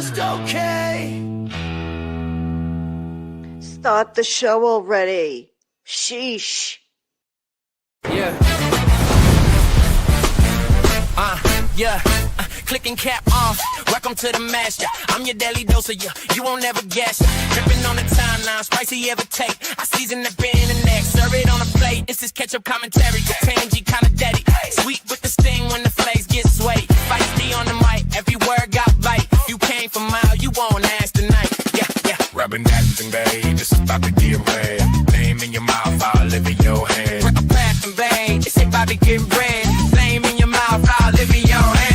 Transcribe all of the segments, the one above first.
just okay. Start the show already. Sheesh. Yeah. Yeah. Clicking cap off. Welcome to the master. I'm your daily dose of you. You won't ever guess. Dripping on the timeline. Spicy ever take. I season the bin in the neck. Serve it on a plate. This is ketchup commentary. The tangy kind of daddy. Sweet with the sting when the flakes get sweaty. Feisty on the mic. Every word got bite. You came for mile. You won't ask tonight. Yeah, yeah. Rubbing that thing, babe. Just about to get red. Name in your mouth. I'll live in your hand. Pat and bang. They say Bobby get bread. Flame in your mouth. I'll live in your hand.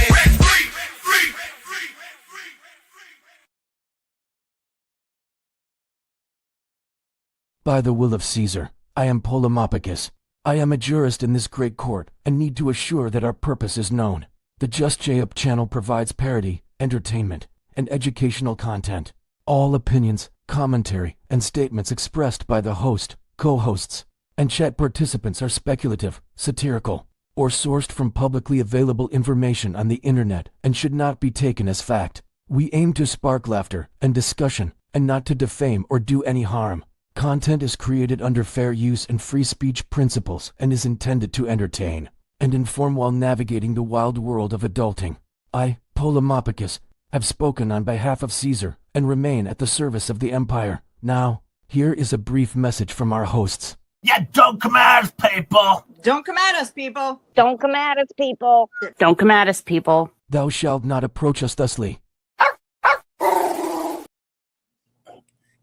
By the will of Caesar, I am Polemophicus. I am a jurist in this great court, and need to assure that our purpose is known. The Just J-Up channel provides parody, entertainment, and educational content. All opinions, commentary, and statements expressed by the host, co-hosts, and chat participants are speculative, satirical, or sourced from publicly available information on the internet and should not be taken as fact. We aim to spark laughter and discussion, and not to defame or do any harm. Content is created under fair use and free speech principles and is intended to entertain and inform while navigating the wild world of adulting. I, Polemophicus, have spoken on behalf of Caesar and remain at the service of the Empire. Now, here is a brief message from our hosts. Yeah, don't come at us, people. Don't come at us, people. Don't come at us, people. Don't come at us, people. Thou shalt not approach us thusly.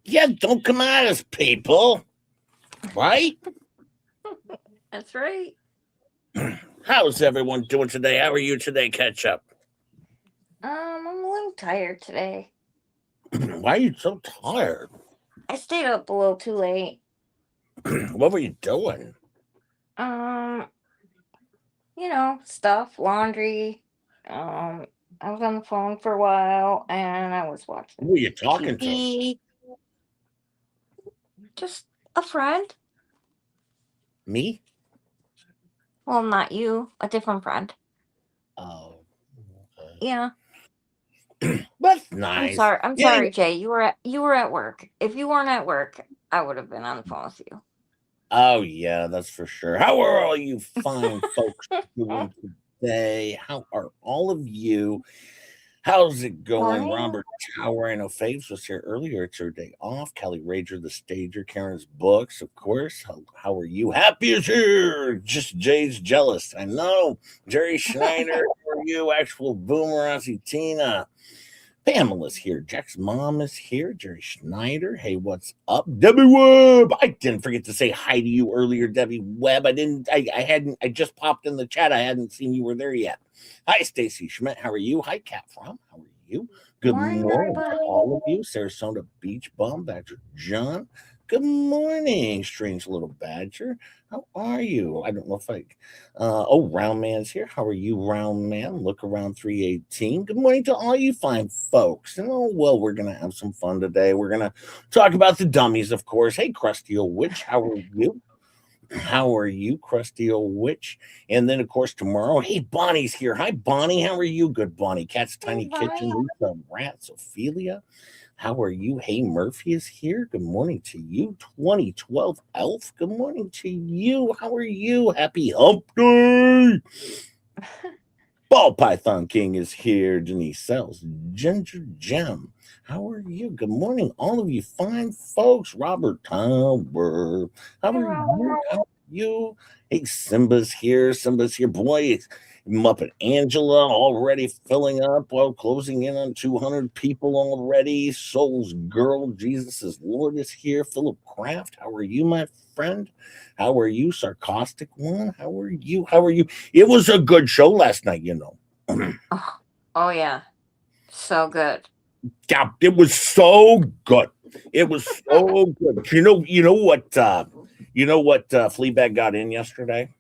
Yeah, don't come at us, people. Right? That's right. How's everyone doing today? How are you today, Ketchup? I'm a little tired today. Why are you so tired? I stayed up a little too late. What were you doing? Stuff, laundry. I was on the phone for a while, and I was watching. Who were you talking TV. Just a friend. to? Me? Well, not you. A different friend. Oh. Okay. Yeah. That's nice. I'm sorry, Jay. You were at work. If you weren't at work, I would have been on the phone with you. Oh, yeah, that's for sure. How are all you fine folks doing today? How are all of you? How's it going? Morning. Robert Tower, I know Faves was here earlier. It's her day off. Callie Rager, the stager, Karen's books, of course. How are you? Happy is here. Just Jay's jealous. I know. Jerry Schneider, how are you? Actual Boomer, Aussie Tina. Pamela's here. Jack's mom is here. Jerry Schneider. Hey, what's up? Debbie Webb. I didn't forget to say hi to you earlier, Debbie Webb. I just popped in the chat. I hadn't seen you were there yet. Hi, Stacy Schmidt. How are you? Hi, Kat From. How are you? Good morning to all of you. Sarasota Beach Bum, Badger John. Good morning, strange little badger. How are you? I don't know if Round Man's here. How are you, Round Man? Look around 318. Good morning to all you fine folks. And we're going to have some fun today. We're going to talk about the dummies, of course. Hey, Krusty Old Witch, how are you? How are you, Krusty Old Witch? And then, of course, tomorrow, hey, Bonnie's here. Hi, Bonnie. How are you? Good, Bonnie. Cat's Tiny Kitchen. Lisa Rats. Ophelia. How are you? Hey, Murphy is here. Good morning to you. 2012 Elf. Good morning to you. How are you? Happy Hump Day. Ball Python King is here. Denise Sells. Ginger Gem. How are you? Good morning, all of you fine folks. Robert Tower. How are you? How are you? Hey, Simba's here. Boy, Muppet Angela already filling up. Well, closing in on 200 people already. Soul's Girl, Jesus is Lord is here. Philip Kraft, how are you, my friend? How are you, Sarcastic One? How are you? It was a good show last night, you know. Oh yeah. So good. Yeah, it was so good. It was so good. You know what Fleabag got in yesterday?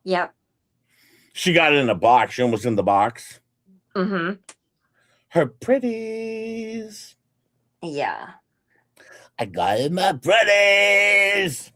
Yep. She got it in a box. She almost in the box. Mm-hmm. Her pretties. Yeah. I got in my pretties.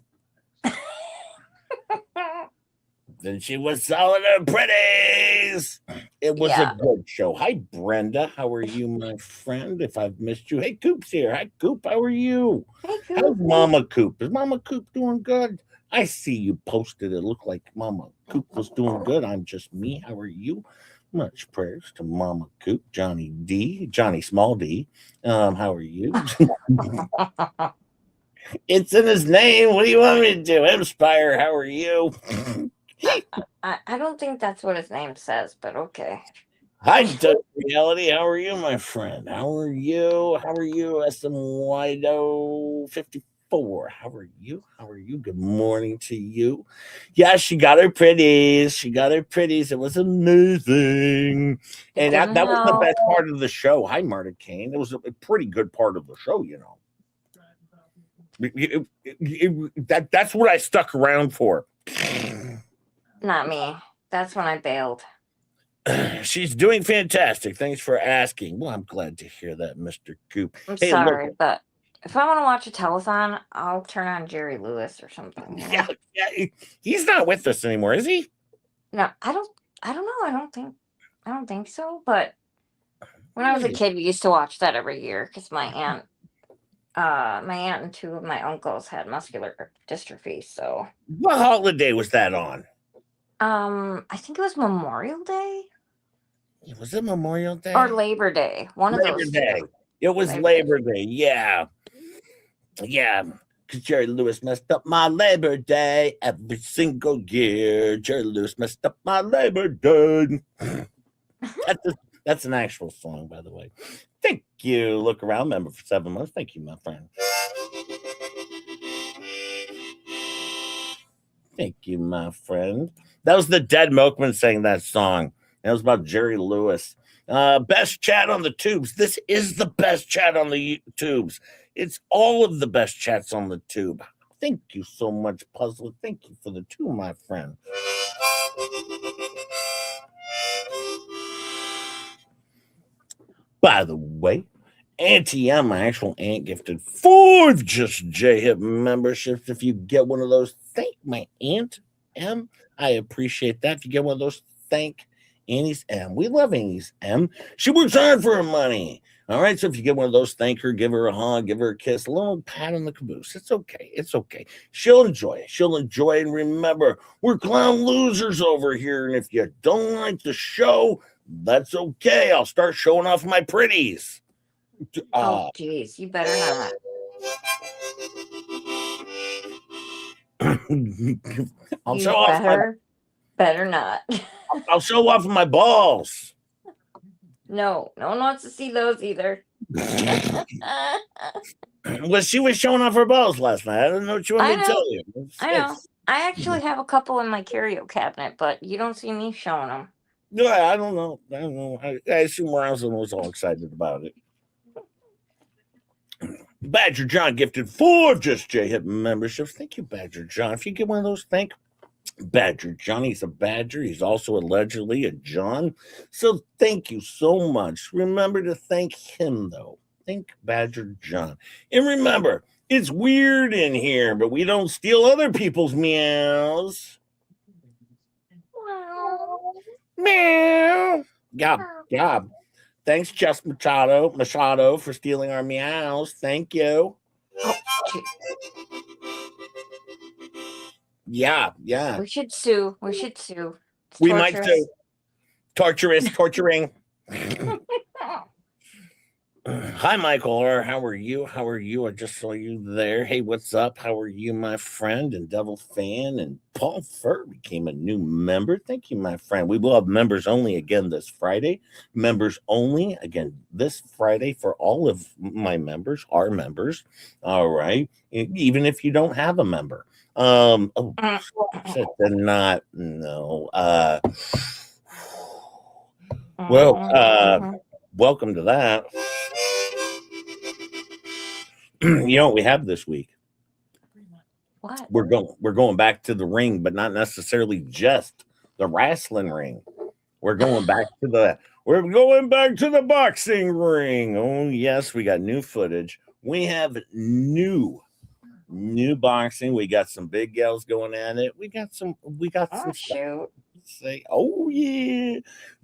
Then she was all in her pretties. It was a Yeah. good show. Hi, Brenda. How are you, my friend? If I've missed you. Hey, Coop's here. Hi, Coop. How are you? Hey, How's Coop. Mama Coop? Is Mama Coop doing good? I see you posted. It looked like Mama Coop was doing good. I'm just me. How are you? Much prayers to Mama Coop, Johnny D, Johnny Small D. How are you? It's in his name. What do you want me to do? Inspire, how are you? I don't think that's what his name says, but okay. Hi, Doug Reality. How are you, my friend? How are you? How are you, SMYDO 54? How are you? How are you? Good morning to you. Yeah, she got her pretties. She got her pretties. It was amazing. It And that, didn't that was the help. best part of the show. Hi, Marta Kane. It was a pretty good part of the show, you know. That's what I stuck around for. Not me. That's when I bailed. She's doing fantastic. Thanks for asking. Well, I'm glad to hear that, Mr. Coop. I'm Hey, look, sorry, but if I want to watch a telethon, I'll turn on Jerry Lewis or something. You know? yeah, he's not with us anymore, is he? No, I don't know. I don't think so. But when I was a kid, we used to watch that every year because my aunt and two of my uncles had muscular dystrophy. So, What holiday was that on? I think it was Memorial Day Was it Memorial Day? or Labor Day. One of Labor those Day. two. It was Labor Day. Yeah. Yeah. Because Jerry Lewis messed up my Labor Day every single year. Jerry Lewis messed up my Labor Day. That's an actual song, by the way. Thank you. Look around, member for 7 months. Thank you, my friend. Thank you, my friend. That was the Dead Milkman saying that song. That was about Jerry Lewis. Best chat on the tubes. This is the best chat on the tubes. It's all of the best chats on the tube. Thank you so much, Puzzle. Thank you for the 2, my friend. By the way, Auntie M, my actual aunt, gifted 4 Just J Hip memberships. If you get one of those, thank my Aunt M. I appreciate that. If you get one of those, thank Annie's M. We love Annie's M. She works hard for her money. All right. So if you get one of those, thank her, give her a hug, give her a kiss, a little pat on the caboose. It's okay. It's okay. She'll enjoy it. She'll enjoy it. And remember, we're clown losers over here. And if you don't like the show, that's okay. I'll start showing off my pretties. Oh, jeez, you better not. I'll You show off better not. I'll show off my balls. No one wants to see those either. Well, she was showing off her balls last night. I don't know what you want me to tell you. I know. I actually have a couple in my curio cabinet, but you don't see me showing them. Yeah, I don't know. I assume Rousing was all excited about it. Badger John gifted 4 Just J Hip memberships. Thank you, Badger John. If you get one of those, thank Badger John. He's a Badger. He's also allegedly a John. So thank you so much. Remember to thank him, though. Thank Badger John. And remember, it's weird in here, but we don't steal other people's meows. Meow. Yeah. Thanks, Just Machado, for stealing our meows. Thank you. Oh, yeah. We should sue. We might sue. Torturing. Hi, Michael R. How are you? I just saw you there. Hey, what's up? How are you, my friend? And Devil Fan and Paul Fur became a new member. Thank you, my friend. We will have members only again this Friday. Members only again this Friday for all of my members, our members. All right. Even if you don't have a member. They're not. No. Welcome to that. You know what we have this week? What? We're going back to the ring, but not necessarily just the wrestling ring. We're going back to the boxing ring. Oh yes, we got new footage. We have new New boxing. We got some big gals going at it. We got some Oh, stuff. shoot. Say, oh yeah.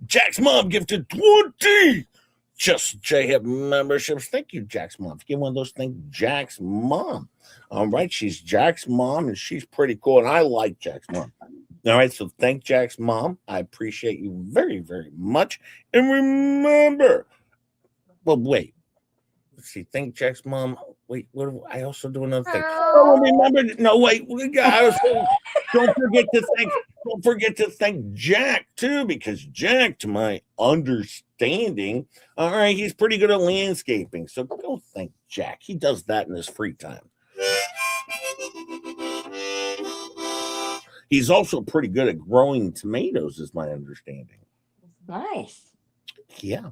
Jack's mom gifted 20 Just J-Hip memberships. Thank you, Jack's mom. Give one of those. Thank Jack's mom. All right, she's Jack's mom, and she's pretty cool, and I like Jack's mom. All right, so thank Jack's mom. I appreciate you very, very much. And remember, well, wait. Let's see. Thank Jack's mom. Wait, I also do another thing. Oh, remember? No, wait. Don't forget to thank Jack too, because Jack, to my understanding, all right, he's pretty good at landscaping. So go thank Jack. He does that in his free time. He's also pretty good at growing tomatoes, is my understanding. Nice. Yeah.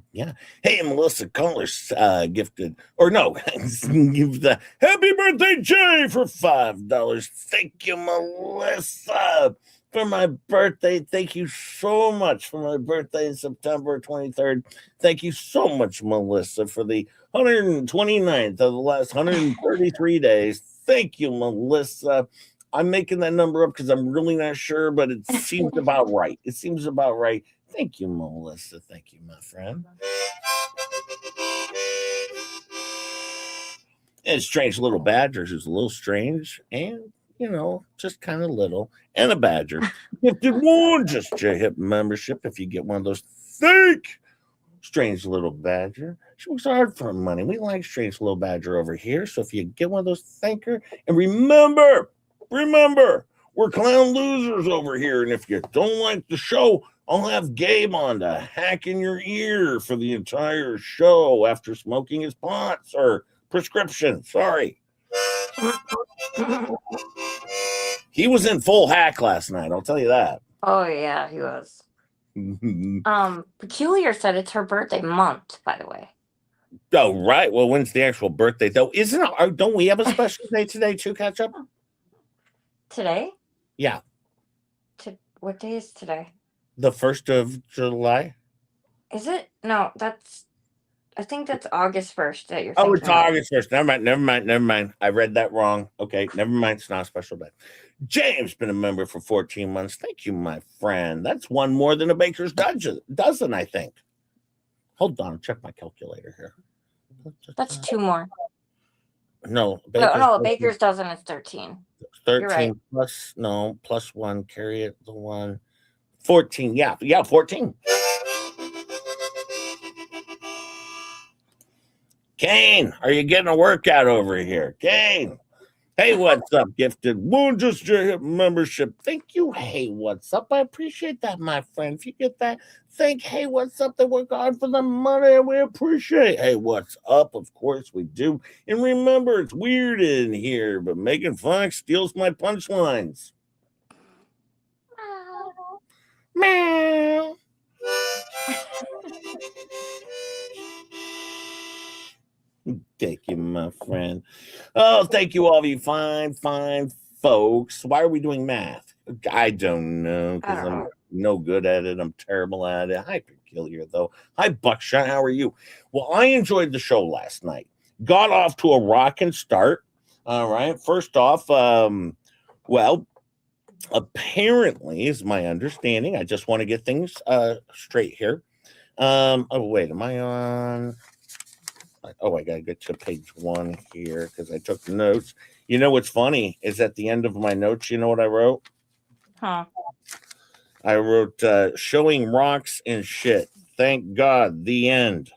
Hey, Melissa Caller's gifted, or no, give the happy birthday, Jay, for $5. Thank you, Melissa, for my birthday. Thank you so much for my birthday in September 23rd. Thank you so much, Melissa, for the 129th of the last 133 days. Thank you, Melissa. I'm making that number up because I'm really not sure, but it seems about right. Thank you, Melissa. Thank you, my friend. And Strange Little Badger, who's a little strange and, just kind of little. And a badger. Gifted one Just J-Hip membership if you get one of those. Thank Strange Little Badger. She works hard for her money. We like Strange Little Badger over here. So if you get one of those, thank her. And remember, we're clown losers over here. And if you don't like the show, I'll have Gabe on to hack in your ear for the entire show after smoking his pots or prescription. Sorry. He was in full hack last night, I'll tell you that. Oh, yeah, he was. Peculiar said it's her birthday month, by the way. Oh, right. Well, when's the actual birthday, though? Don't we have a special day today to catch up? Today? Yeah. What day is today? The 1st of July. Is it? No, I think that's August 1st that you're Oh, thinking it's August 1st. Never mind. I read that wrong. Okay, never mind. It's not a special day. James been a member for 14 months. Thank you, my friend. That's one more than a baker's dozen, I think. Hold on. Check my calculator here. That's 2 more. No, No, a baker's dozen is 13. 13 right. plus 1. Carry it, the 1. 14. Yeah, 14. Kane, are you getting a workout over here? Kane. Hey, what's up, gifted one Just J-Hip membership. Thank you. Hey, what's up? I appreciate that, my friend. If you get that, hey, what's up? They work hard for the money. We appreciate. Hey, what's up? Of course we do. And remember, it's weird in here, but making fun steals my punchlines. Meow. Thank you, my friend. Oh, thank you, all of you fine folks. Why are we doing math? I don't know, because I'm no good at it. I'm terrible at it. Hi, Peculiar, though. Hi, Buckshot. How are you? Well, I enjoyed the show last night. Got off to a rocking start. All right. First off, well, apparently, is my understanding. I just want to get things straight here. Oh, wait, am I on? Oh, I gotta get to page 1 here because I took notes. You know what's funny is at the end of my notes, you know what I wrote? Huh. I wrote showing rocks and shit. Thank God, the end.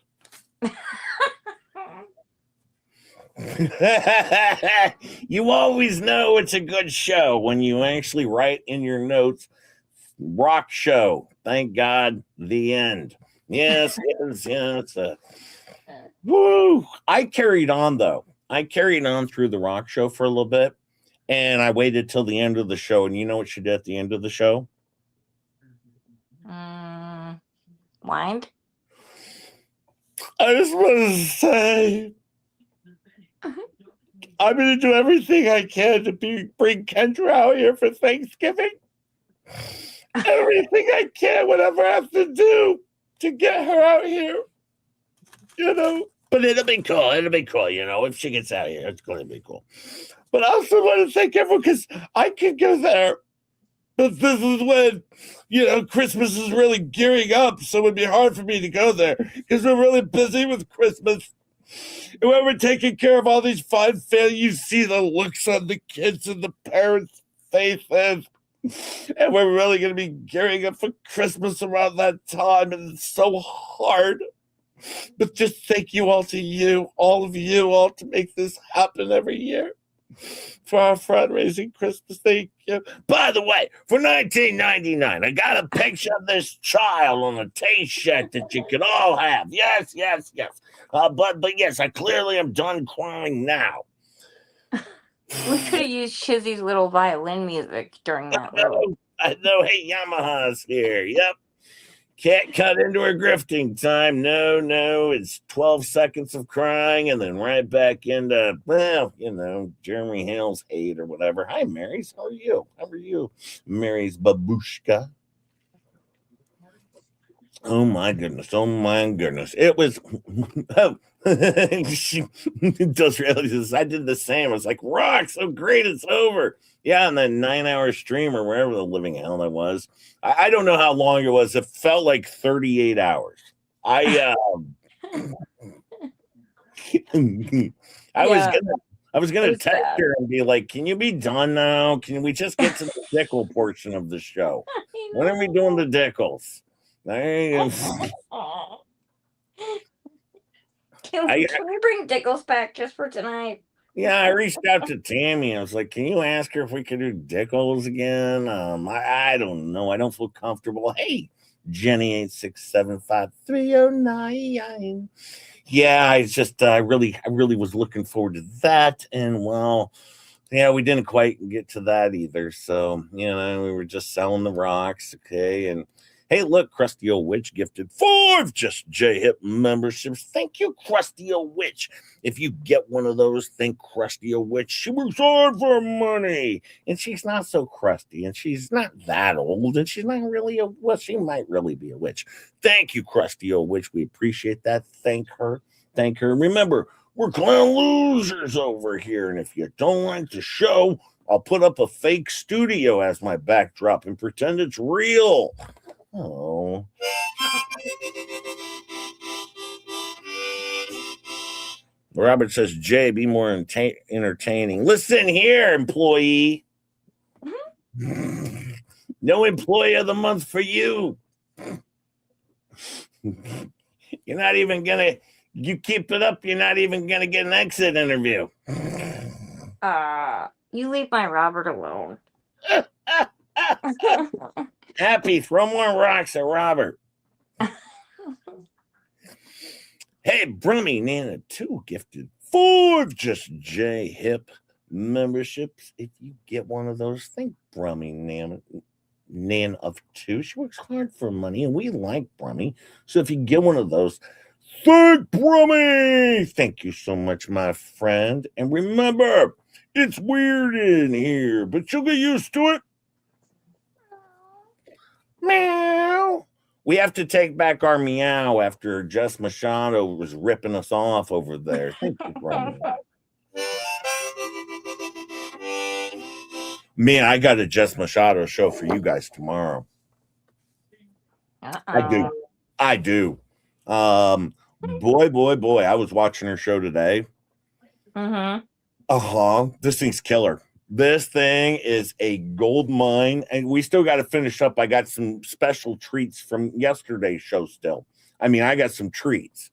You always know it's a good show when you actually write in your notes, rock show. Thank God, the end. Yes. Woo! I carried on, though. I carried on through the rock show for a little bit, and I waited till the end of the show. And you know what she did at the end of the show? Wind? I just want to say I'm going to do everything I can to bring Kendra out here for Thanksgiving. Everything I can, whatever I have to do to get her out here. But it'll be cool. It'll be cool. If she gets out here, it's going to be cool. But I also want to thank everyone because I could go there. But this is when, Christmas is really gearing up. So it would be hard for me to go there because we're really busy with Christmas. And when we're taking care of all these fine families, you see the looks on the kids and the parents' faces. And we're really going to be gearing up for Christmas around that time. And it's so hard. But just thank you all to you, all of you, all to make this happen every year. For our fundraising Christmas. Thank you. By the way, for 1999, I got a picture of this child on a T-shirt that you could all have. Yes. But yes, I clearly am done crying now. We could have used Shizzy's little violin music during that. Little... I know. Hey, Yamaha's here. Yep. Can't cut into her grifting time. No. It's 12 seconds of crying and then right back into, Jeremy Hales hate or whatever. Hi, Marys. How are you? Mary's babushka. Oh, my goodness. It was, she does realize this. I did the same. I was like, rock, so great, it's over. Yeah, and then 9-hour stream or wherever the living hell that was. I don't know how long it was. It felt like 38 hours. I was gonna text her and be like, "Can you be done now? Can we just get to the Dickle portion of the show? When are we doing the Dickles?" Can we bring Dickles back just for tonight? Yeah, I reached out to Tammy. I was like, "Can you ask her if we could do Dickles again?" I don't know. I don't feel comfortable. Hey, Jenny 8675309. Yeah, I really was looking forward to that, and well, yeah, we didn't quite get to that either. So we were just selling the rocks, okay, and. Hey, look, Krusty Old Witch gifted 5 Just J-Hip memberships. Thank you, Krusty Old Witch. If you get one of those, thank Krusty Old Witch. She works hard for money. And she's not so crusty. And she's not that old. And she's not really she might really be a witch. Thank you, Krusty Old Witch. We appreciate that. Thank her. Remember, we're clown losers over here. And if you don't like the show, I'll put up a fake studio as my backdrop and pretend it's real. Oh. Robert says, Jay, be more entertaining. Listen here, employee. No employee of the month for you. You're not even going to, you keep it up, you're not even going to get an exit interview. You leave my Robert alone. Happy, throw more rocks at Robert. Hey, Brummy Nana 2 gifted 4 Just J Hip memberships. If you get one of those, thank Brummy Nan of 2. She works hard for money, and we like Brummy. So if you get one of those, thank Brummy. Thank you so much, my friend. And remember, it's weird in here, but you'll get used to it. Meow. We have to take back our meow after Jess Machado was ripping us off over there. Thank you, Brummy. Man, I got a Jess Machado show for you guys tomorrow. I do. Boy, I was watching her show today. This thing's killer. This thing is a gold mine, and we still got to finish up. I got some special treats from yesterday's show still. I mean, I got some treats.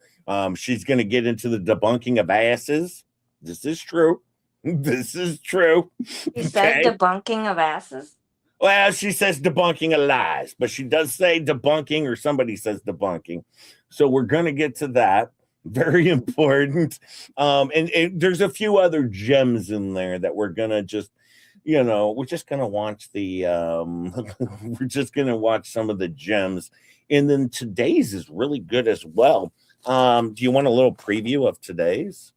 She's going to get into the debunking of asses. This is true. This is true. You said debunking of asses? Well, she says debunking of lies, but she does say debunking, or somebody says debunking. So we're going to get to that. Very important. And there's a few other gems in there that we're gonna just, we're just gonna watch the we're just gonna watch some of the gems. And then today's is really good as well. Do you want a little preview of today's?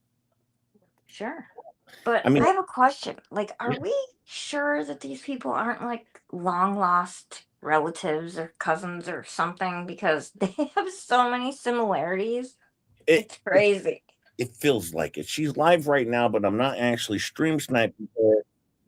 Sure. But I have a question. Like, are we sure that these people aren't like long lost relatives or cousins or something? Because they have so many similarities. It's crazy. It feels like it. She's live right now, but I'm not actually stream sniping her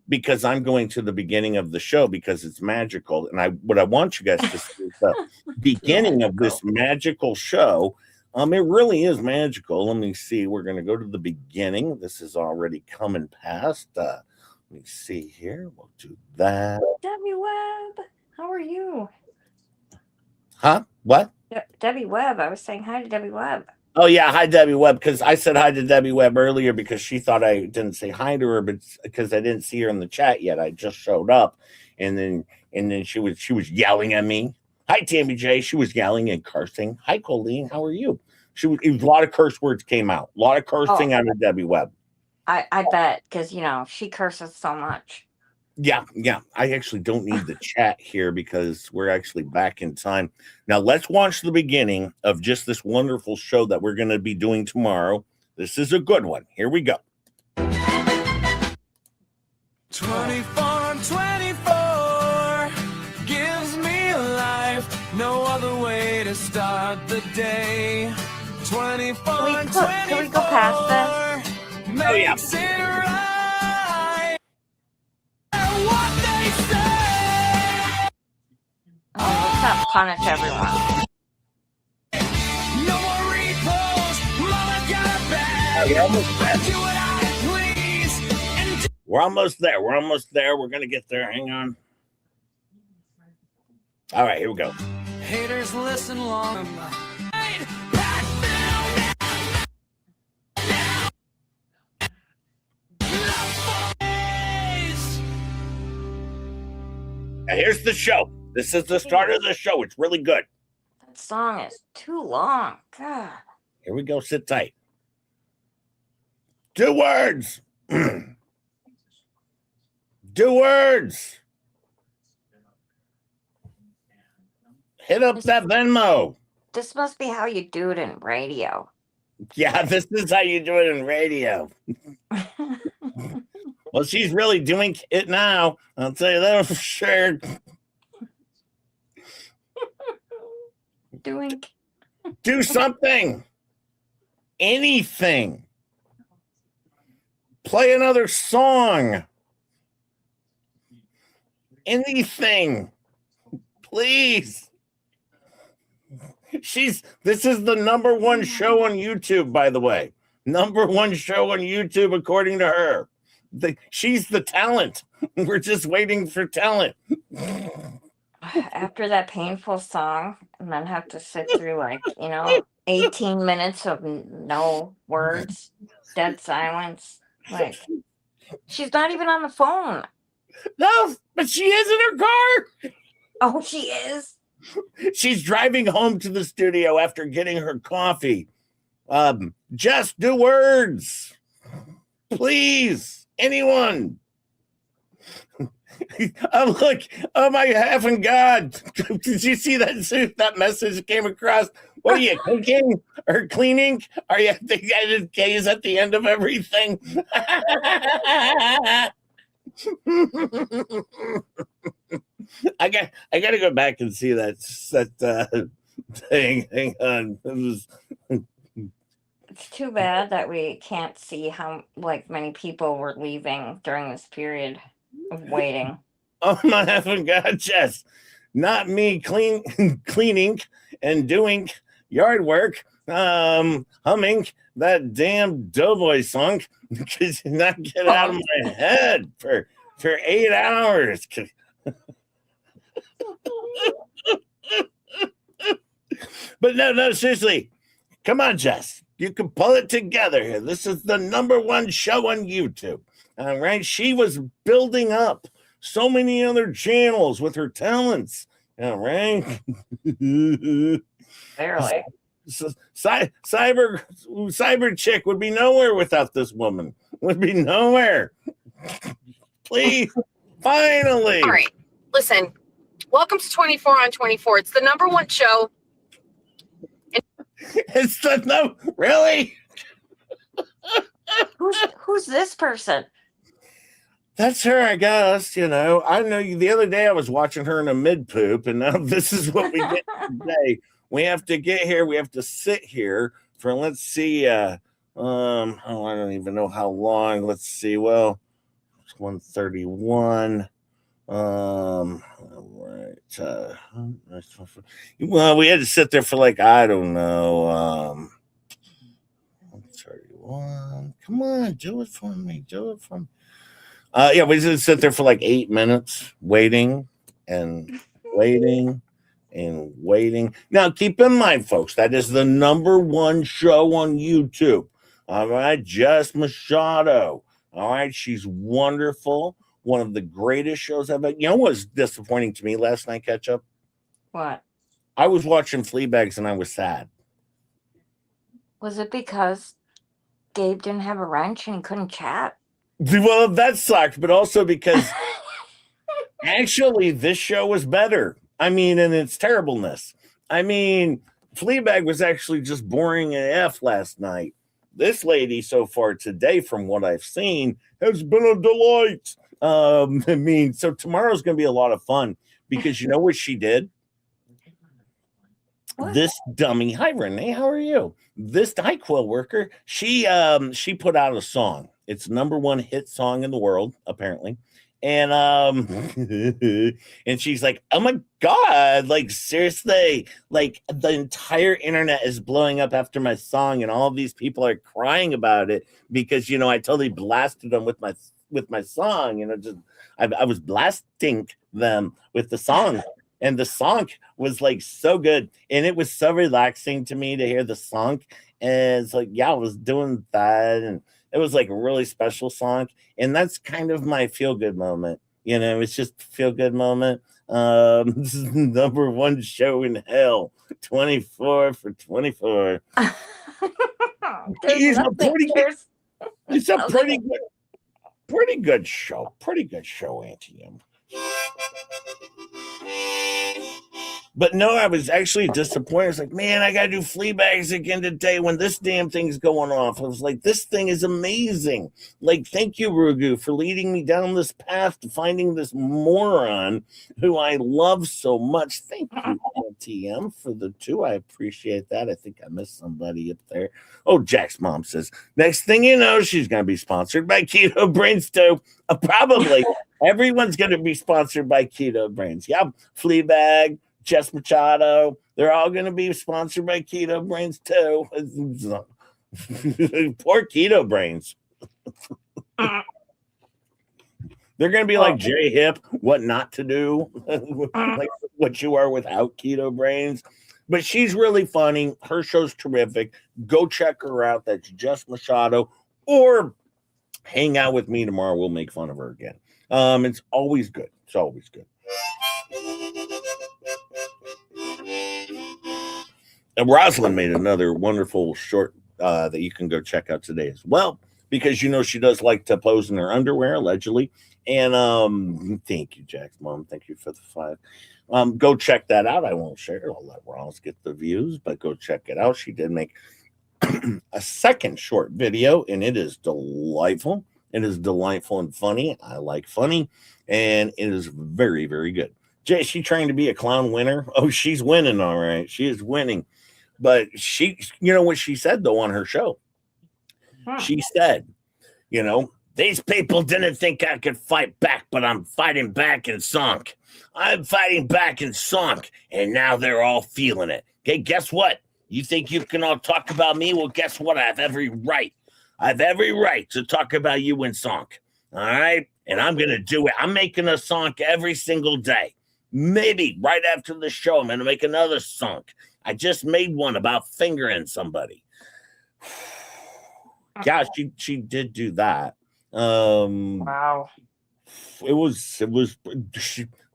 because I'm going to the beginning of the show because it's magical. And what I want you guys to see is the beginning of this magical show. It really is magical. Let me see. We're going to go to the beginning. This is already coming past. Let me see here. We'll do that. Debbie Webb, how are you? Huh? What? Debbie Webb. I was saying hi to Debbie Webb. Oh yeah, hi Debbie Webb, because I said hi to Debbie Webb earlier because she thought I didn't say hi to her, but because I didn't see her in the chat yet. I just showed up, and then she was yelling at me. Hi Tammy J. She was yelling and cursing. Hi Colleen, how are you? A lot of curse words came out. A lot of cursing out of Debbie Webb. I bet, because she curses so much. Yeah. I actually don't need the chat here because we're actually back in time. Now let's watch the beginning of just this wonderful show that we're going to be doing tomorrow. This is a good one. Here we go. 24 on 24 gives me a life. No other way to start the day. 24 on 24. Can we go past this? Makes it right. What they say. Oh, let's not punish everyone. No more repos. Mama got a bag. We're almost there. Do what I please. And We're almost there. We're going to get there. Hang on. All right, here we go. haters listen long. Now, here's the show. This is the start of the show. It's really good. That song is too long. God. Here we go. Sit tight. 2 words. 2 words. Hit up that Venmo. This must be how you do it in radio. Yeah, this is how you do it in radio. Well, she's really doing it now. I'll tell you that for sure. Do something. Anything. Play another song. Anything. Please. This is the #1 show on YouTube, by the way. #1 show on YouTube, according to her. She's the talent. We're just waiting for talent. After that painful song, and then have to sit through 18 minutes of no words, dead silence. Like, she's not even on the phone. No, but she is in her car. Oh, she is? She's driving home to the studio after getting her coffee. Just do words. Please. Anyone. Look. Oh my effing God. Did you see that message came across? What are you cooking or cleaning? Are you the added K's at the end of everything? I got to go back and see that thing. Hang on. It's too bad that we can't see how many people were leaving during this period of waiting. Oh my effing God, Jess. Not me cleaning and doing yard work, humming that damn Doughboy song because not get out of my head for 8 hours. But no, seriously. Come on, Jess. You can pull it together here. This is the #1 show on YouTube. All right. She was building up so many other channels with her talents. All right. Barely. Cyber chick would be nowhere without this woman. Would be nowhere. Please. Finally. All right. Listen. Welcome to 24 on 24. It's the #1 show. It's the really? Who's this person? That's her, I guess. I know the other day I was watching her in a mid poop, and now this is what we get today. We have to get here. We have to sit here for, let's see, Oh, I don't even know how long. Let's see. Well, it's 1:31. All right. Well, we had to sit there for like, I don't know, 1:31. Come on, do it for me. Do it for me. Yeah, we just sit there for like 8 minutes waiting and waiting and waiting. Now, keep in mind, folks, that is the number one show on YouTube. All right, Jess Machado. All right, she's wonderful. One of the greatest shows I've ever. You know what was disappointing to me last night, Ketchup? What? I was watching Fleabags and I was sad. Was it because Gabe didn't have a wrench and he couldn't chat? Well, that sucked, but also because actually this show was better. I mean, in its terribleness. I mean, Fleabag was actually just boring AF last night. This lady so far today, from what I've seen, has been a delight. I mean, so tomorrow's going to be a lot of fun because you know what she did? What? This dummy, hi Renee, how are you? This hi quill worker, she put out a song. It's number one hit song in the world, apparently. And and she's like, oh my god, like seriously, like the entire internet is blowing up after my song, and all of these people are crying about it because you know I totally blasted them with my song, you know, just I was blasting them with the song. And the song was like so good, and it was so relaxing to me to hear the song. And it's like, yeah, I was doing that, and it was like a really special song. And that's kind of my feel good moment. You know, it's just a feel good moment. This is the number one show in hell, 24 for 24. It's a pretty good show. Pretty good show, Anti-Hales. But no, I was actually disappointed. I was like, man, I got to do Fleabags again today when this damn thing's going off. I was like, this thing is amazing. Like, thank you, Rugu, for leading me down this path to finding this moron who I love so much. Thank you, TM, for the 2. I appreciate that. I think I missed somebody up there. Oh, Jack's mom says, next thing you know, she's going to be sponsored by Keto Brains too. Probably. Everyone's going to be sponsored by Keto Brains. Yep, Fleabag, Jess Machado, they're all going to be sponsored by Keto Brains too. Poor Keto Brains. They're going to be like Jay Hip, what not to do, like what you are without Keto Brains. But she's really funny. Her show's terrific. Go check her out. That's Jess Machado. Or hang out with me tomorrow. We'll make fun of her again. It's always good. It's always good. And Rosalind made another wonderful short that you can go check out today as well, because you know she does like to pose in her underwear, allegedly. And thank you, Jack's mom. Thank you for the 5. Go check that out. I won't share it. I'll let Ross get the views, but go check it out. She did make a second short video, and it is delightful. It is delightful and funny. I like funny, and it is very, very good. Jay, is she trying to be a clown winner? Oh, she's winning, all right. She is winning. But she, you know what she said, though, on her show? She said, you know, these people didn't think I could fight back, but I'm fighting back and sunk. I'm fighting back and sunk, and now they're all feeling it. Okay, guess what? You think you can all talk about me? Well, guess what? I have every right. I have every right to talk about you in sunk. All right? And I'm going to do it. I'm making a sunk every single day. Maybe right after the show, I'm going to make another sunk. I just made one about fingering somebody. Yeah, she did do that. Wow. It was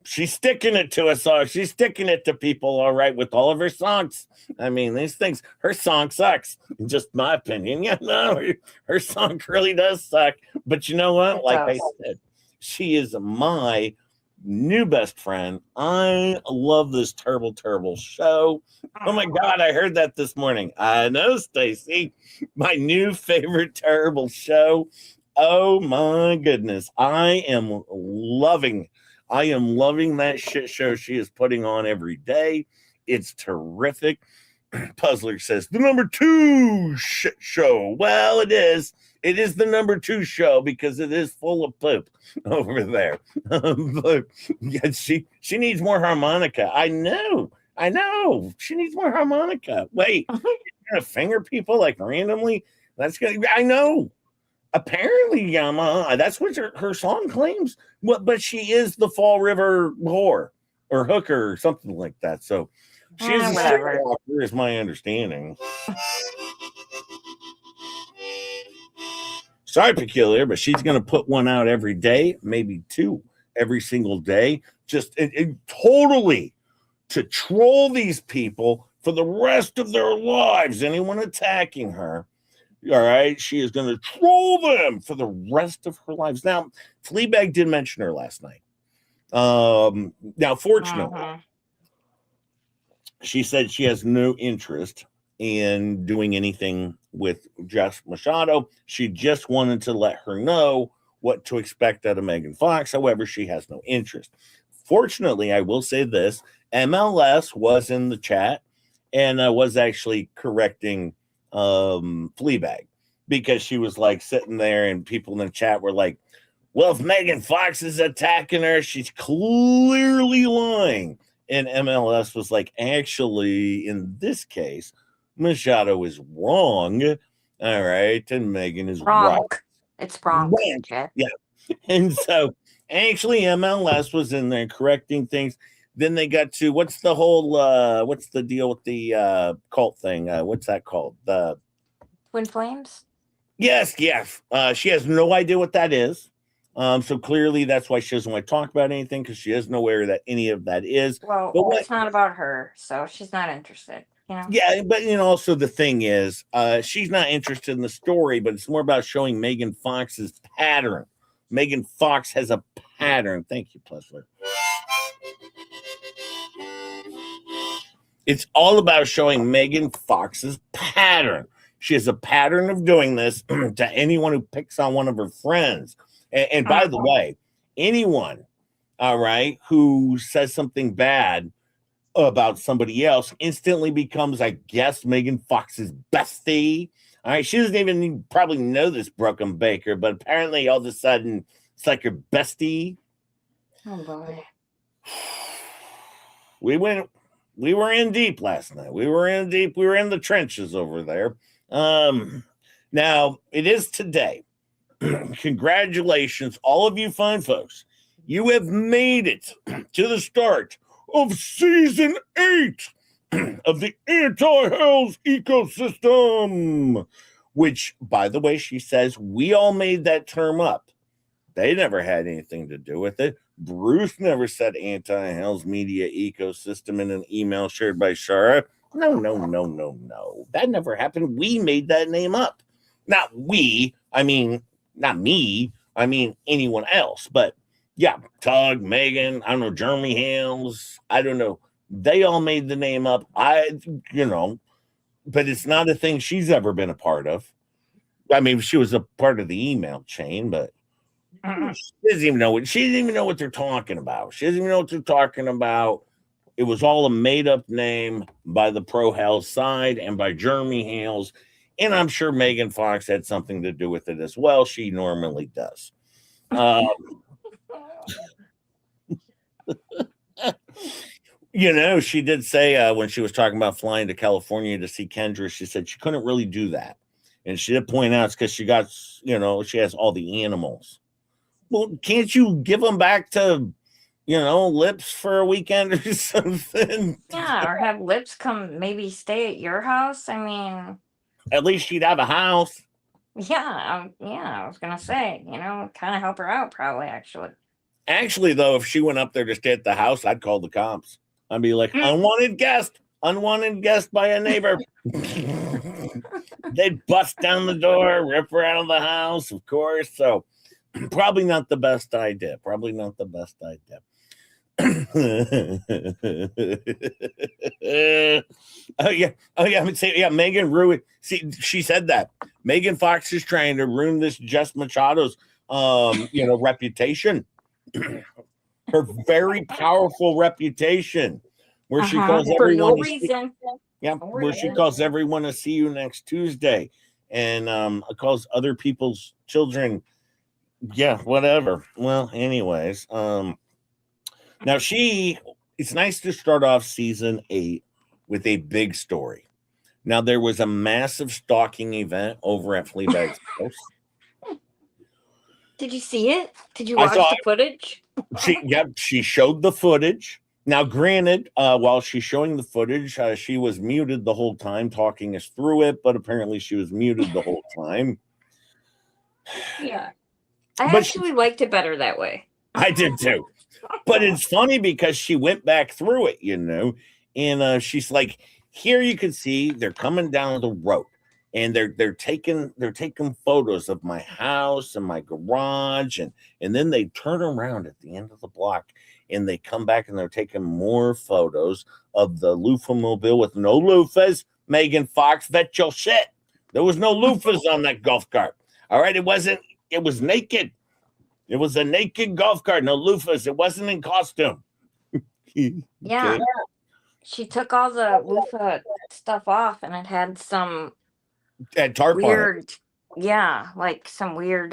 she's sticking it to us all. She's sticking it to people, all right, with all of her songs. I mean, these things, her song sucks, in just my opinion. Yeah, no, her song really does suck. But you know what? Like I said, she is my new best friend. I love this terrible, terrible show. Oh my God, I heard that this morning. I know, Stacy, my new favorite terrible show. Oh my goodness. I am loving that shit show she is putting on every day. It's terrific. Puzzler says the number 2 show. Well, it is. It is the number 2 show because it is full of poop over there. But yeah, she needs more harmonica. I know. She needs more harmonica. Wait, you're gonna finger people like randomly? That's gonna. I know. Apparently, Yamaha. That's what her song claims. But she is the Fall River whore or hooker or something like that. So she is a whatever. walker, is my understanding. Sorry, Peculiar, but she's going to put one out every day, maybe 2 every single day, just totally to troll these people for the rest of their lives. Anyone attacking her, all right, she is going to troll them for the rest of her lives. Now, Fleabag did mention her last night. Now, fortunately, she said she has no interest in doing anything with Jess Machado. She just wanted to let her know what to expect out of Megan Fox. However, she has no interest. Fortunately, I will say this, MLS was in the chat and was actually correcting Fleabag, because she was like sitting there and people in the chat were like, well, if Megan Fox is attacking her, she's clearly lying. And MLS was like, actually, in this case, Machado is wrong. All right. And Megan is Wrong. right. It's wrong. Yeah. And so actually MLS was in there correcting things. Then they got to what's the deal with the cult thing? What's that called? The Twin Flames? Yes. She has no idea what that is. So clearly that's why she doesn't want to talk about anything, because she doesn't know where that any of that is. Well, it's not about her, so she's not interested. You know? Yeah, but also the thing is, she's not interested in the story, but it's more about showing Megan Fox's pattern. Megan Fox has a pattern. Thank you, Puzzler. It's all about showing Megan Fox's pattern. She has a pattern of doing this to anyone who picks on one of her friends. And by the way, anyone, all right, who says something bad about somebody else instantly becomes, I guess, Megan Fox's bestie. All right, she doesn't even probably know this, Brooke and Baker, but apparently all of a sudden it's like her bestie. Oh boy. We were in deep last night. We were in the trenches over there. Now it is today. Congratulations, all of you fine folks. You have made it to the start of season 8 of the Anti-Hales ecosystem, which, by the way, she says we all made that term up. They never had anything to do with it. Bruce never said Anti-Hales media ecosystem in an email shared by Shara. No. That never happened. We made that name up. Not we, I mean, not me, I mean anyone else. But yeah, Tug, Megan, I don't know, Jeremy Hales, I don't know. They all made the name up. But it's not a thing she's ever been a part of. I mean, she was a part of the email chain, but she doesn't even know what they're talking about. She doesn't even know what they're talking about. It was all a made-up name by the Pro Hales side and by Jeremy Hales. And I'm sure Megan Fox had something to do with it as well. She normally does. She did say when she was talking about flying to California to see Kendra, she said she couldn't really do that. And she did point out it's because she got, she has all the animals. Well, can't you give them back to, Lips for a weekend or something? Yeah, or have Lips come maybe stay at your house. I mean, at least she'd have a house. Yeah, I was gonna say, kind of help her out, probably. Actually, though, if she went up there to stay at the house, I'd call the cops. I'd be like, unwanted guest by a neighbor. They'd bust down the door, rip her out of the house, of course. So probably not the best idea. Megan ruined. See, she said that Megan Fox is trying to ruin this Jess Machado's, reputation. Her very powerful reputation, where she calls for everyone no reason. Yeah, Oh, where she yeah. calls everyone to see you next Tuesday, and calls other people's children. Yeah, whatever. Well, anyways, now it's nice to start off season 8 with a big story. Now there was a massive stalking event over at Fleabag's house. Did you see it? Did you I watch saw the footage? she showed the footage. Now, granted, while she's showing the footage, she was muted the whole time, talking us through it. But apparently, she was muted the whole time. Yeah. I But actually liked it better that way. I did too. But it's funny because she went back through it, and she's like, "Here you can see they're coming down the road, and they're taking photos of my house and my garage, and then they turn around at the end of the block, and they come back and they're taking more photos of the loofah mobile with no loofahs. Megan Fox, vet your shit. There was no loofahs on that golf cart. All right, it wasn't. It was naked. It was a naked golf cart, no loofahs. It wasn't in costume." Yeah. Okay. She took all the loofah stuff off and it had some At tarp on it. weird, yeah, like some weird,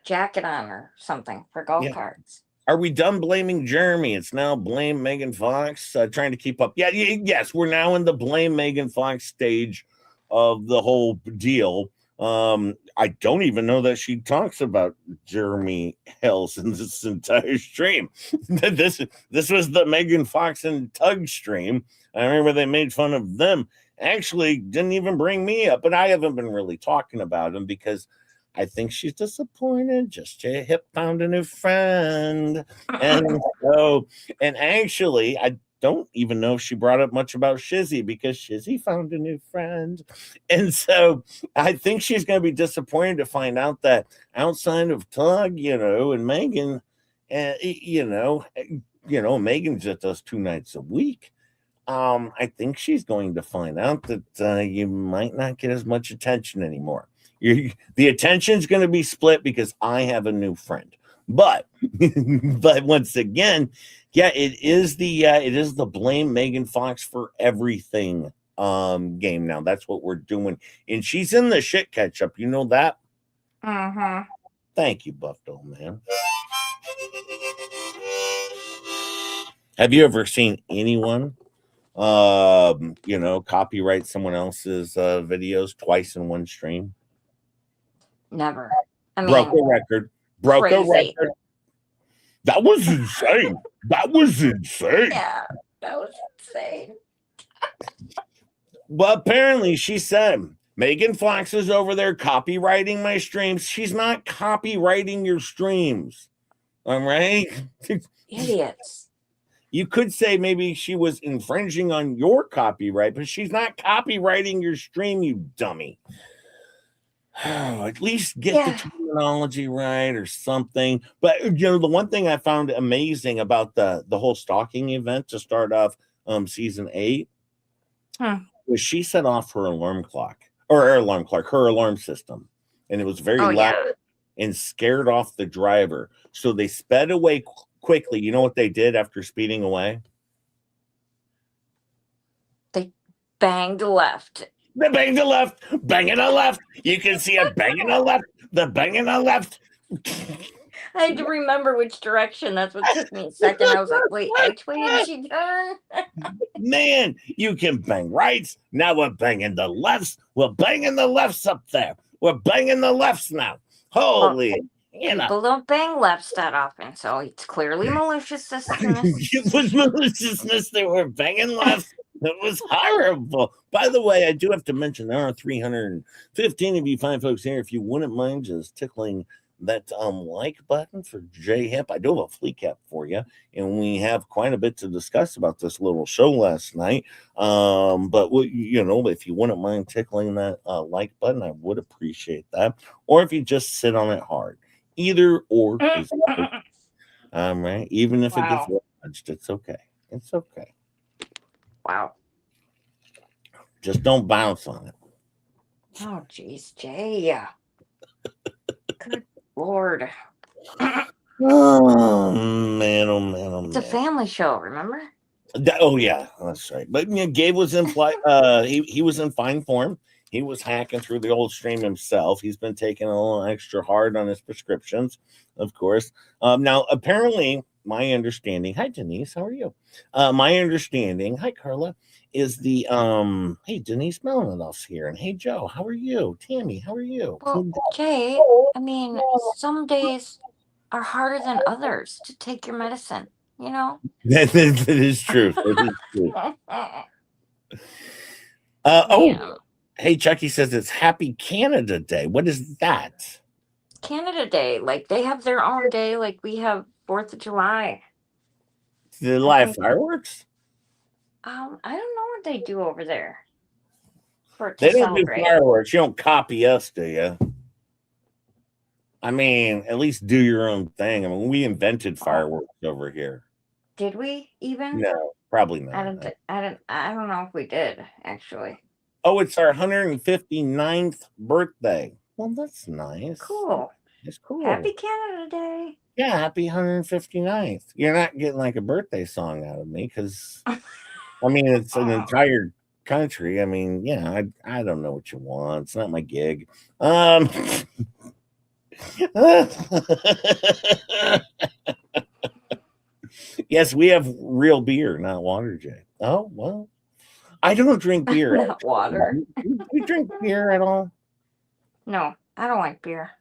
jacket on or something for golf Yeah. carts. Are we done blaming Jeremy? It's now blame Megan Fox. Trying to keep up. Yeah, yes, we're now in the blame Megan Fox stage of the whole deal. I don't even know that she talks about Jeremy Hales in this entire stream. this was the Megan Fox and Tug stream. I remember they made fun of them. Actually, didn't even bring me up, but I haven't been really talking about him because I think she's disappointed. Just J Hip found a new friend. And actually, I don't even know if she brought up much about Shizzy because Shizzy found a new friend. And so I think she's going to be disappointed to find out that outside of Tug, and Megan, Megan just does 2 nights a week. I think she's going to find out that you might not get as much attention anymore. The attention's going to be split because I have a new friend. But but once again, yeah, it is the blame Megan Fox for everything game now. That's what we're doing. And she's in the shit catch up. You know that? Mm-hmm. Thank you, Buff Doll Man. Have you ever seen anyone copyright someone else's videos twice in one stream? Never. I Broke mean, a record. Broke a crazy. record. That was insane. That was insane. Yeah, that was insane. Well, apparently she said Megan Fox is over there copywriting my streams. She's not copywriting your streams. All right. Idiots. You could say maybe she was infringing on your copyright, but she's not copywriting your stream, you dummy. At least get the terminology right or something. But the one thing I found amazing about the whole stalking event to start off season 8 was she set off her alarm system, and it was very loud and scared off the driver. So they sped away quickly. You know what they did after speeding away? They banged left. The bang to left, banging to left. You can see a banging to left, the banging to left. I had to remember which direction. That's what took me a second. I was like, wait, which way did she turn? Man, you can bang rights. Now we're banging the lefts. We're banging the lefts up there. We're banging the lefts now. Holy. People don't bang lefts that often, so it's clearly maliciousness. It was maliciousness. They were banging lefts. It was horrible. By the way, I do have to mention there are 315 of you fine folks here. If you wouldn't mind just tickling that like button for J Hip, I do have a flea cap for you, and we have quite a bit to discuss about this little show last night. But if you wouldn't mind tickling that like button, I would appreciate that. Or if you just sit on it hard, either or is okay. Right? Even if it gets lodged, it's okay. It's okay. Wow. Just don't bounce on it. Oh, jeez, Jay. Good Lord. Oh, man. It's a family show, remember? Oh yeah, that's right. But Gabe was in he was in fine form. He was hacking through the old stream himself. He's been taking a little extra hard on his prescriptions, of course. Now apparently, my understanding. Hi Denise, how are you? My understanding. Hi Carla. Is the hey Denise Melanoff's here, and hey Joe, how are you? Tammy, how are you? Well, Jay, I mean, some days are harder than others to take your medicine, you know? That is true. That is true. Oh, Man, hey, Chucky says it's Happy Canada Day. What is that? Canada Day, like they have their own day, like we have 4th of July. The I live think, fireworks? I don't know what they do over there for to They don't do celebrate. fireworks. You don't copy us, do you? I mean, at least do your own thing. I mean, we invented Oh, fireworks over here. did we even? No, probably not. I don't know if we did actually. Oh, it's our 159th birthday. Well, that's nice. Cool. It's cool. Happy Canada Day. Yeah, happy 159th. You're not getting like a birthday song out of me because I mean it's an Oh, entire country. I mean, yeah, I don't know what you want. It's not my gig. Um Yes, we have real beer, not water, Jay. Oh, well. I don't drink beer. not water. You drink beer at all? No, I don't like beer.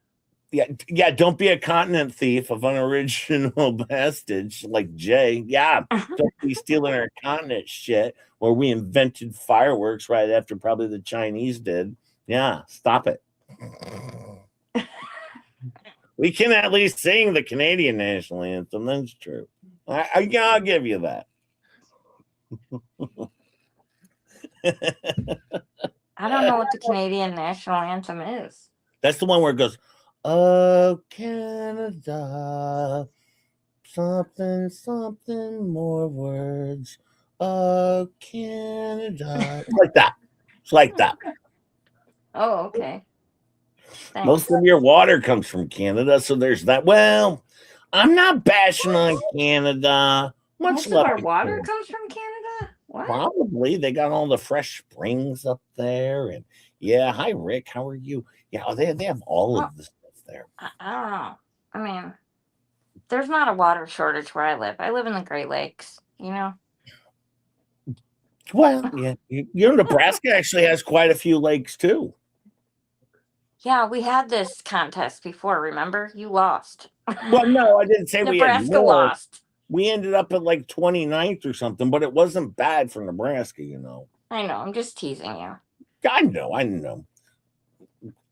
Yeah, don't be a continent thief of unoriginal vestige like Jay. Yeah, don't be stealing our continent shit where we invented fireworks right after probably the Chinese did. Yeah, stop it. We can at least sing the Canadian national anthem. That's true. I'll give you that. I don't know what the Canadian national anthem is. That's the one where it goes, "Oh Canada, something, something more words. Oh Canada." It's like that. It's like that. Oh, okay. Most Thanks. of your water comes from Canada, so there's that. Well, I'm not bashing on Canada. Much Most of love our to water Canada. comes from Canada? What? Probably they got all the fresh springs up there, and yeah. Hi, Rick. How are you? Yeah, they have all Well, of the stuff there. I don't know. I mean, there's not a water shortage where I live. I live in the Great Lakes, you know? Well, yeah, Nebraska actually has quite a few lakes too. Yeah, we had this contest before, remember? You lost. Well, no, I didn't say we had Nebraska more. lost. We ended up at like 29th or something, but it wasn't bad for Nebraska, you know. I know, I'm just teasing you. I know.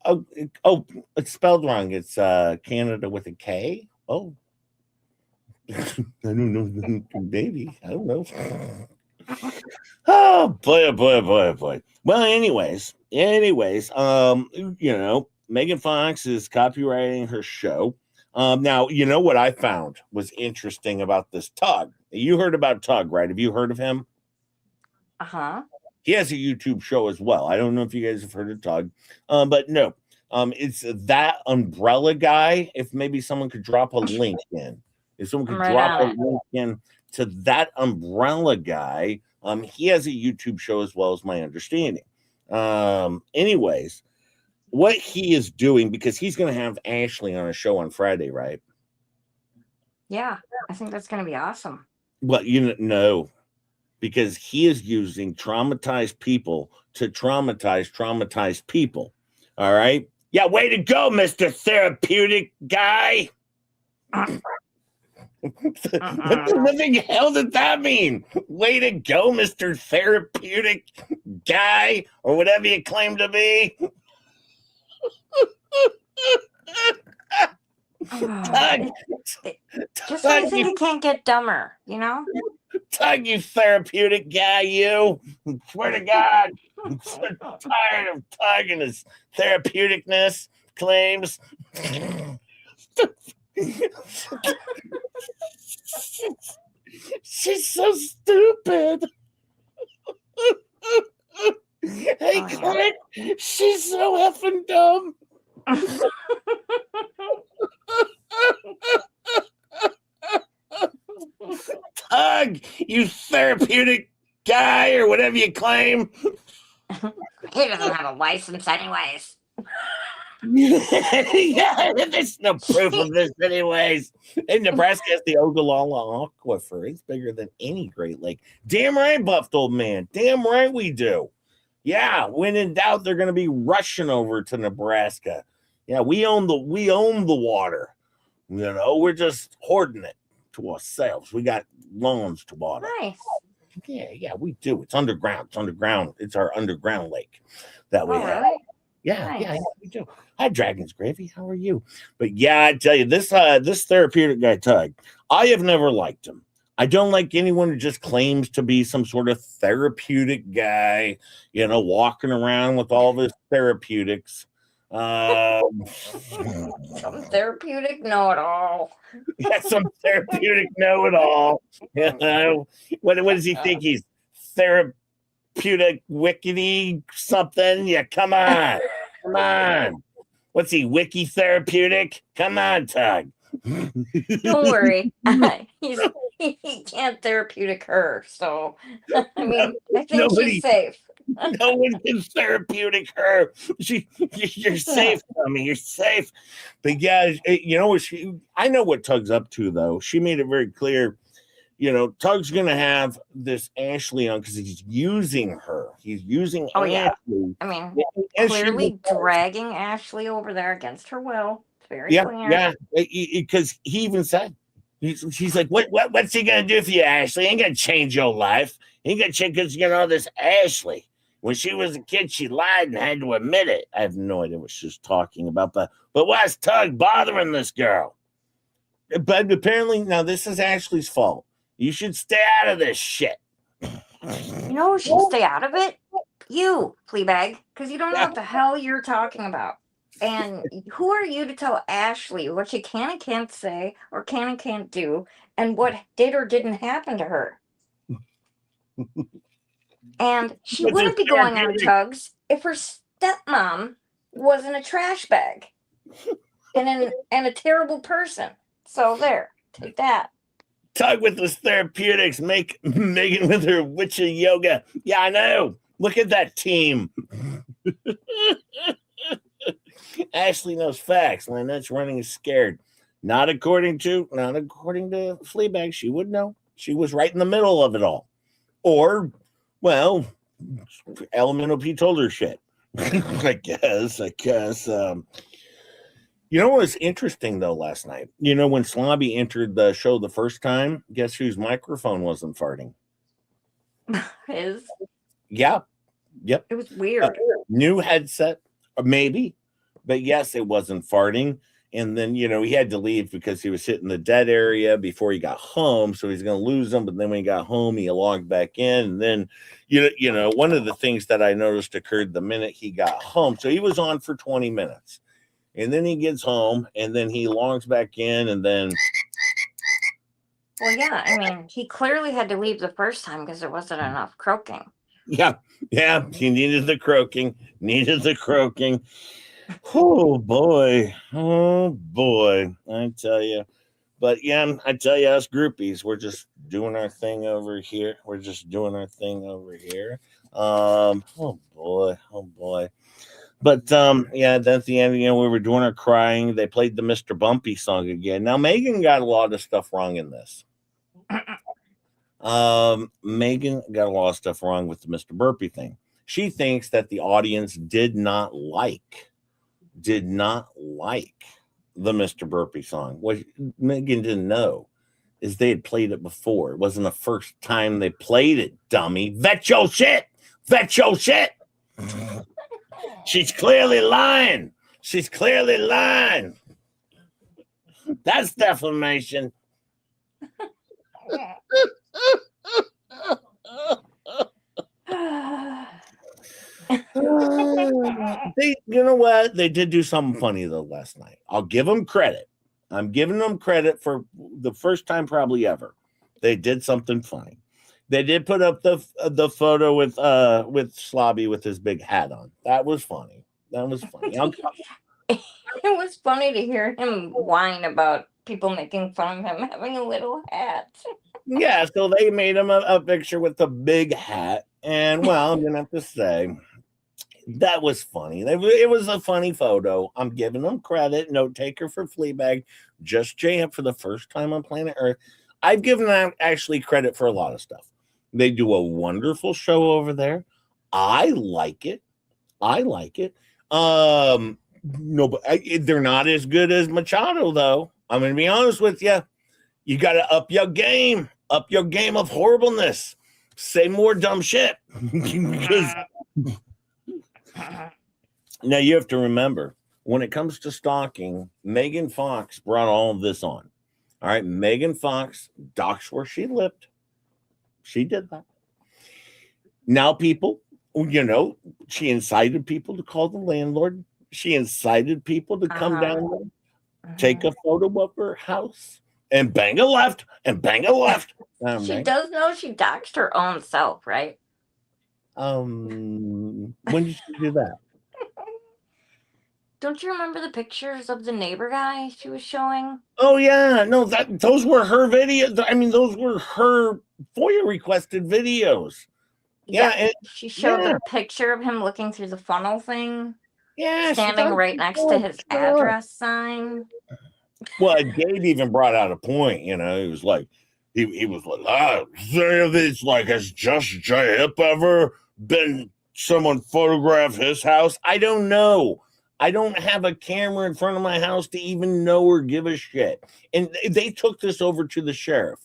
Oh, it's spelled wrong. It's Canada with a K. Oh, I don't know. Maybe I don't know. Oh boy. Well, anyways, Megan Fox is copywriting her show. Now, you know what I found was interesting about this Tug. You heard about Tug, right? Have you heard of him? Uh-huh. He has a YouTube show as well. I don't know if you guys have heard of Tug, but no, it's that umbrella guy. If maybe someone could drop a link in, if someone could I'm right drop a on it. link in to that umbrella guy, he has a YouTube show as well, as my understanding. Anyways, what he is doing, because he's going to have Ashley on a show on Friday, right? Yeah, I think that's going to be awesome. Well, no, because he is using traumatized people to traumatize traumatized people. All right. Yeah, way to go, Mr. Therapeutic Guy. What the living hell did that mean? Way to go, Mr. Therapeutic Guy, or whatever you claim to be. Tug, Just when you think it can't get dumber, you know? Tug, you therapeutic guy, you. Swear to God, I'm so tired of Tug and his therapeuticness claims. She's so stupid. Hey, Clint, she's so effing dumb. Tug, Tug, you therapeutic guy or whatever you claim. He doesn't have a license, anyways. Yeah, there's no proof of this, anyways. And Nebraska has the Ogallala Aquifer. It's bigger than any Great Lake. Damn right, buffed old man. Damn right we do. Yeah, when in doubt, they're going to be rushing over to Nebraska. Yeah, we own the water. You know, we're just hoarding it to ourselves. We got loans to water. Nice. Yeah, we do. It's underground. It's underground. It's our underground lake that we Oh, have. really? Yeah, Nice. we do. Hi, Dragon's Gravy. How are you? But yeah, I tell you, this therapeutic guy, Tug, I have never liked him. I don't like anyone who just claims to be some sort of therapeutic guy, you know, walking around with all this therapeutics. Some therapeutic know-it-all. Yeah, some therapeutic know-it-all. You know, what does he think he's therapeutic wickedy something? Yeah, come on. Come on. What's he, wiki therapeutic? Come on, Tug. Don't worry. He can't therapeutic her, so I mean, I think she's safe. No one can therapeutic her. You're safe, Tommy. You're safe. But yeah, you know what? I know what Tug's up to, though. She made it very clear. You know, Tug's gonna have this Ashley on because he's using her. He's using Ashley. Yeah. I mean, clearly dragging Ashley over there against her will. It's very clear. Yeah. Because he even said, she's like, what's he gonna do for you, Ashley? He ain't gonna change your life. He ain't gonna change because you know this Ashley. When she was a kid, she lied and had to admit it. I have no idea what she's talking about, but why's Tug bothering this girl? But apparently, now this is Ashley's fault. You should stay out of this shit. You know who should stay out of it? You, Fleabag, because you don't know what the hell you're talking about. And who are you to tell Ashley what she can and can't say or can and can't do and what did or didn't happen to her? And she wouldn't be going on Tugs if her stepmom wasn't a trash bag and a terrible person. So there, take that. Tug with his therapeutics, Megan with her witchy yoga. Yeah, I know. Look at that team. Ashley knows facts. Lynette's running is scared. Not according to Fleabag. She would know. She was right in the middle of it all. Or, well, Elemental P told her shit. I guess. You know what was interesting, though, last night? You know, when Slobby entered the show the first time, guess whose microphone wasn't farting? His? Yeah. Yep. It was weird. New headset, maybe. But yes, it wasn't farting. And then, you know, he had to leave because he was hitting the dead area before he got home. So he's going to lose them. But then when he got home, he logged back in. And then, you know, one of the things that I noticed occurred the minute he got home. So he was on for 20 minutes. And then he gets home and then he logs back in and then. Well, yeah, I mean, he clearly had to leave the first time because there wasn't enough croaking. Yeah, he needed the croaking. Oh boy, I tell you. But yeah, I tell you, us groupies, we're just doing our thing over here. Oh boy. But yeah, then at the end, you know, we were doing our crying. They played the Mr. Bumpy song again. Now Megan got a lot of stuff wrong in this. Megan got a lot of stuff wrong with the Mr. Burpee thing. She thinks that the audience did not like the Mr. Burpee song. What Megan didn't know is they had played it before. It wasn't the first time they played it, dummy. Vet your shit. She's clearly lying. That's defamation. You know what? They did do something funny though last night. I'll give them credit. I'm giving them credit for the first time probably ever. They did something funny. They did put up the photo with Slobby with his big hat on. That was funny. It was funny to hear him whine about people making fun of him having a little hat. Yeah, so they made him a picture with a big hat. And, well, I'm going to have to say, that was funny. It was a funny photo. I'm giving them credit. Note taker for Fleabag. Just JM for the first time on planet Earth. I've given them actually credit for a lot of stuff. They do a wonderful show over there. I like it. No, but they're not as good as Machado, though. I'm going to be honest with you. You got to up your game of horribleness. Say more dumb shit. Because now you have to remember, when it comes to stalking, Megan Fox brought all of this on. All right, Megan Fox doxed where she lived. She did that. Now people, she incited people to call the landlord. She incited people to come down there, take a photo of her house, and bang a left, and bang a left. She does know she doxed her own self, right? When did she do that? Don't you remember the pictures of the neighbor guy she was showing? Oh yeah, no, those were her videos. I mean, those were her FOIA requested videos. Yeah, she showed the picture of him looking through the funnel thing. Yeah, standing right next to his address sign. Well, Gabe even brought out a point. He was like, he was like, it's like, has Just J Hip ever been someone photograph his house? I don't know. I don't have a camera in front of my house to even know or give a shit. And they took this over to the sheriff.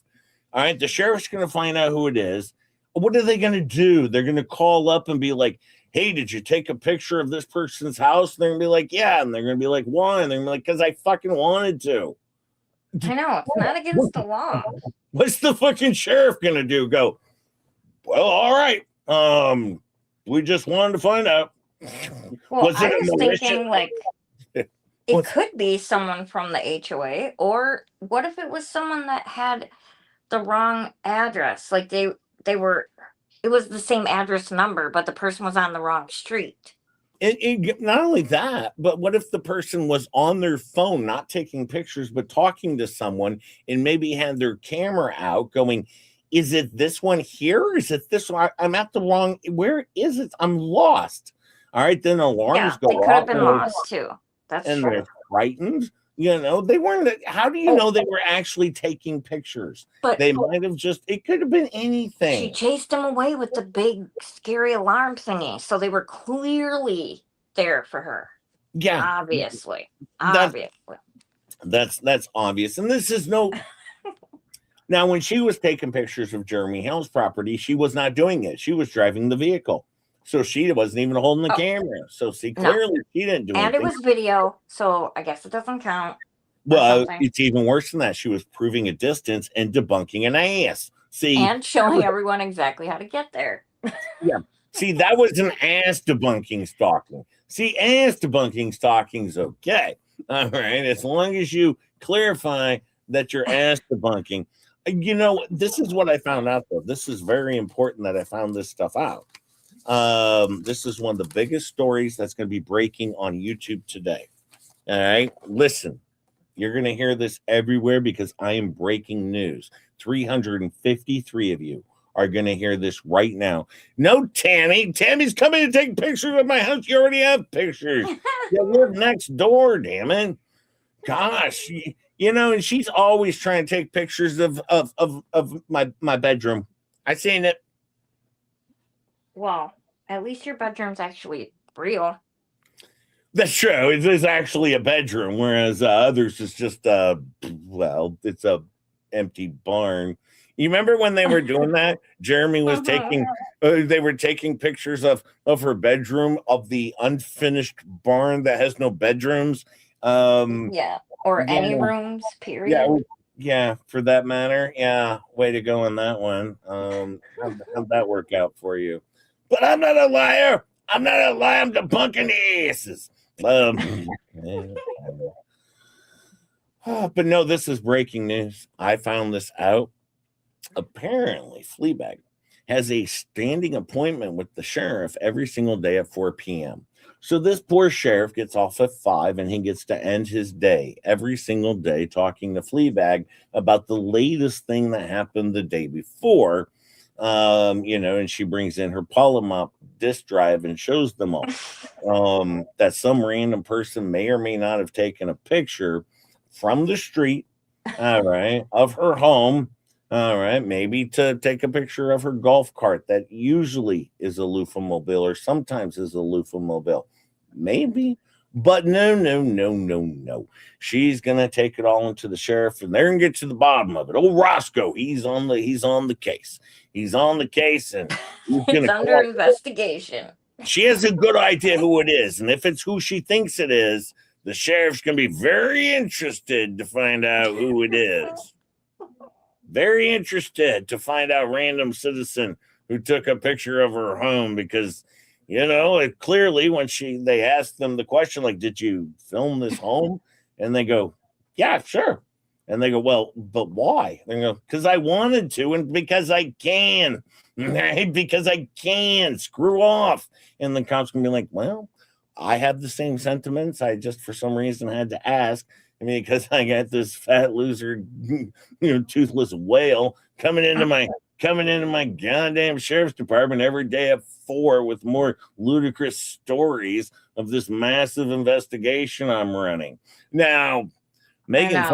All right, the sheriff's going to find out who it is. What are they going to do? They're going to call up and be like, hey, did you take a picture of this person's house? And they're going to be like, yeah. And they're going to be like, why? And they're going to be like, because I fucking wanted to. I know, it's not against the law. What's the fucking sheriff going to do? Go, well, all right. We just wanted to find out. Well, I was thinking, like, it could be someone from the HOA, or what if it was someone that had the wrong address? Like, it was the same address number, but the person was on the wrong street. Not only that, but what if the person was on their phone, not taking pictures, but talking to someone, and maybe had their camera out going, is it this one here? Or is it this one? I'm at the wrong, where is it? I'm lost. All right, then alarms go off. They could have been lost too. That's and true. They're frightened. They weren't. How do you know they were actually taking pictures? But they might have it could have been anything. She chased them away with the big scary alarm thingy, so they were clearly there for her. Yeah, obviously. That's obvious, and this is no. Now, when she was taking pictures of Jeremy Hale's property, she was not doing it. She was driving the vehicle. So she wasn't even holding the camera. So see, clearly she didn't do anything. And it was video, so I guess it doesn't count. Well, it's even worse than that. She was proving a distance and debunking an ass. See, and showing everyone exactly how to get there. Yeah. See, that was an ass debunking stalking. See, ass debunking stalking's okay. All right. As long as you clarify that you're ass debunking. This is what I found out, though. This is very important that I found this stuff out. This is one of the biggest stories that's going to be breaking on YouTube today. All right, listen, you're going to hear this everywhere because I am breaking news. 353 of you are going to hear this right now. No, Tammy's coming to take pictures of my house. You already have pictures. You live next door, damn it. Gosh, and she's always trying to take pictures of my bedroom. I seen it. Well, at least your bedroom's actually real. That's true. It is actually a bedroom, whereas others is just it's a empty barn. You remember when they were doing that? Jeremy was they were taking pictures of her bedroom, of the unfinished barn that has no bedrooms. Or any rooms, period. Yeah, for that matter. Yeah, way to go on that one. How'd that work out for you? But I'm not a liar. I'm debunking the asses. But no, this is breaking news. I found this out. Apparently, Fleabag has a standing appointment with the sheriff every single day at 4 p.m. So this poor sheriff gets off at 5 and he gets to end his day every single day talking to Fleabag about the latest thing that happened the day before. And she brings in her Polymop disk drive and shows them all. That some random person may or may not have taken a picture from the street, all right, of her home, all right, maybe to take a picture of her golf cart that usually is a loofah mobile or sometimes is a loofah mobile. Maybe, but no. She's gonna take it all into the sheriff, and they're gonna get to the bottom of it. Old Roscoe, he's on the case. He's on the case, and It's under investigation. She has a good idea who it is, and if it's who she thinks it is, the sheriff's gonna be very interested to find out who it is. Very interested to find out random citizen who took a picture of her home because clearly when they asked them the question, like, did you film this home? And they go, yeah, sure. And they go, well, but why? They go, because I wanted to and because I can. Because I can. Screw off. And the cops can be like, well, I have the same sentiments. I just for some reason had to ask. I mean, because I got this fat loser, toothless whale coming into my goddamn sheriff's department every day at 4 with more ludicrous stories of this massive investigation I'm running. Now, Megan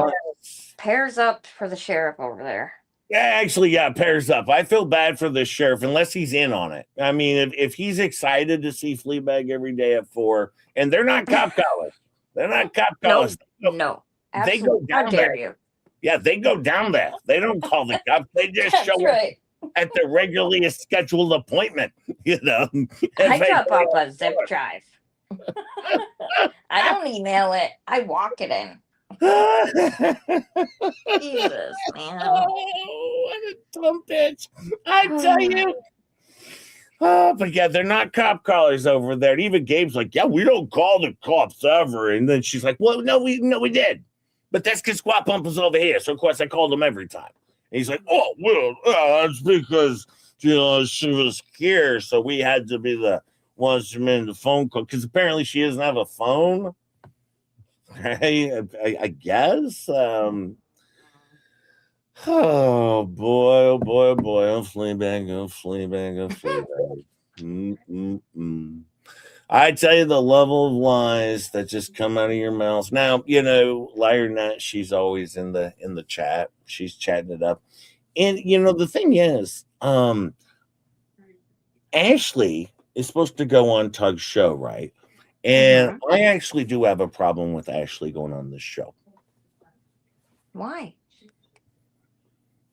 pairs up for the sheriff over there. Yeah, actually, pairs up. I feel bad for the sheriff unless he's in on it. I mean, if he's excited to see Fleabag every day at 4, and they're not cop collars. They're not cop collars. No. They go down How dare there. you? Yeah, they go down there. They don't call the cops. They just show right. up at the regularly scheduled appointment. I drop off a zip drive. I don't email it. I walk it in. Jesus, man. Oh, what a dumb bitch. I tell you. But yeah, they're not cop collars over there. And even Gabe's like, yeah, we don't call the cops ever. And then she's like, well, no, we did. But that's because Squat Pump was over here. So, of course, I called him every time. And he's like, oh, well, that's because, she was here. So we had to be the ones to make the phone call. Because apparently she doesn't have a phone. Right? I guess. Oh, boy. Oh, Fleabag. I tell you, the level of lies that just come out of your mouth. Now, liar or not, she's always in the chat. She's chatting it up. And the thing is, Ashley is supposed to go on Tug's show, right? And I actually do have a problem with Ashley going on this show. Why?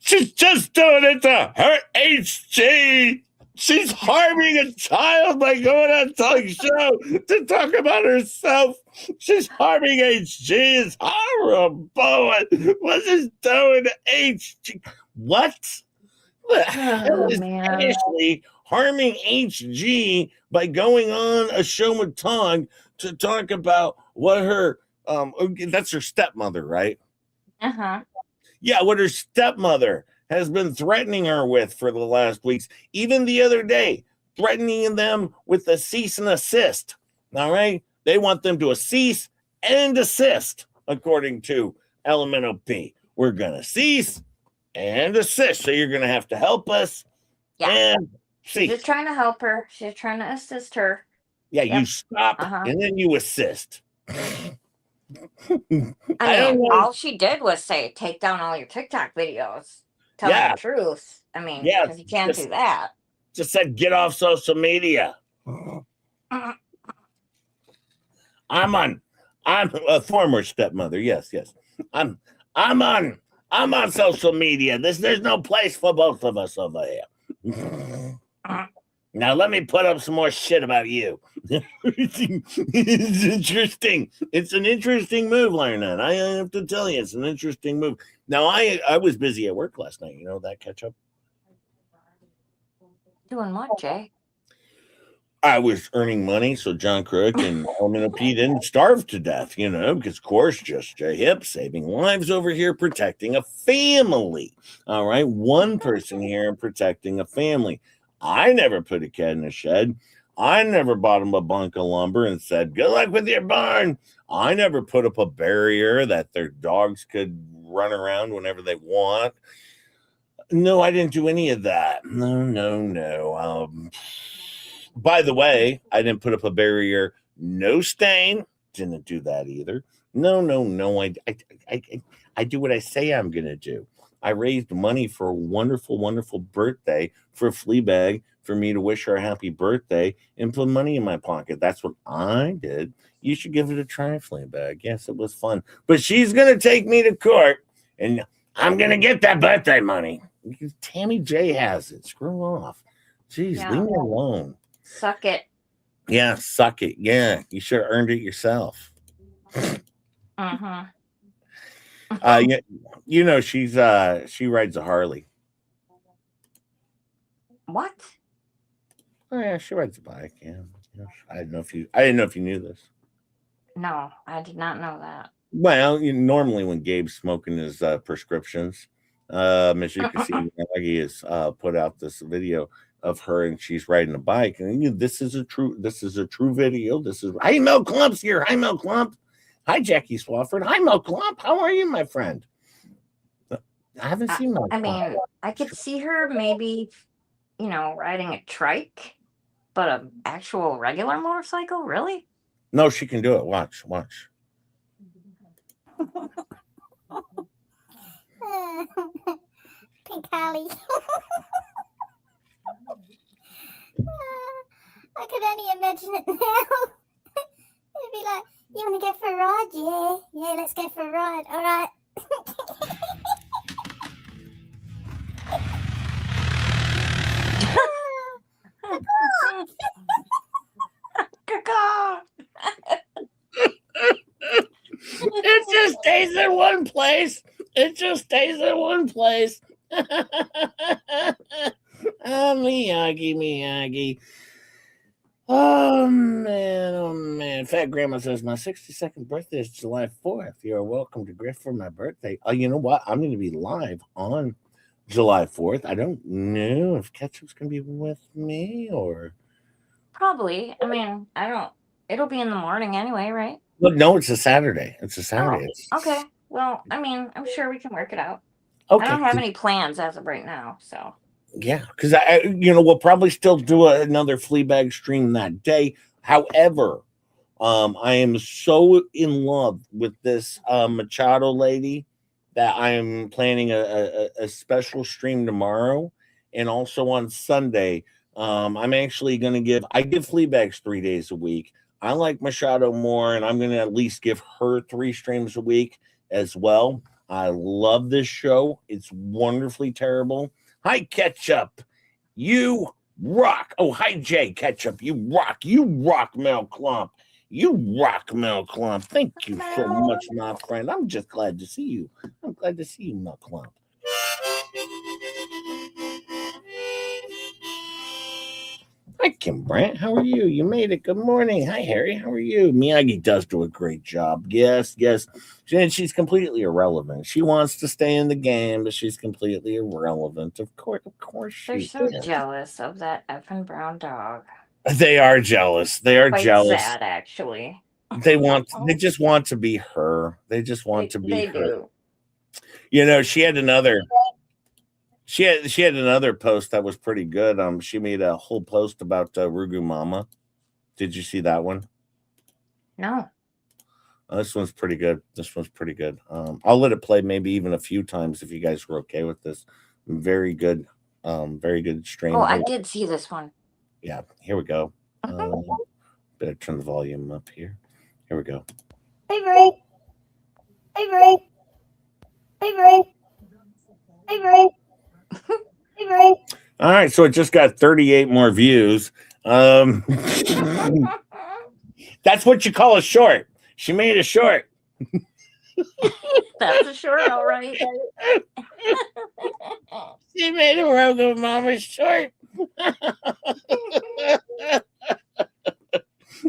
She's just doing it to her HG. She's harming a child by going on Tug's show to talk about herself. She's harming HG. It's horrible. What's this doing to HG? What? The hell is Ashley harming HG by going on a show with Tug to talk about what her that's her stepmother, right? Yeah, what her stepmother has been threatening her with for the last weeks. Even the other day, threatening them with a cease and assist. All right? They want them to cease and desist, according to Elemental P. We're going to cease and desist. So you're going to have to help us. Yeah. And cease. She's trying to help her. She's trying to assist her. Yeah, you stop and then you assist. I mean, all she did was say, take down all your TikTok videos. Tell me the truth. I mean, because you can't do that. Just said, get off social media. I'm a former stepmother. Yes. I'm on social media. There's no place for both of us over here. Now let me put up some more shit about you. It's interesting. It's an interesting move, Lionel. I have to tell you, it's an interesting move. Now I was busy at work last night. You know that catch up? Doing what, Jay? I was earning money so John Crook and Elemental P didn't starve to death, because of course just Jay Hip saving lives over here, protecting a family. All right, one person here and protecting a family. I never put a cat in a shed. I never bought them a bunk of lumber and said, good luck with your barn. I never put up a barrier that their dogs could run around whenever they want. No, I didn't do any of that. No. By the way, I didn't put up a barrier. No stain. Didn't do that either. No. I do what I say I'm going to do. I raised money for a wonderful, wonderful birthday for Fleabag for me to wish her a happy birthday and put money in my pocket. That's what I did. You should give it a try, Fleabag. Yes, it was fun. But she's going to take me to court, and I'm going to get that birthday money. Tammy J has it. Screw off. Jeez, Yeah. leave me alone. Suck it. Yeah, suck it. Yeah, you should have earned it yourself. Uh-huh. You know, she rides a Harley. What? Oh yeah, she rides a bike. Yeah. I didn't know if you knew this. No, I did not know that. Well, normally when Gabe's smoking his prescriptions, as you can see, Maggie has put out this video of her and she's riding a bike, and this is a true video. This is hi Mel Clump's here. Hi Mel Clump. Hi Jackie Swafford. Hi Mel Clump. How are you, my friend? I haven't seen Mel. I mean, I could see her maybe, riding a trike, but an actual regular motorcycle, really? No, she can do it. Watch. Pink Harley. I could only imagine it now. It'd be like, you want to go for a ride? Yeah, let's go for a ride. All right. It just stays in one place. Oh, Miyagi. Oh man. Fat Grandma says, my 62nd birthday is July 4th. You're welcome to Griff for my birthday. Oh, you know what? I'm going to be live on July 4th. I don't know if Ketchup's going to be with me or... Probably. I mean, it'll be in the morning anyway, right? But no, it's a Saturday. Oh, okay. Well, I mean, I'm sure we can work it out. Okay. I don't have any plans as of right now, so. Yeah, because we'll probably still do another Fleabag stream that day. However, I am so in love with this Machado lady that I am planning a special stream tomorrow, and also on Sunday. I'm actually going to give Fleabags 3 days a week. I like Machado more, and I'm going to at least give her 3 streams a week as well. I love this show. It's wonderfully terrible. Hi, Ketchup. You rock. Oh, hi, Jay Ketchup. You rock. You rock, Mel Clump. You rock, Mel Clump. Thank you so much, my friend. I'm just glad to see you. I'm glad to see you, Mel Clump. Hi, Kim Brandt. How are you? You made it. Good morning. Hi, Harry. How are you? Miyagi does do a great job. Yes. And she's completely irrelevant. She wants to stay in the game, but she's completely irrelevant. Of course They're she so is. jealous of that effing brown dog. They are jealous. They are Quite jealous. sad, actually. They just want to be her. They just want to be her. Do. She had another post that was pretty good. She made a whole post about Rugu Mama. Did you see that one? No. This one's pretty good. I'll let it play maybe even a few times if you guys were okay with this. Very good stream. Oh, I did see this one. Yeah, here we go. Better turn the volume up here. Here we go. Avery. All right, so it just got 38 more views. That's what you call a short. She made a short. That's a short, all right. She made a Rogo Mama short.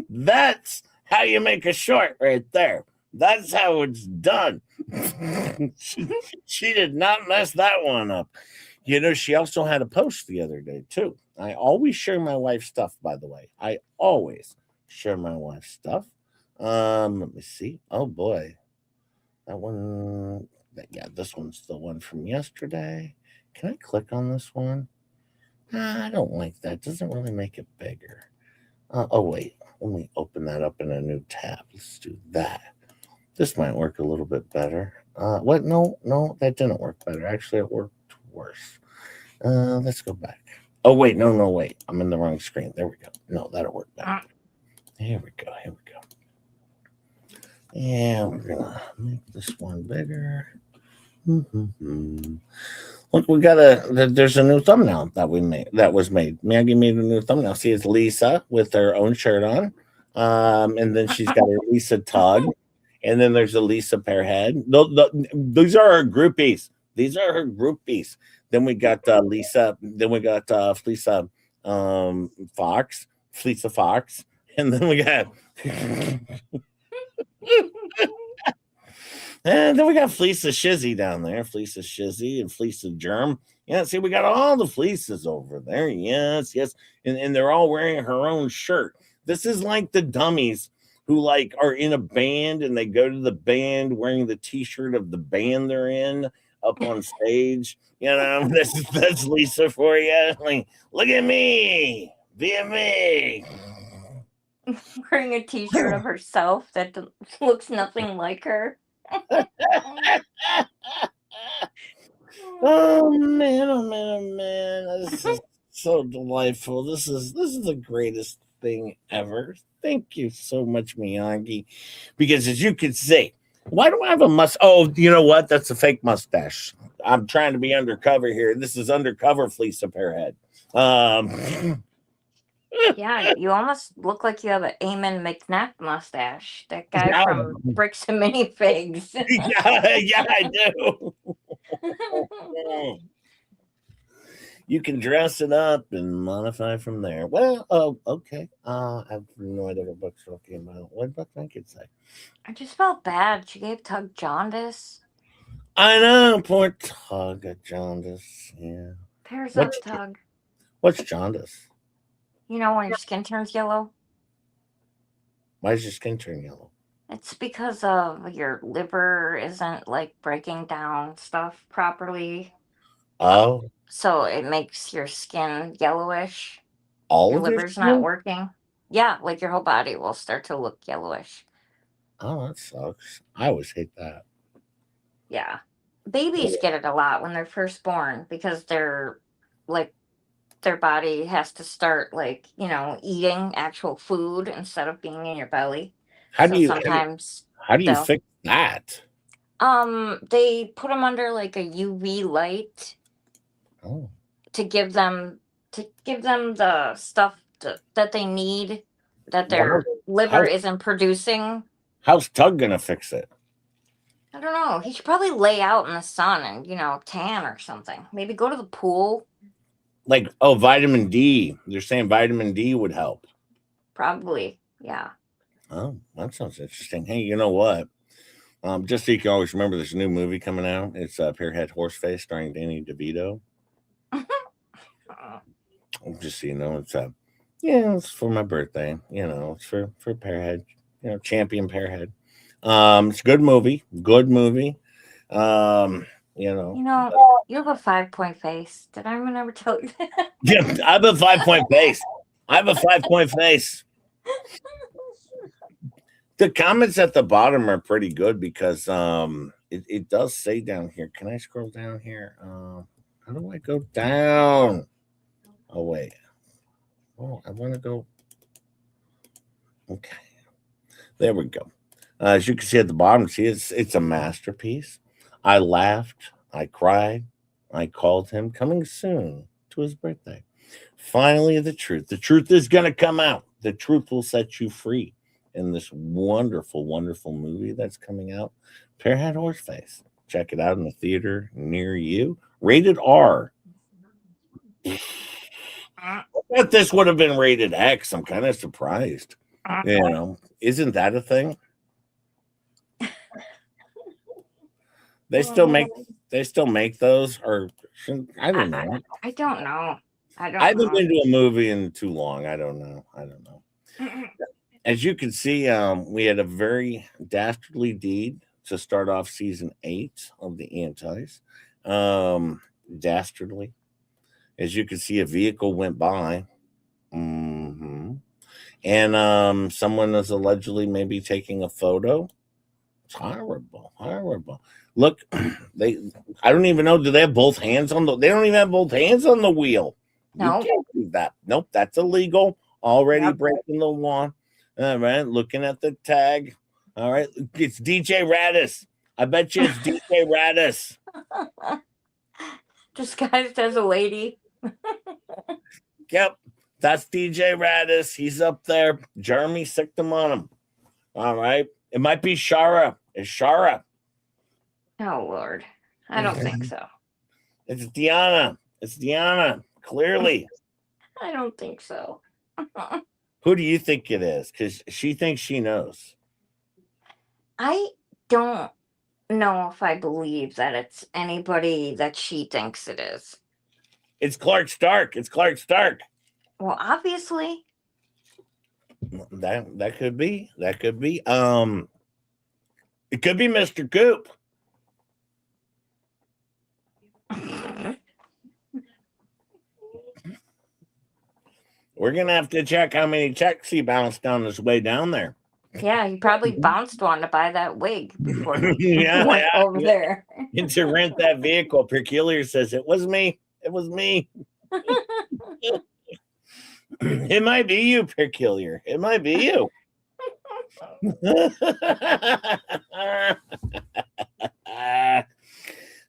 That's how you make a short right there. That's how it's done. She did not mess that one up. She also had a post the other day too. I always share my wife's stuff, by the way. I always share my wife's stuff. Let me see. Oh boy. That one, yeah, this one's the one from yesterday. Can I click on this one? Nah, I don't like that. Doesn't really make it bigger. Oh, wait. Let me open that up in a new tab. Let's do that. This might work a little bit better. What? No, that didn't work better. Actually, it worked worse. Let's go back. Oh, wait. No, wait. I'm in the wrong screen. There we go. No, that'll work better. Here we go. And we're going to make this one bigger. Look, there's a new thumbnail that was made. Maggie made a new thumbnail. See, it's Lisa with her own shirt on. And then she's got her Lisa tug. And then there's a Lisa Pearhead. These are her groupies. These are her groupies. Then we got Lisa. Then we got Fleesa Fox. Fleesa Fox. And then we got... And then we got Fleesa Shizzy down there. Fleesa Shizzy and Fleesa Germ. Yeah, see, we got all the fleeces over there. Yes. And they're all wearing her own shirt. This is like the dummies who like are in a band and they go to the band wearing the t-shirt of the band they're in up on stage. You know, that's Lisa for you. Like, look at me. Be me. Wearing a t-shirt of herself that looks nothing like her. Oh man. This is so delightful. This is the greatest thing ever. Thank you so much, Miyagi. Because as you can see, why do I have a mustache? Oh, you know what? That's a fake mustache. I'm trying to be undercover here. This is undercover Fleesa Pearhead. Yeah, you almost look like you have an Eamon McNabb mustache. That guy Yeah. from Bricks and Minifigs. yeah, I do. You can dress it up and modify from there. Well, okay. I have no idea what book's talking about. What book I could say? I just felt bad. She gave Tug jaundice. I know, poor Tug got jaundice. Yeah. Pairs up, Tug. What's jaundice? You know when your skin turns yellow? Why does your skin turn yellow? It's because of your liver isn't like breaking down stuff properly. Oh, So it makes your skin yellowish. all Your of your liver's skin? not working. Yeah, like your whole body will start to look yellowish. Oh, that sucks. I always hate that. Yeah. Babies get it a lot when they're first born because they're like their body has to start like, eating actual food instead of being in your belly. How So do you sometimes fix that? they put them under like a UV light Oh, to give them the stuff that they need that their liver how- isn't producing. how's Tug gonna fix it? I don't know. He should probably lay out in the sun and, tan or something. Maybe go to the pool. Like, oh, vitamin D. They're saying vitamin D would help. Probably. Yeah. Oh, that sounds interesting. Hey, you know what? Just so you can always remember, there's a new movie coming out. It's Pearhead Horseface starring Danny DeVito. Just so you know, it's for my birthday. It's for Pearhead. Champion Pearhead. It's a good movie. You have a 5-point face. Did I ever tell you that? Yeah, I have a 5-point face. The comments at the bottom are pretty good because it does say down here. Can I scroll down here? How do I go down? Oh wait. Oh, I want to go. Okay. There we go. As you can see at the bottom, it's a masterpiece. I laughed, I cried, I called him, coming soon to his birthday. Finally, the truth is going to come out. The truth will set you free in this wonderful, wonderful movie that's coming out, Pearhead Horseface. Check it out in the theater near you. Rated R. I thought this would have been rated X. I'm kind of surprised. Isn't that a thing? They still make those, or I don't know. I don't know. I I don't haven't know. been to a movie in too long. I don't know. As you can see, we had a very dastardly deed to start off season 8 of the Antis. Dastardly. As you can see, a vehicle went by. hmm And someone is allegedly maybe taking a photo. It's horrible, horrible. Look, they I don't even know, do they have both hands on they don't even have both hands on the wheel. You No. can't do that. Nope, that's illegal. Already Yep. breaking the law. All right, looking at the tag. All right, it's DJ Radis. I bet you it's DJ Radis. Disguised as a lady. Yep, that's DJ Radis. He's up there. Jeremy sicked him on him. All right, it might be Shara. It's Shara. Oh Lord, I don't think so. It's Deanna. It's Deanna. Clearly. I don't think so. Who do you think it is? Because she thinks she knows. I don't know if I believe that it's anybody that she thinks it is. It's Clark Stark. It's Clark Stark. Well, obviously. That could be. That could be. It could be Mr. Coop. We're gonna have to check how many checks he bounced on his way down there. Yeah, he probably bounced one to buy that wig before he went over there. And to rent that vehicle, Peculiar says it was me. It was me. It might be you, Peculiar. It might be you.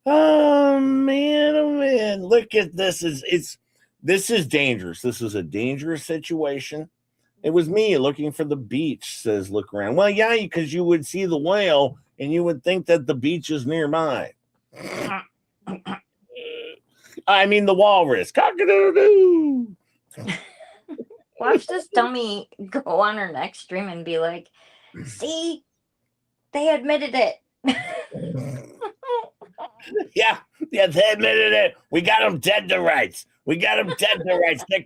Oh man. Look at this. This is dangerous. This is a dangerous situation. It was me looking for the beach, says look around. Well, yeah, because you would see the whale and you would think that the beach is nearby. I mean the walrus. Cock-a-doodle-doo. Watch this dummy go on her next stream and be like, see, they admitted it. Yeah, they admitted it. We got them dead to rights. We got them dead to rights. The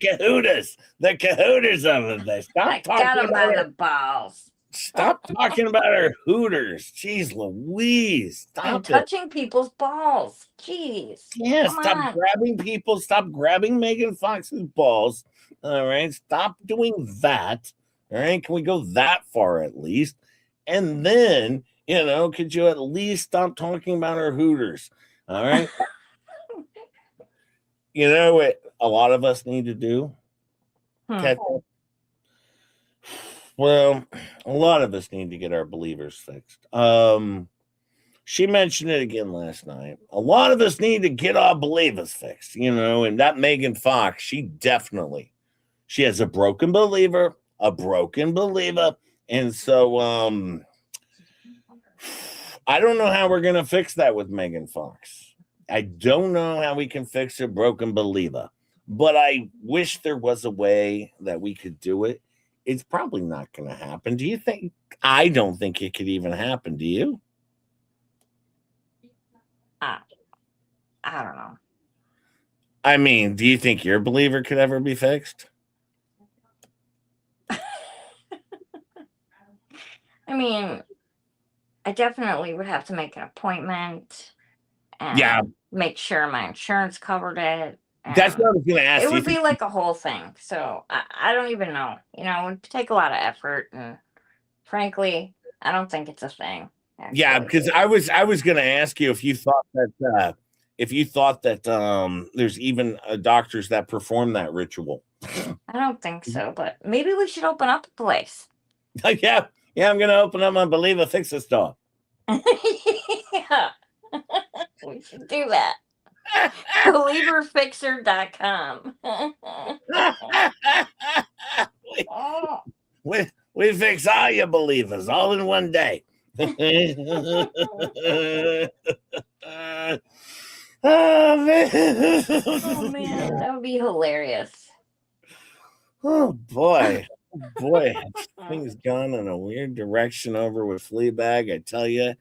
Cahooters of this. I got him by the balls. Stop talking about our Hooters. Jeez Louise. I'm Stop it. touching people's balls. Jeez. Yeah, Come stop on. grabbing people. Stop grabbing Megan Fox's balls. All right. Stop doing that. All right. Can we go that far at least? And then, could you at least stop talking about our Hooters? All right. You know what a lot of us need to do? Ketchup? Well, a lot of us need to get our believers fixed. She mentioned it again last night. A lot of us need to get our believers fixed, and that Megan Fox, she has a broken believer. And so I don't know how we're going to fix that with Megan Fox. I don't know how we can fix a broken believer, but I wish there was a way that we could do it. It's probably not going to happen. Do you think? I don't think it could even happen. Do you? I don't know. I mean, do you think your believer could ever be fixed? I mean, I definitely would have to make an appointment and make sure my insurance covered it. That's what I was going to ask you. It would be like a whole thing. So I don't even know. It would take a lot of effort. And frankly, I don't think it's a thing. Actually. Yeah, because I was going to ask you if you thought that there's even doctors that perform that ritual. I don't think so, but maybe we should open up a place. Yeah, I'm going to open up my Believer Fixer store. Yeah. We should do that. Believerfixer.com. we fix all your believers all in one day. Oh man, that would be hilarious. Oh boy, things gone in a weird direction over with Fleabag. I tell you,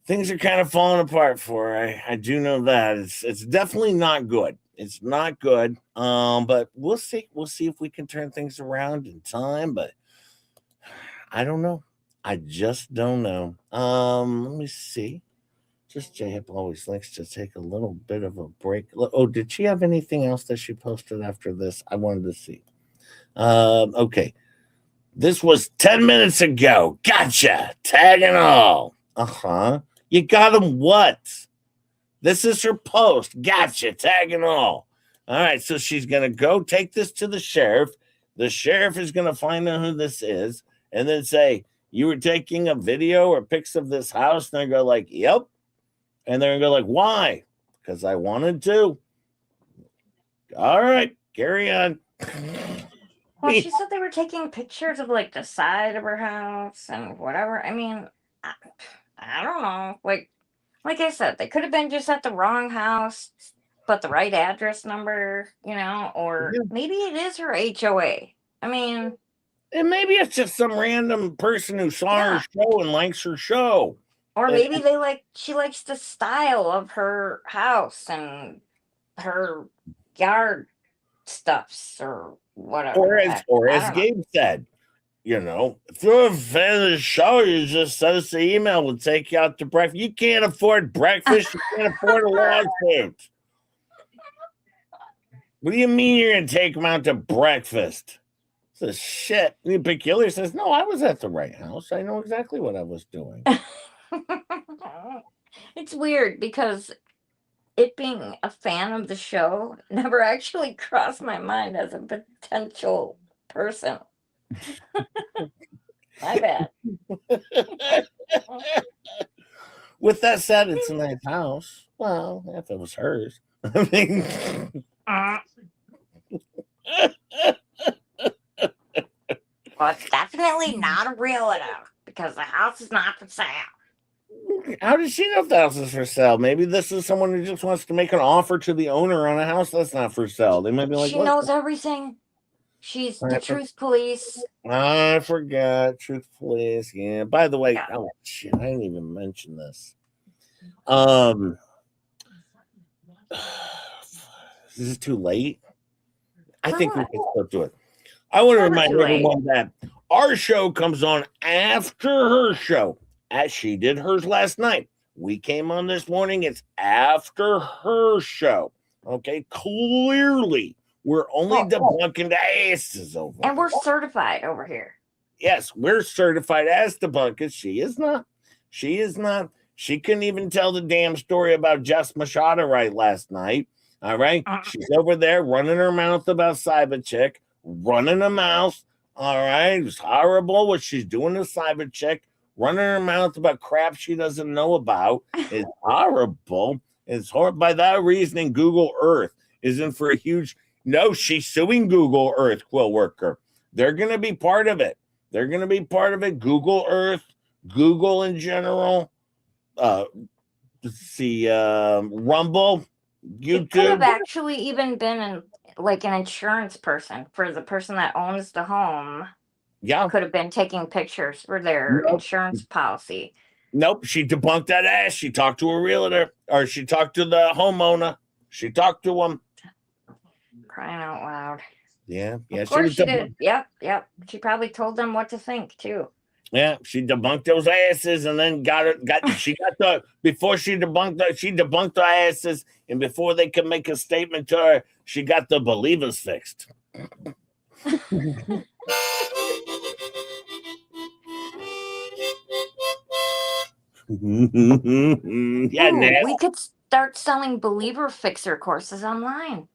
things are kind of falling apart for her. I do know that it's definitely not good. It's not good. But we'll see. We'll see if we can turn things around in time. But I don't know. I just don't know. Let me see. Just J-Hip always likes to take a little bit of a break. Oh, did she have anything else that she posted after this? I wanted to see. Okay. This was 10 minutes ago. Gotcha. Tag and all. Uh-huh. You got him what? This is her post. Gotcha. Tag and all. All right. So she's going to go take this to the sheriff. The sheriff is going to find out who this is and then say, you were taking a video or pics of this house? And they go like, yep. And they're going to go like, why? Because I wanted to. All right. Carry on. Well, she said they were taking pictures of like the side of her house and whatever. I mean, I don't know. Like I said, they could have been just at the wrong house, but the right address number, or maybe it is her HOA. I mean, and maybe it's just some random person who saw her show and likes her show. Or maybe she likes the style of her house and her yard stuffs or whatever. Or as Gabe said, if you're a fan of the show, you just send us an email. We'll take you out to breakfast. You can't afford breakfast. You can't afford a lawsuit. What do you mean you're going to take them out to breakfast? It's a shit. The Big Killer says, no, I was at the right house. I know exactly what I was doing. It's weird because it being a fan of the show never actually crossed my mind as a potential person. My bad. With that said, it's a nice house. Well, if it was hers. I mean, well, it's definitely not a realtor because the house is not for sale. How does she know if the house is for sale? Maybe this is someone who just wants to make an offer to the owner on a house that's not for sale. They might be like, she knows everything. She's the truth police. I forgot. Truth police. Yeah. By the way, oh shit, I didn't even mention this. Is it too late? I think we can still do it. I want to remind everyone that our show comes on after her show, as she did hers last night. We came on this morning. It's after her show. Okay, clearly we're only debunking the asses over and we're certified over here. Yes, we're certified as debunkers. She is not. She is not. She couldn't even tell the damn story about Jess Machado right last night. All right. She's over there running her mouth about Cyber Chick, running her mouth. All right. It's horrible what she's doing to Cyber Chick, running her mouth about crap she doesn't know about. It's horrible. It's horrible. By that reasoning, Google Earth isn't for a huge. No, she's suing Google Earth, Quill Worker. They're going to be part of it. They're going to be part of it. Google Earth, Google in general. Let's see, Rumble, YouTube. It could have actually even been like an insurance person for the person that owns the home. Yeah. Could have been taking pictures for their insurance policy. Nope. She debunked that ass. She talked to a realtor, or she talked to the homeowner. She talked to him. Crying out loud. Yeah. Of course she did. Yep. She probably told them what to think too. Yeah, she debunked those asses and then she debunked the asses, and before they could make a statement to her, she got the believers fixed. Yeah, we could start selling believer fixer courses online.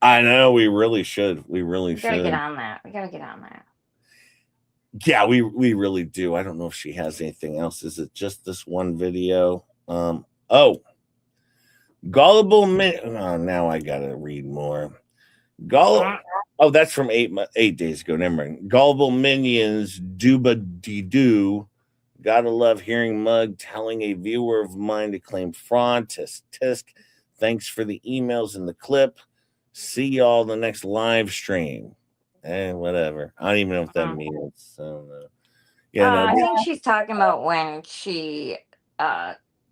I know, we really should. We gotta get on that. Yeah, we really do. I don't know if she has anything else. Is it just this one video? Gullible now I gotta read more. That's from 8 days ago. Never mind. Gullible Minions Dooba-dee-doo. Gotta love hearing Mug telling a viewer of mine to claim fraud. Tisk tisk. Thanks for the emails and the clip. See y'all in the next live stream. Whatever. I don't even know what that means. So, I think she's talking about when she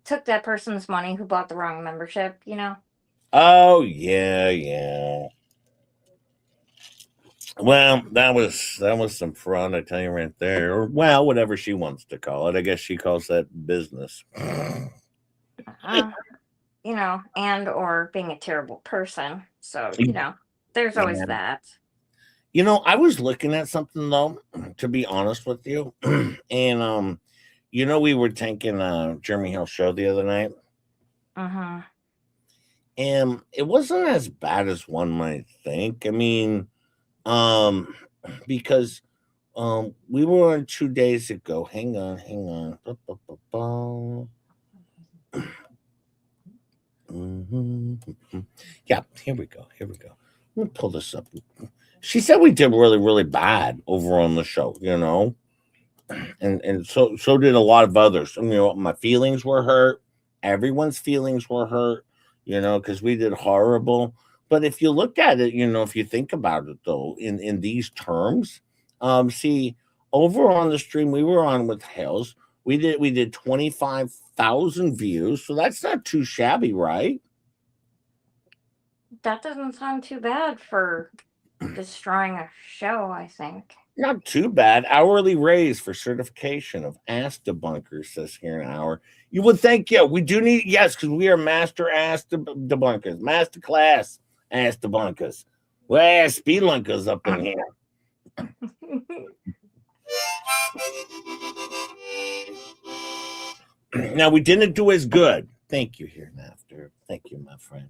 took that person's money who bought the wrong membership, Oh yeah. Well, that was some fun, I tell you right there. Or well, whatever she wants to call it. I guess she calls that business. Uh, and or being a terrible person. So, there's always Yeah. that. I was looking at something though, to be honest with you, and we were taking Jeremy Hill show the other night, Mm-hmm. and it wasn't as bad as one might think. I mean, um, because we were on 2 days ago. Hang on. Ba-ba-ba-ba. Mhm. Yeah, here we go. Let me pull this up. She said we did really, really bad over on the show, and so did a lot of others. My feelings were hurt. Everyone's feelings were hurt, because we did horrible. But if you look at it, if you think about it though, in these terms, see, over on the stream we were on with Hales, we did 25,000 views, so that's not too shabby, right? That doesn't sound too bad for destroying a show, I think. Not too bad. Hourly raise for certification of ass debunkers, says here an hour. You would think, yeah, we do need, yes, because we are master ass debunkers, master class ass debunkers. Well, speedlunkers up in here. Now, we didn't do as good. Thank you, here and after. Thank you, my friend.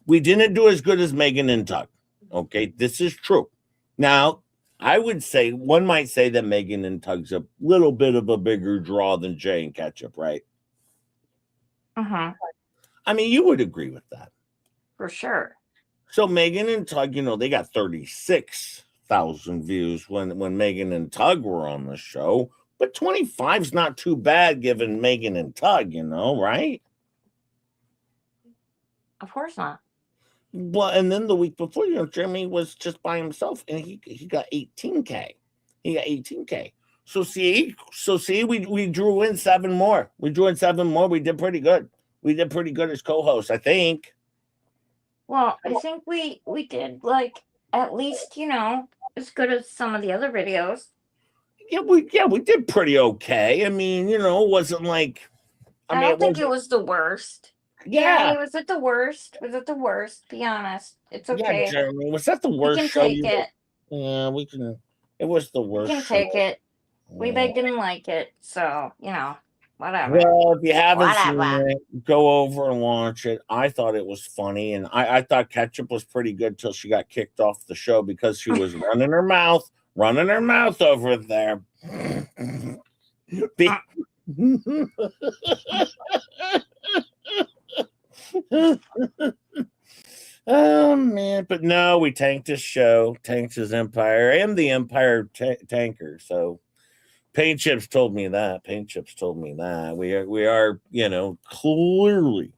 We didn't do as good as Megan and Tuck. Okay, this is true. Now, I would say one might say that Megan and Tug's a little bit of a bigger draw than Jay and Ketchup, right? Mm-hmm. I mean, you would agree with that. For sure. So Megan and Tug, they got 36,000 views when Megan and Tug were on the show, but 25's not too bad given Megan and Tug, right? Of course not. Well, and then the week before, Jeremy was just by himself, and he got 18K. He got 18K. So see, we drew in 7 more. We drew in 7 more. We did pretty good. We did pretty good as co-hosts, I think. Well, I think we did like at least, as good as some of the other videos. Yeah, we did pretty okay. I mean, it wasn't like I don't think it was the worst. Yeah. Jeremy, was it the worst? Was it the worst? Be honest. It's okay. Yeah, Jeremy. Was that the We worst can show take it. Yeah, we can. It was the We worst can show. take it. We Yeah. didn't like it, so whatever. Well, if you haven't seen Whatever. it, go over and watch it. I thought it was funny, and I thought Ketchup was pretty good till she got kicked off the show because she was running her mouth over there. Oh man, but no, we tanked his show, tanked his empire, and the empire tanker. So Paint Chips told me that. We are clearly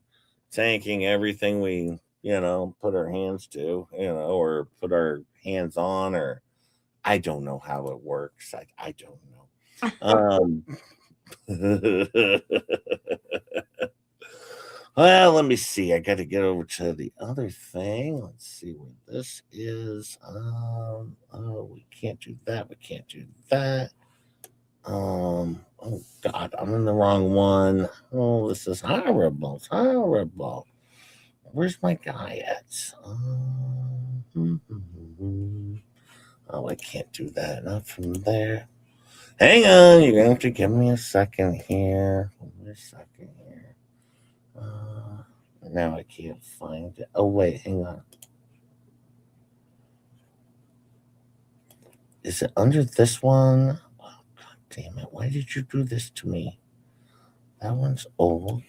tanking everything we put our hands to, or put our hands on, or I don't know how it works. I don't know. Well, let me see. I got to get over to the other thing. Let's see what this is. Oh, we can't do that. Oh God, I'm in the wrong one. Oh, this is horrible. Where's my guy at? Oh, I can't do that. Not from there. Hang on, you're gonna have to give me a second here. Now I can't find it. Oh wait, hang on. Is it under this one? Oh God damn it! Why did you do this to me? That one's old.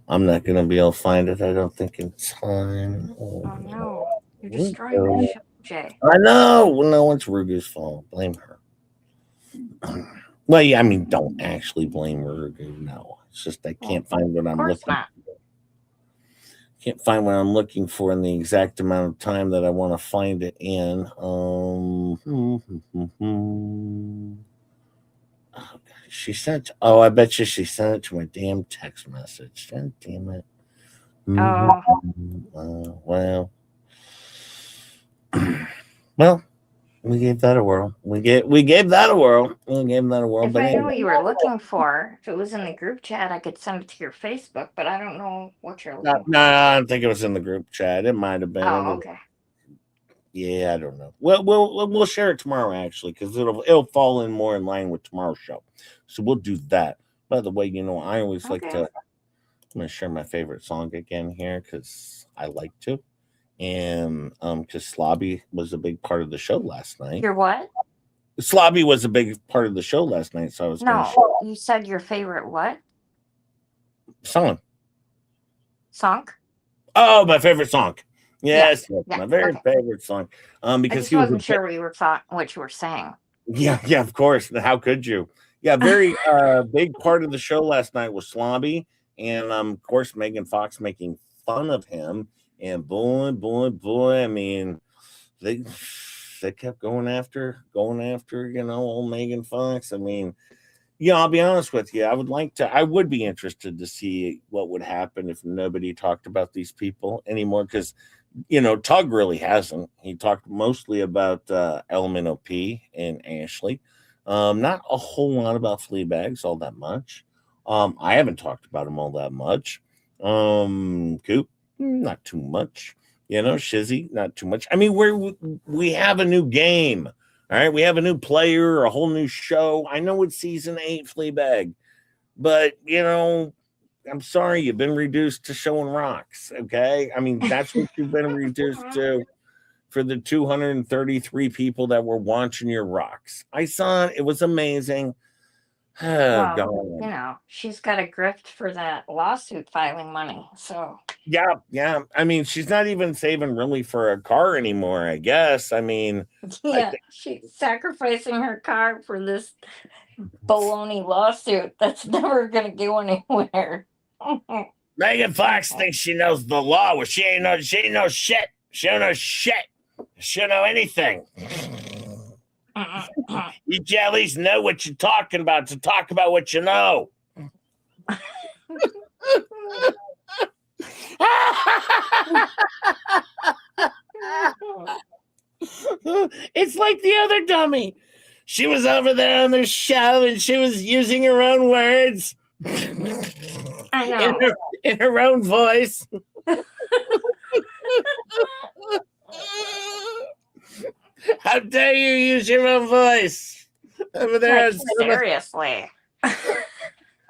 I'm not gonna be able to find it. I don't think in time. Oh no, you're destroying the show, Jay. I know. No, it's Ruger's fault. Blame her. Well, yeah, I mean, don't actually blame Ruger. No, it's just I can't find what I'm looking for. Can't find what I'm looking for in the exact amount of time that I want to find it in. Oh, God, she sent. Oh, I bet you she sent it to my damn text message. God damn it. Oh, Well, well, we gave that a whirl. We gave that a whirl. We gave that a whirl. if But I knew what anyway, you were looking for, if it was in the group chat, I could send it to your Facebook, but I don't know what you're looking for. I don't think it was in the group chat. It might have been. Oh, okay. Yeah, I don't know. Well, we'll share it tomorrow actually, because it'll fall in more in line with tomorrow's show. So we'll do that. By the way, I always like Okay. to. I'm gonna share my favorite song again here because I like to, and because Slobby was a big part of the show last night. Your what? Slobby was a big part of the show last night, so I was gonna share No, you said your favorite what? song. Song? Oh, my favorite song. Yes, Yeah, my very okay. favorite song. I Because just he was wasn't sure what you were what you were saying. Yeah, of course. How could you? Yeah, very big part of the show last night was Slobby, and of course Megan Fox making fun of him. And boy, I mean, they kept going after old Megan Fox. I mean, I'll be honest with you. I would be interested to see what would happen if nobody talked about these people anymore, because Tug really hasn't. He talked mostly about Element OP and Ashley. Not a whole lot about Fleabags all that much. I haven't talked about him all that much. Coop, not too much. Shizzy, not too much. I mean, we have a new game. All right, we have a new player, a whole new show. I know it's season 8 Fleabag, but I'm sorry, you've been reduced to showing rocks. Okay, I mean that's what you've been reduced to for the 233 people that were watching your rocks. I saw it; it was amazing. Oh, Well, God. she's got a grift for that lawsuit filing money. So Yeah. I mean, she's not even saving really for a car anymore. I guess. I mean, yeah, she's sacrificing her car for this baloney lawsuit that's never gonna go anywhere. Megan Fox thinks she knows the law. Well, she ain't know shit. She don't know shit. She don't know anything. You at least know what you're talking about to talk about what you know. It's like the other dummy. She was over there on the show and she was using her own words. I know. In her own voice. How dare you use your own voice over there? Like, seriously.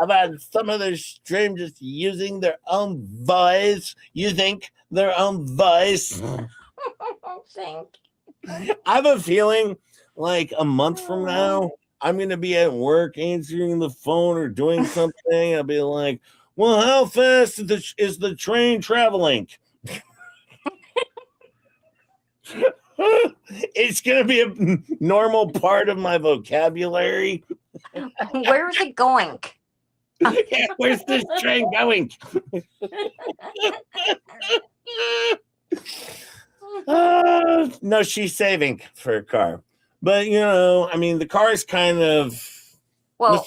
About some of the strangers using their own voice. You think their own voice? I have a feeling like a month from now, I'm going to be at work answering the phone or doing something. I'll be like, well, how fast is the train traveling? It's going to be a normal part of my vocabulary. Where is it going? Yeah, where's this train going? No, she's saving for a car. But, I mean, the car is kind of... Well,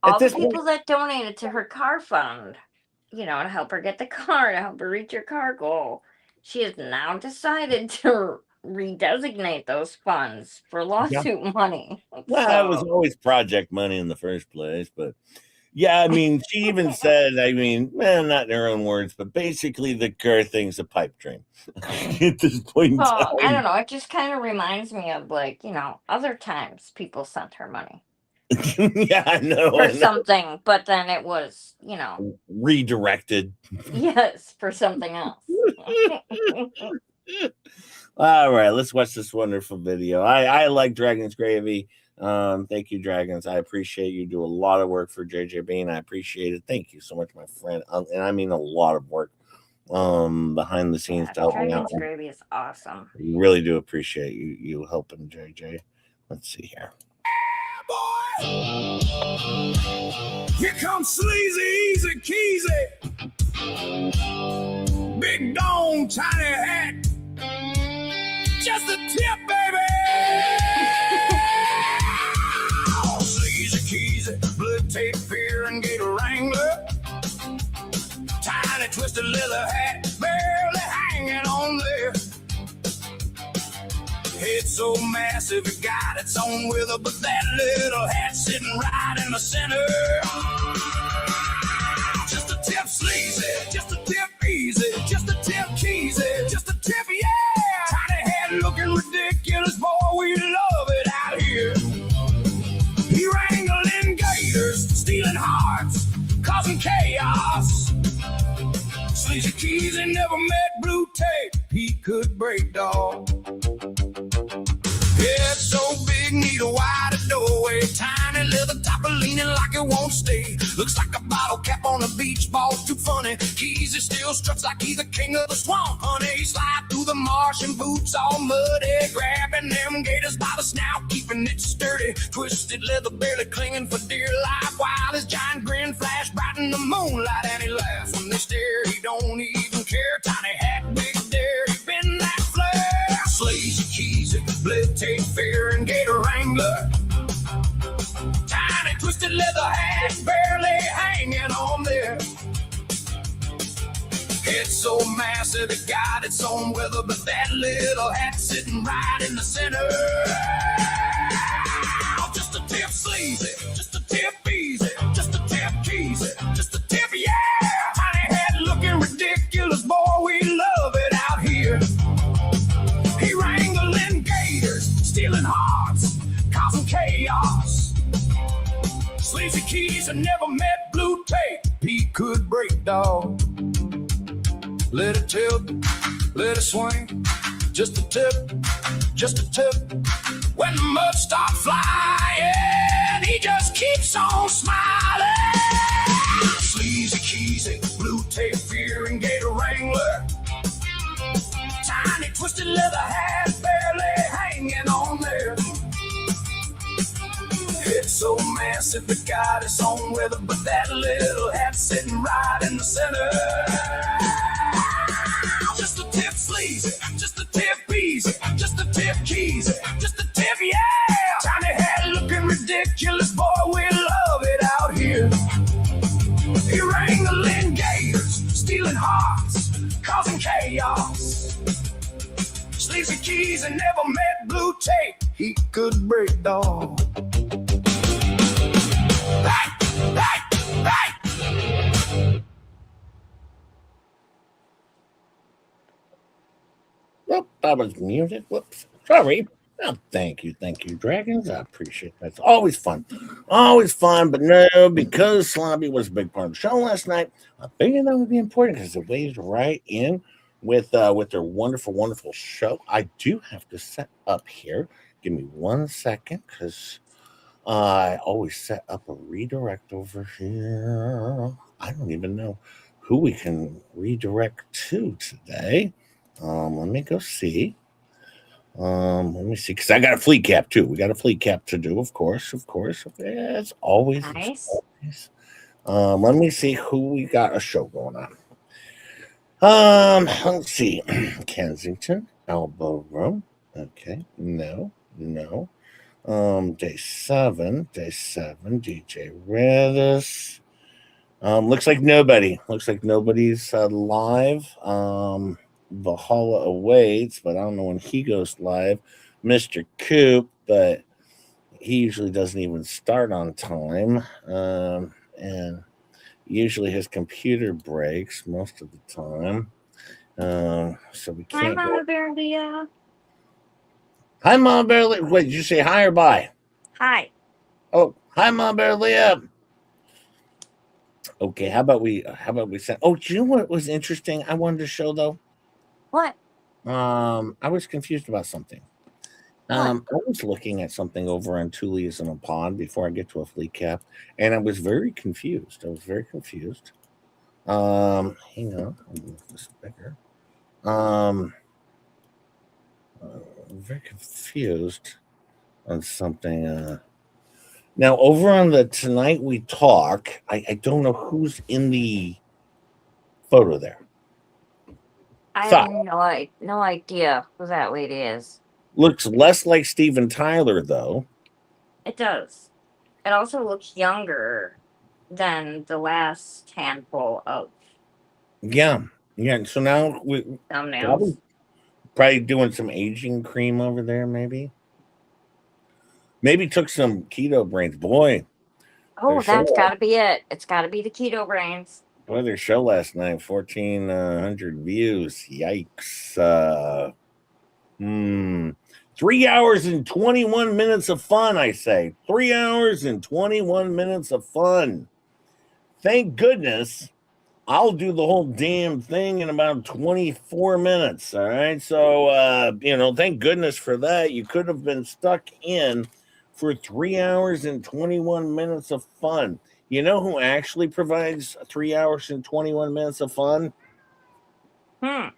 all the people that donated to her car fund, to help her get the car, to help her reach her car goal, she has now decided to redesignate those funds for lawsuit money. Well, it was always project money in the first place, but yeah, I mean, she even said, not in her own words, but basically the car thing's a pipe dream at this point in time. I don't know. It just kind of reminds me of other times people sent her money. Yeah, I know. For something, but then it was, redirected. Yes, for something else. All right, let's watch this wonderful video. I like Dragon's Gravy. Thank you, Dragons. I appreciate you do a lot of work for JJ Bean. I appreciate it. Thank you so much, my friend. And I mean a lot of work behind the scenes to help me out. Dragon's Gravy is awesome. I really do appreciate you helping JJ. Let's see here. Boy, here comes Sleazy, Easy Keezy. Big dome, tiny hat. Just a tip, baby. Sleazy Keezy, blood tape, fear, and gator wrangler. Tiny twisted leather hat, barely hanging on there. Head so massive it got its own weather, but that little hat sitting right in the center. Just a tip sleazy, just a tip easy, just a tip cheesy, just a tip, yeah. Tiny hat looking ridiculous, boy, we love it out here. He wrangling gators, stealing hearts, causing chaos. Sleazy keys and never met blue tape, he could break, dog. Head so big, need a wider doorway. Tiny leather topper leaning like it won't stay. Looks like a bottle cap on a beach ball, too funny. Keys, he still struts like he's the king of the swamp, honey. He slide through the marsh in boots all muddy, grabbing them gators by the snout, keeping it sturdy. Twisted leather barely clinging for dear life, while his giant grin flash bright in the moonlight, and he laughs when they stare. He don't even care. Tiny hat, big dare, he been that flare. Sleazy keys, blade tape, fair and gator wrangler. Tiny twisted leather hat, barely hanging on there. Head so massive it got its own weather, but that little hat sitting right in the center. Just a tip sleazy, just a tip easy, just a tip cheesy, just a tip, yeah. Tiny hat looking ridiculous, boy, we love it out here. He wrangling gators, stealing hearts, causing chaos. Sleazy keys and never met blue tape, he could break, dog. Let it tilt, let it swing, just a tip, just a tip. When the mud starts flying, he just keeps on smiling. Sleazy keys and blue tape, fear and gator wrangler. Tiny twisted leather hat, barely hanging on there. It's so massive it got its own weather, but that little hat sitting right in the center. Just a tip sleazy, just a tip easy, just a tip cheesy, just a tip, yeah. Tiny hat looking ridiculous, boy, we love it out here. He wrangling gators, stealing hearts, causing chaos. Sleazy keys and never met blue tape, he could break, dog. Back, back, back. Whoop, that was muted. Whoops. Sorry. Oh, thank you, Dragons. I appreciate that. It's always fun. Always fun, but no, because Slobby was a big part of the show last night, I figured that would be important because it weighs right in with their wonderful, wonderful show. I do have to set up here. Give me 1 second, because I always set up a redirect over here. I don't even know who we can redirect to today. Let me go see. Let me see, because I got a fleet cap too. We got a fleet cap to do, of course. Yeah, it's always Nice. It's always. Let me see who we got a show going on. Let's see. Kensington, Elbow Room. Okay, no. Day seven, DJ Redis. Looks like nobody's live. Valhalla awaits, but I don't know when he goes live. Mr. Coop, but he usually doesn't even start on time. And usually his computer breaks most of the time. So we can't. Hi, Mama Bear Leah. Hi, Mama Bear Leah. Wait, did you say hi or bye? Hi. Oh, hi, Mama Bear Leah. Okay, how about we send? Oh, do you know what was interesting? I wanted to show though. What? I was confused about something. I was looking at something over on Two Leaves in a Pond before I get to a fleet cap, and I was very confused. Hang on, I'll move this bigger. I'm very confused on something. Now, over on the Tonight We Talk, I don't know who's in the photo there. I have no idea who that lady is. Looks less like Steven Tyler, though. It does. It also looks younger than the last handful of Yeah. Yeah. So now we Thumbnails. probably doing some aging cream over there, maybe. Maybe took some keto brains. Oh, Their that's show got to be it. It's got to be the keto brains. their show last night, 1,400 views. Yikes. Hmm. 3 hours and 21 minutes of fun, I say. 3 hours and 21 minutes of fun. Thank goodness I'll do the whole damn thing in about 24 minutes. All right. So, thank goodness for that. You could have been stuck in for 3 hours and 21 minutes of fun. You know who actually provides 3 hours and 21 minutes of fun? Hmm.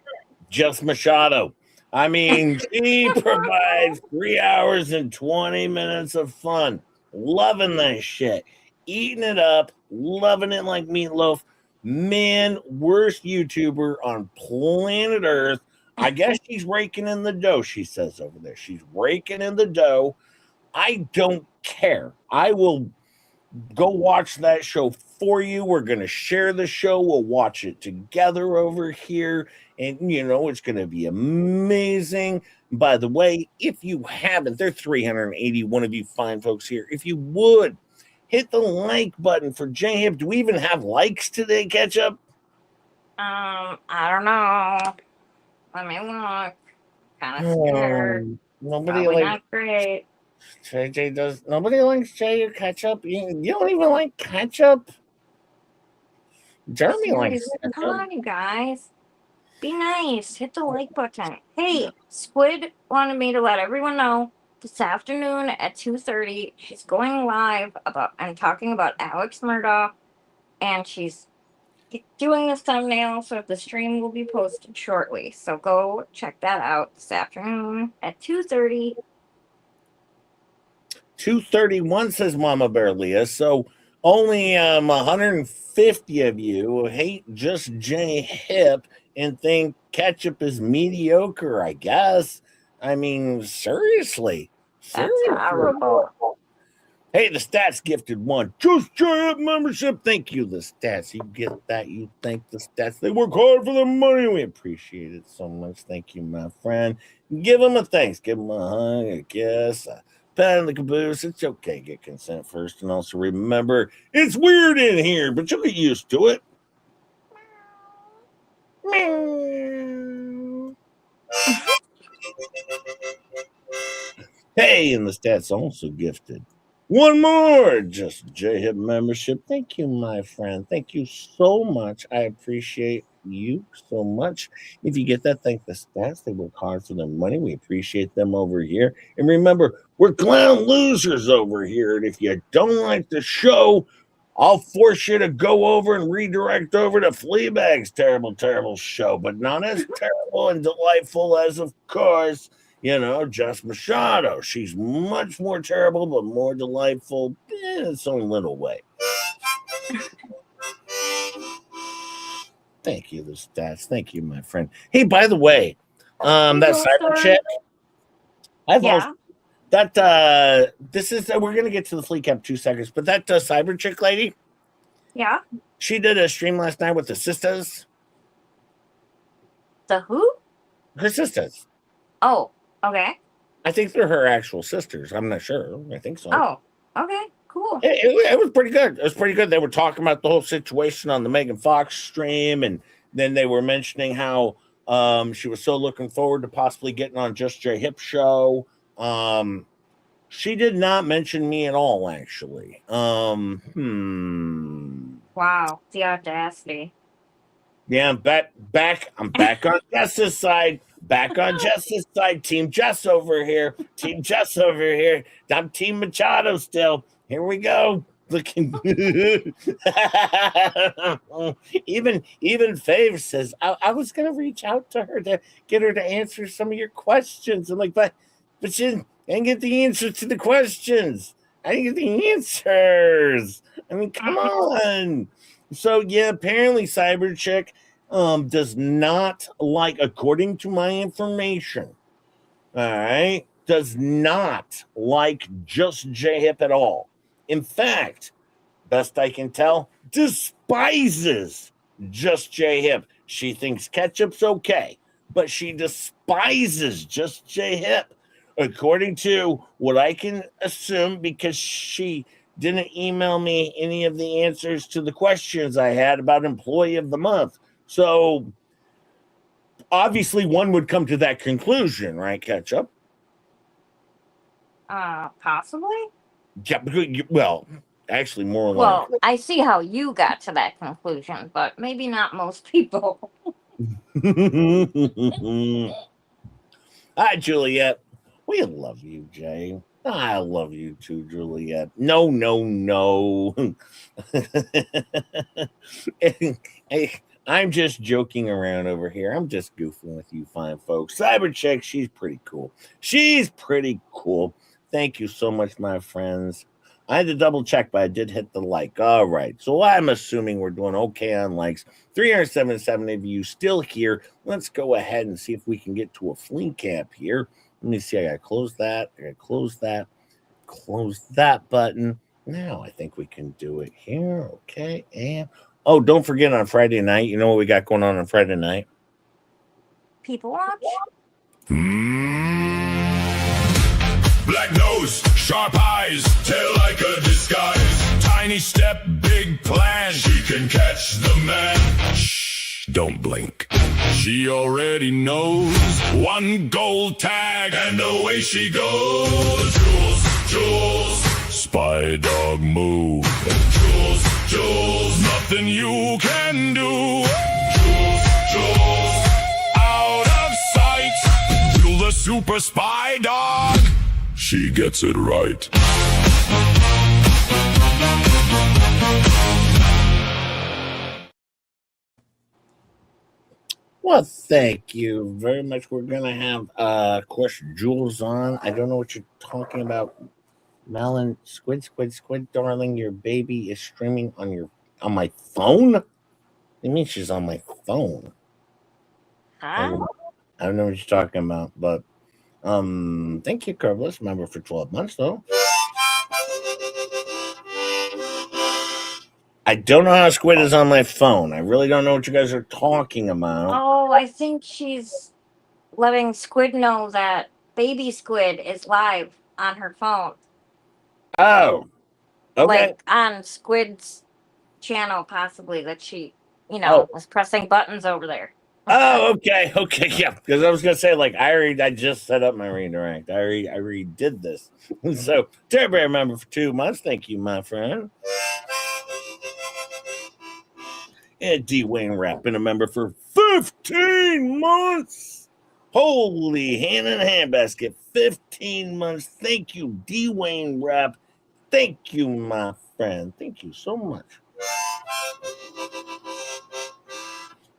Just Machado. I mean, she provides 3 hours and 20 minutes of fun. Loving that shit. Eating it up, loving it like meatloaf. Man, worst YouTuber on planet Earth. I guess she's raking in the dough, she says over there. She's raking in the dough. I don't care. I will go watch that show for you. We're going to share the show. We'll watch it together over here. And, it's going to be amazing. By the way, if you haven't, there are 381 of you fine folks here. If you would hit the like button for J-Hip. Do we even have likes today, Ketchup? I don't know. Let me look. Kind of scared. Nobody Probably likes not great. JJ does. Nobody likes J or Ketchup. You don't even like Ketchup. Jeremy likes Seriously, come Ketchup. on, you guys. Be nice. Hit the like button. Hey, Squid wanted me to let everyone know this afternoon at 2:30 she's going live and talking about Alex Murdaugh, and she's doing this thumbnail, so the stream will be posted shortly. So go check that out this afternoon at 2:30. 231 says Mama Bear Leah. So only 150 of you hate just J Hip and think Ketchup is mediocre, I guess. I mean, seriously. That's Seriously. horrible. Hey, the stats gifted one. Just J Hip membership. Thank you, the stats. You get that. You thank the stats. They work hard for the money. We appreciate it so much. Thank you, my friend. Give them a thanks. Give them a hug, a kiss, a pat on the caboose. It's okay. Get consent first. And also remember, it's weird in here, but you'll get used to it. Hey, and the stats also gifted one more just J-Hip membership. Thank you, my friend. Thank you so much. I appreciate you so much. If you get that, thank the stats. They work hard for their money. We appreciate them over here. And remember, we're clown losers over here. And if you don't like the show, I'll force you to go over and redirect over to Fleabag's terrible, terrible show, but not as terrible and delightful as, of course, Jess Machado. She's much more terrible, but more delightful in its own little way. Thank you, the stats. Thank you, my friend. Hey, by the way, that cyber chick, I've also that this is we're gonna get to the flea cap 2 seconds, but that cyber chick lady, Yeah. she did a stream last night with the sisters. The who? Her sisters. Oh, okay. I think they're her actual sisters. I'm not sure. I think so. Oh, okay. Cool. It was pretty good. It was pretty good. They were talking about the whole situation on the Megan Fox stream, and then they were mentioning how she was so looking forward to possibly getting on Just J Hip show. She did not mention me at all, actually. Wow, the audacity. Yeah, I'm back. I'm back on Jess's side. Back on Jess's side. Team Jess over here. Team Jess over here. I'm Team Machado still. Here we go. Looking even Fave says I was gonna reach out to her to get her to answer some of your questions. I'm like, but she didn't get the answers to the questions. I didn't get the answers. I mean, come on. So yeah, apparently Cyber Chick does not like, according to my information, all right, does not like just J-Hip at all. In fact, best I can tell, despises just J-Hip. She thinks ketchup's okay, but she despises Just J Hip, according to what I can assume, because she didn't email me any of the answers to the questions I had about Employee of the Month. So obviously one would come to that conclusion, right, Ketchup? Possibly. Yeah, well, actually, more Well, I see how you got to that conclusion, but maybe not most people. like. Hi, Juliet. We love you, Jay. I love you too, Juliet. No, no, no. I'm just joking around over here. I'm just goofing with you fine folks. Cyber Chick, she's pretty cool. She's pretty cool. Thank you so much, my friends. I had to double check, but I did hit the like. All right. So I'm assuming we're doing okay on likes. 377 of you still here. Let's go ahead and see if we can get to a flea cap here. Let me see. I got to close that. I got to close that. Close that button. Now I think we can do it here. Okay. And oh, don't forget on Friday night. You know what we got going on Friday night? People watch? Black nose, sharp eyes, tail like a disguise. Tiny step, big plan. She can catch the man. Shh, don't blink. She already knows. One gold tag, and away she goes. Jules, Jules, spy dog move. Jules, Jules, nothing you can do. Jules, Jules, out of sight. Jules the super spy dog. She gets it right. Well, thank you very much. We're going to have, of course, Jules on. I don't know what you're talking about. Melon, squid, darling, your baby is streaming on my phone? It means she's on my phone. Huh? I don't know what you're talking about, but thank you, Curveless, member for 12 months, though. I don't know how Squid is on my phone. I really don't know what you guys are talking about. Oh, I think she's letting Squid know that baby Squid is live on her phone. Oh, okay. Like on Squid's channel, possibly, that she, was pressing buttons over there. Oh, okay, yeah. Because I was gonna say, like, I just set up my redirect. I redid this. So, Terry Bear member for 2 months. Thank you, my friend. And D Wayne Rapp been a member for 15 months. Holy hand in hand basket, 15 months. Thank you, D Wayne Rapp. Thank you, my friend. Thank you so much.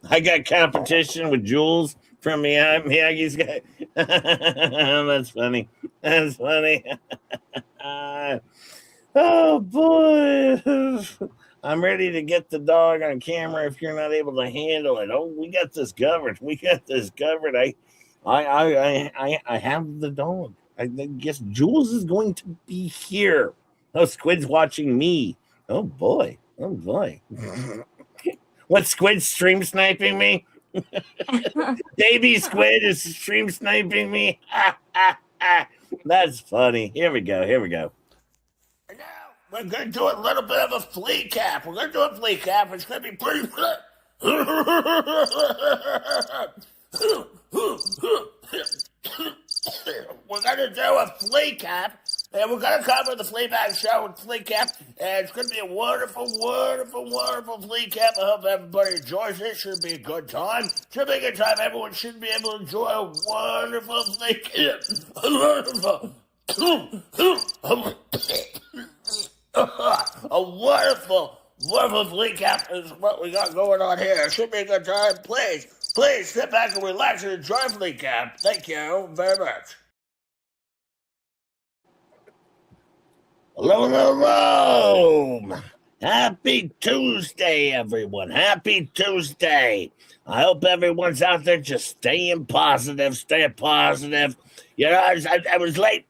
I got competition with Jules from Miyagi's guy. That's funny. That's funny. Oh boy. I'm ready to get the dog on camera if you're not able to handle it. Oh, we got this covered. I have the dog. I guess Jules is going to be here. Oh, Squid's watching me. Oh boy. What, Squid stream sniping me? Baby Squid is stream sniping me. That's funny. Here we go. And now we're going to do a little bit of a flea cap. It's going to be pretty good. We're going to do a flea cap. And we're going to cover the Fleabag show with flea cap. And it's going to be a wonderful flea cap. I hope everybody enjoys it. Should be a good time. Everyone should be able to enjoy a wonderful flea cap. A wonderful flea cap is what we got going on here. It should be a good time. Please sit back and relax and enjoy flea cap. Thank you very much. Hello. Happy Tuesday, everyone. Happy Tuesday. I hope everyone's out there just staying positive. You know, I was late.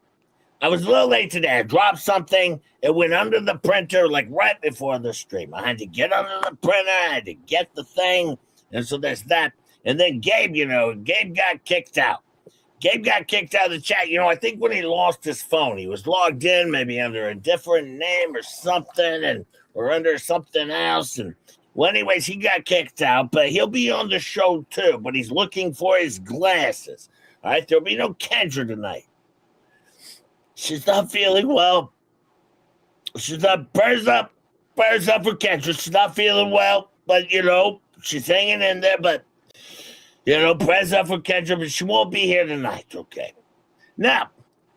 I was a little late today. I dropped something. It went under the printer like right before the stream. I had to get under the printer. I had to get the thing. And so there's that. And then Gabe, Gabe got kicked out. Gabe got kicked out of the chat. I think when he lost his phone, he was logged in maybe under a different name or something, or under something else. And well, anyways, he got kicked out, but he'll be on the show too. But he's looking for his glasses. All right, there'll be no Kendra tonight. She's not feeling well. She's not prayers up for Kendra. She's not feeling well, but she's hanging in there. But prayers up for Kendra, but she won't be here tonight. Okay. Now,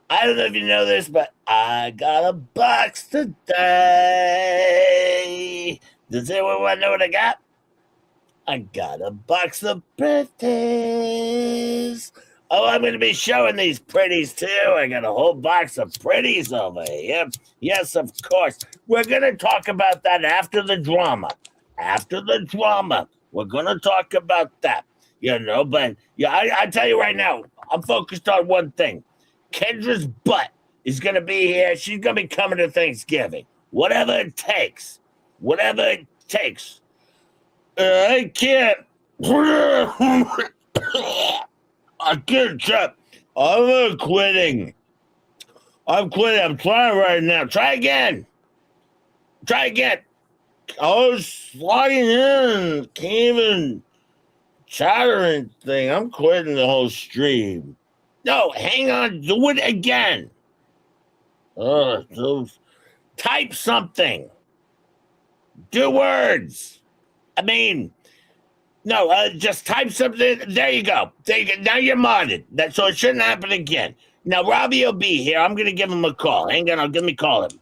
I don't know if you know this, but I got a box today. Does anyone want to know what I got? I got a box of pretties. Oh, I'm going to be showing these pretties too. I got a whole box of pretties over here. Yes, of course. We're going to talk about that after the drama. After the drama, we're going to talk about that. But I tell you right now, I'm focused on one thing. Kendra's butt is going to be here. She's going to be coming to Thanksgiving. Whatever it takes. Whatever it takes. I can't. I can't chat. I'm quitting. I'm quitting. I'm trying right now. Try again. I was logging in. Can't even chattering thing. I'm quitting the whole stream. No, hang on. Do it again. Type something. Do words. Just type something. There you go. Now you're modded. So it shouldn't happen again. Now Robbie will be here. I'm going to give him a call. Hang on. Let me call him.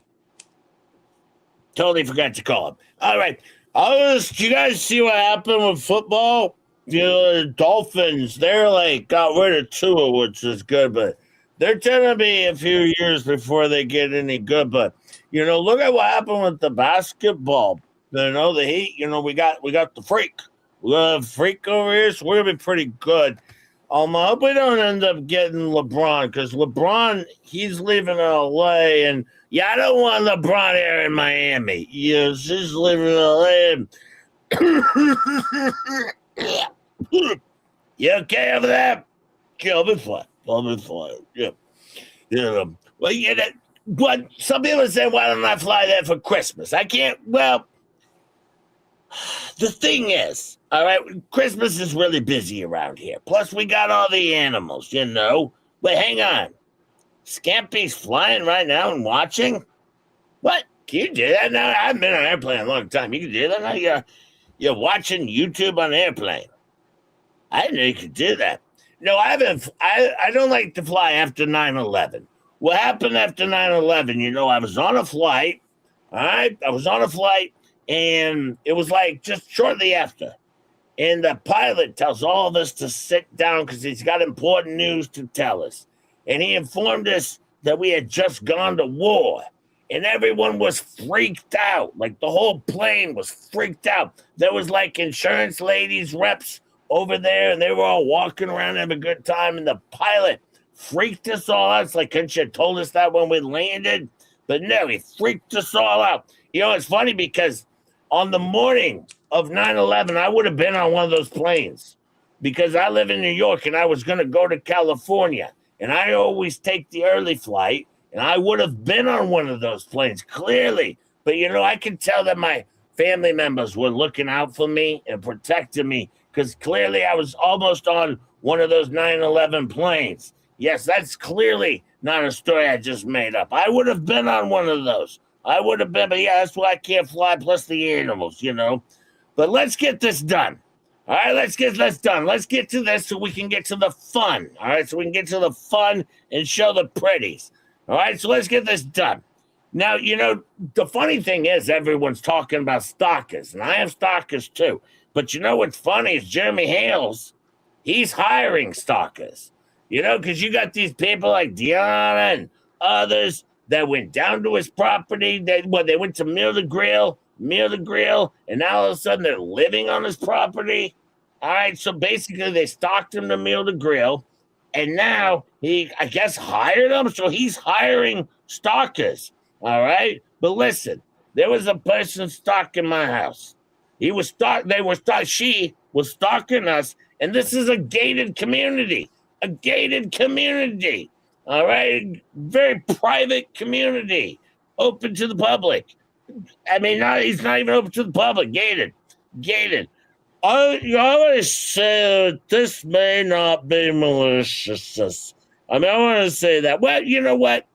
Totally forgot to call him. All right. Do you guys see what happened with football? The Dolphins, they're got rid of Tua, which is good, but they're going to be a few years before they get any good. But, look at what happened with the basketball. The Heat, we got the freak. We got a freak over here, so we're going to be pretty good. I hope we don't end up getting LeBron, because LeBron, he's leaving LA, and I don't want LeBron here in Miami. He's leaving LA. You okay over there? Yeah, I'll be fine. Yeah. But some people say, why don't I fly there for Christmas? I can't. Well, the thing is, all right, Christmas is really busy around here. Plus, we got all the animals, But hang on. Scampy's flying right now and watching? What? Can you do that now? I haven't been on an airplane in a long time. You can do that now? You're watching YouTube on an airplane. I didn't know you could do that. No, I haven't. I don't like to fly after 9/11. What happened after 9/11? I was on a flight. All right, I was on a flight, and it was just shortly after. And the pilot tells all of us to sit down because he's got important news to tell us. And he informed us that we had just gone to war. And everyone was freaked out. The whole plane was freaked out. There was insurance ladies, reps over there, and they were all walking around having a good time. And the pilot freaked us all out. It's couldn't you have told us that when we landed? But no, he freaked us all out. It's funny because on the morning of 9/11, I would have been on one of those planes because I live in New York and I was going to go to California. And I always take the early flight, and I would have been on one of those planes, clearly. But, I can tell that my family members were looking out for me and protecting me because clearly I was almost on one of those 9/11 planes. Yes, that's clearly not a story I just made up. I would have been on one of those. I would have been, but that's why I can't fly, plus the animals, But let's get this done. All right, let's get this done. Let's get to this so we can get to the fun. All right, so we can get to the fun and show the pretties. All right, so let's get this done. Now, the funny thing is everyone's talking about stalkers, and I have stalkers too. But what's funny is Jeremy Hales, he's hiring stalkers. Because you got these people like Deanna and others that went down to his property. They went to Meal the Grill, and now all of a sudden they're living on his property. All right, so basically they stalked him to Meal the Grill, and now he, I guess, hired them. So he's hiring stalkers. All right, but listen, there was a person stalking my house. He was she was stalking us, and this is a gated community. A gated community. All right? Very private community. Open to the public. I mean, he's not even open to the public. Gated. Gated. I always say that this may not be malicious. I mean, I want to say that. Well, you know what?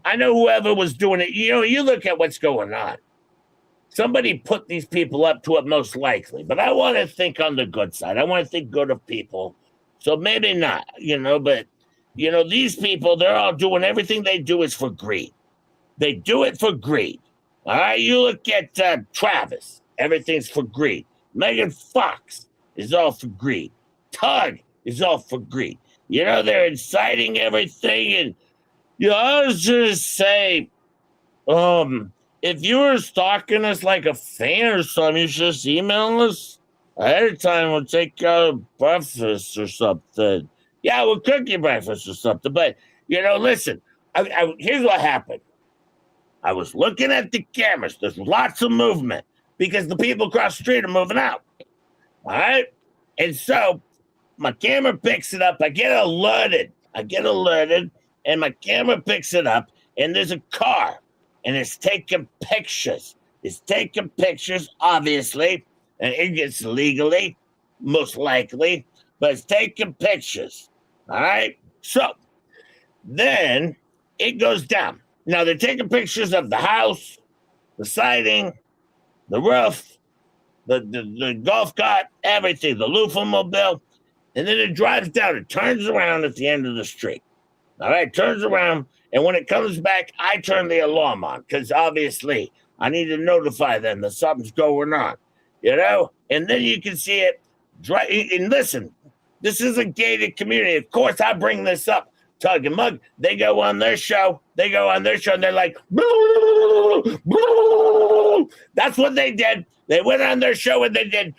I know whoever was doing it. You know, you look at what's going on. Somebody put these people up to it most likely. But I want to think on the good side. I want to think good of people. So maybe not, but, these people, they're all doing everything they do is for greed. They do it for greed. All right, you look at Travis. Everything's for greed. Megan Fox is all for greed. Tug is all for greed. They're inciting everything. And, I was just say, if you were stalking us like a fan or something, you should just email us ahead of time. We'll take breakfast or something. Yeah, we'll cook you breakfast or something. But, listen, here's what happened. I was looking at the cameras. There's lots of movement because the people across the street are moving out. All right? And so my camera picks it up. I get alerted, and my camera picks it up, and there's a car, and it's taking pictures. It's taking pictures, obviously, and it gets legally, most likely, but it's taking pictures. All right? So then it goes down. Now, they're taking pictures of the house, the siding, the roof, the golf cart, everything, the loofah mobile, and then it drives down. It turns around at the end of the street. All right, turns around, and when it comes back, I turn the alarm on because obviously I need to notify them that something's going on, And then you can see it. And listen, this is a gated community. Of course, I bring this up. Tug and Mug, they go on their show, and they're like, boo, boo. That's what they did. They went on their show and they did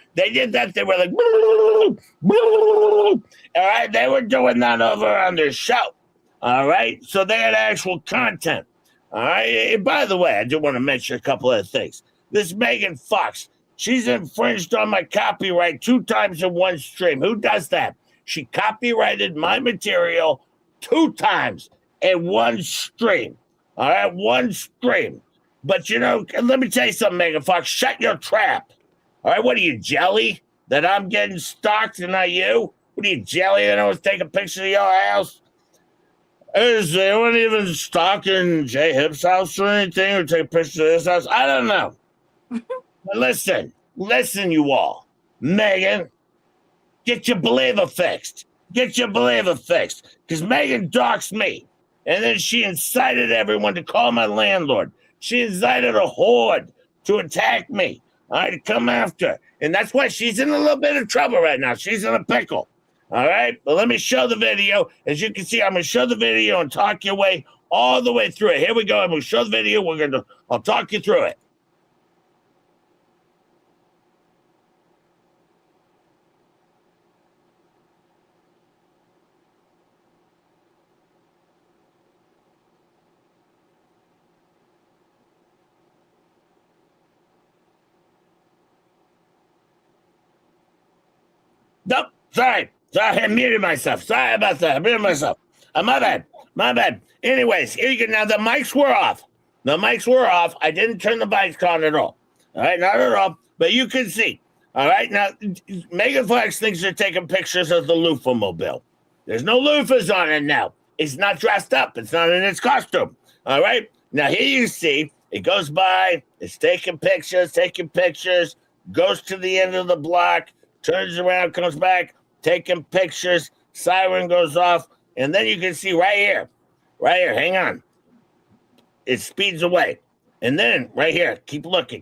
that. They were like, boo, boo. All right, they were doing that over on their show. All right, so they had actual content. All right, and by the way, I do want to mention a couple of things. This Megan Fox, she's infringed on my copyright 2 times in one stream. Who does that? She copyrighted my material 2 times in one stream. All right, one stream. But, let me tell you something, Megan Fox. Shut your trap. All right, what are you, jelly? That I'm getting stalked and not you? What are you, jelly that I was taking pictures of your house? Is anyone even stalking Jay Hip's house or anything, or take pictures of his house? I don't know. But listen, you all. Megan, get your believer fixed. Get your believer fixed. Because Megan doxed me. And then she incited everyone to call my landlord. She incited a horde to attack me. All right, to come after her. And that's why she's in a little bit of trouble right now. She's in a pickle. All right, but let me show the video. As you can see, I'm going to show the video and talk your way all the way through it. Here we go. I'm going to show the video. I'll talk you through it. Nope, sorry, I muted myself. Sorry about that. I muted myself. My bad. Anyways, here you go. Now the mics were off. I didn't turn the mics on at all. All right, not at all. But you can see. All right, now Megan Fox thinks they're taking pictures of the loofah mobile. There's no loofahs on it now. It's not dressed up. It's not in its costume. All right. Now here you see it goes by. It's taking pictures. Goes to the end of the block. Turns around, comes back, taking pictures, siren goes off, and then you can see right here, hang on. It speeds away. And then right here, keep looking.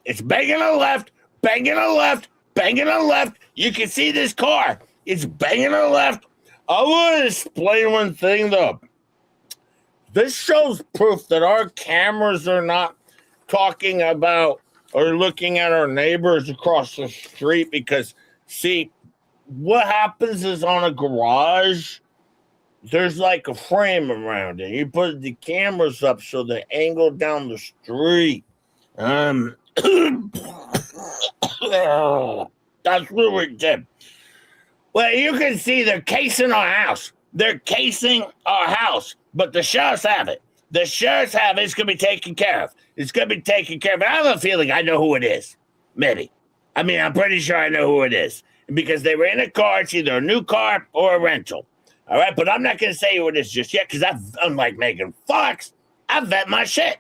It's banging on the left. You can see this car. It's banging on the left. I want to explain one thing, though. This shows proof that our cameras are not talking about or looking at our neighbors across the street because, see, what happens is on a garage, there's like a frame around it. You put the cameras up so they angle down the street. That's what we did. Well, you can see they're casing our house. They're casing our house, but the sheriffs have it. The sheriffs have it. It's going to be taken care of. It's going to be taken care of. I have a feeling I know who it is. Maybe. I mean, I'm pretty sure I know who it is because they were in a car. It's either a new car or a rental. All right, but I'm not going to say who it is just yet because unlike Megan Fox, I vet my shit.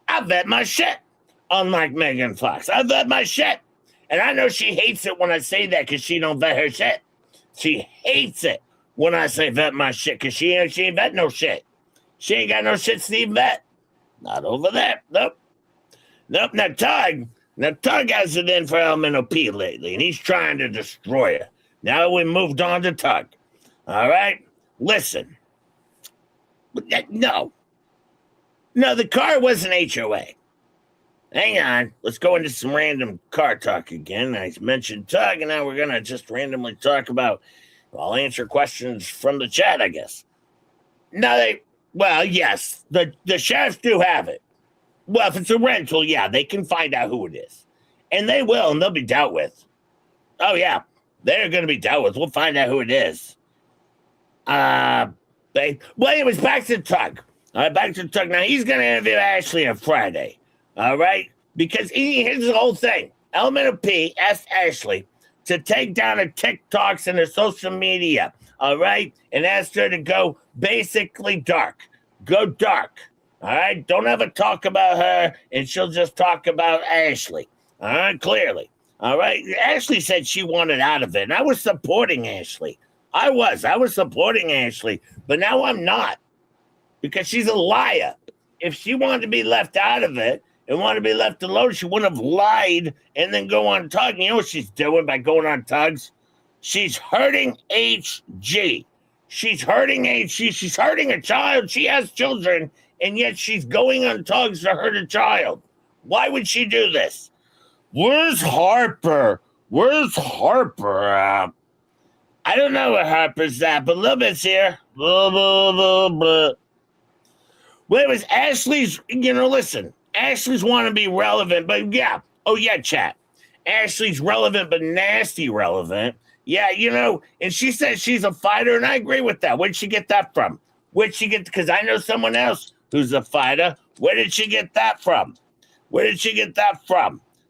I vet my shit. Unlike Megan Fox, I vet my shit. And I know she hates it when I say that because she don't vet her shit. She hates it when I say vet my shit because she ain't vet no shit. She ain't got no shit to even vet. Not over there. Nope. Now Tug has it in for Elemental P lately, and he's trying to destroy her. Now we moved on to Tug. All right? Listen. No, the car wasn't HOA. Hang on. Let's go into some random car talk again. I mentioned Tug, and now we're going to just randomly talk about, I'll answer questions from the chat, I guess. Yes, the sheriffs do have it. Well, if it's a rental, yeah, they can find out who it is. And they will, and they'll be dealt with. Oh, yeah, they're going to be dealt with. We'll find out who it is. Anyways, back to Tug. All right, back to Tug. Now, he's going to interview Ashley on Friday. All right? Because here's the whole thing. Elemental P asked Ashley to take down her TikToks and her social media. All right? And asked her to go basically dark. Go dark. All right? Don't ever talk about her, and she'll just talk about Ashley. All right? Clearly. All right? Ashley said she wanted out of it, and I was supporting Ashley. I was supporting Ashley, but now I'm not because she's a liar. If she wanted to be left out of it and wanted to be left alone, she wouldn't have lied and then go on Tug. You know what she's doing by going on Tugs? She's hurting HG. She's hurting HG. She's hurting a child. She has children, and yet she's going on Tugs to hurt a child. Why would she do this? Where's Harper? I don't know where Harper's at, but Lil Bit's here. Blah, blah, blah, blah. Well, it was Ashley's, listen, Ashley's want to be relevant, but yeah. Oh, yeah, chat. Ashley's relevant, but nasty relevant. Yeah, and she says she's a fighter, and I agree with that. Where'd she get that from? Because I know someone else who's a fighter. Where did she get that from?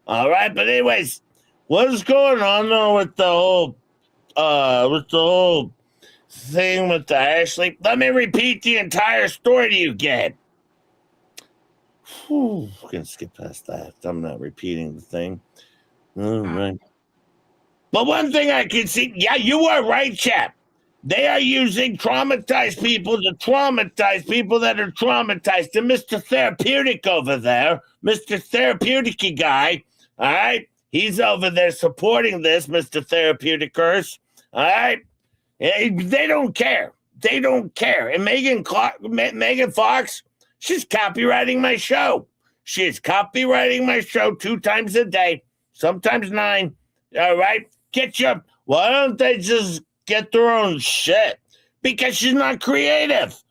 All right, but anyways, what's going on, though, with the whole thing with the Ashley? Let me repeat the entire story to you, Gabe. We're going to skip past that. I'm not repeating the thing. All right. But one thing I can see, yeah, you are right, chap. They are using traumatized people to traumatize people that are traumatized. And Mr. Therapeutic over there, Mr. Therapeutic guy, all right? He's over there supporting this, Mr. Therapeuticers, all right? They don't care. And Megan Fox, she's copywriting my show. She is copywriting my show 2 times a day, sometimes 9, all right? Why don't they just get their own shit? Because she's not creative.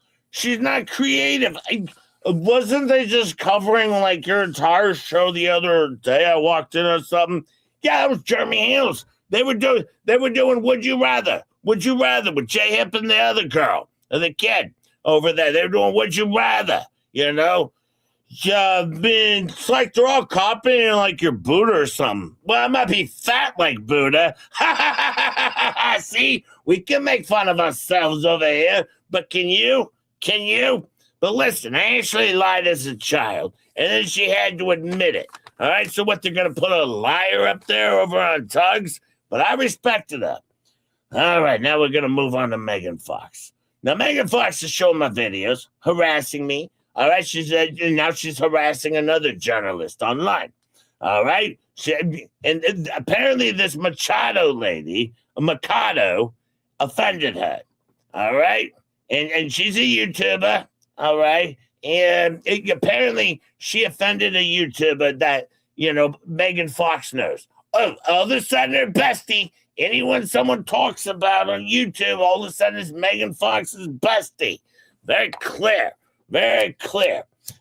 Wasn't they just covering like your entire show the other day? I walked in or something. Yeah, it was Jeremy Hales. They were doing Would You Rather with Jay Hip and the other girl, and the kid over there. They were doing Would You Rather, It's like they're all copying like your Buddha or something. Well, I might be fat like Buddha. See, we can make fun of ourselves over here, but can you? But listen, I actually lied as a child, and then she had to admit it. All right, so what, they're going to put a liar up there over on Tugs? But I respected her. All right, now we're going to move on to Megan Fox. Now, Megan Fox is showing my videos, harassing me. All right, now she's harassing another journalist online. All right, and apparently this Machado lady, Mikado, offended her. All right, and she's a YouTuber. All right, and apparently she offended a YouTuber that Megan Fox knows. Oh, all of a sudden her bestie. Someone talks about on YouTube, all of a sudden it's Megan Fox's bestie. Very clear.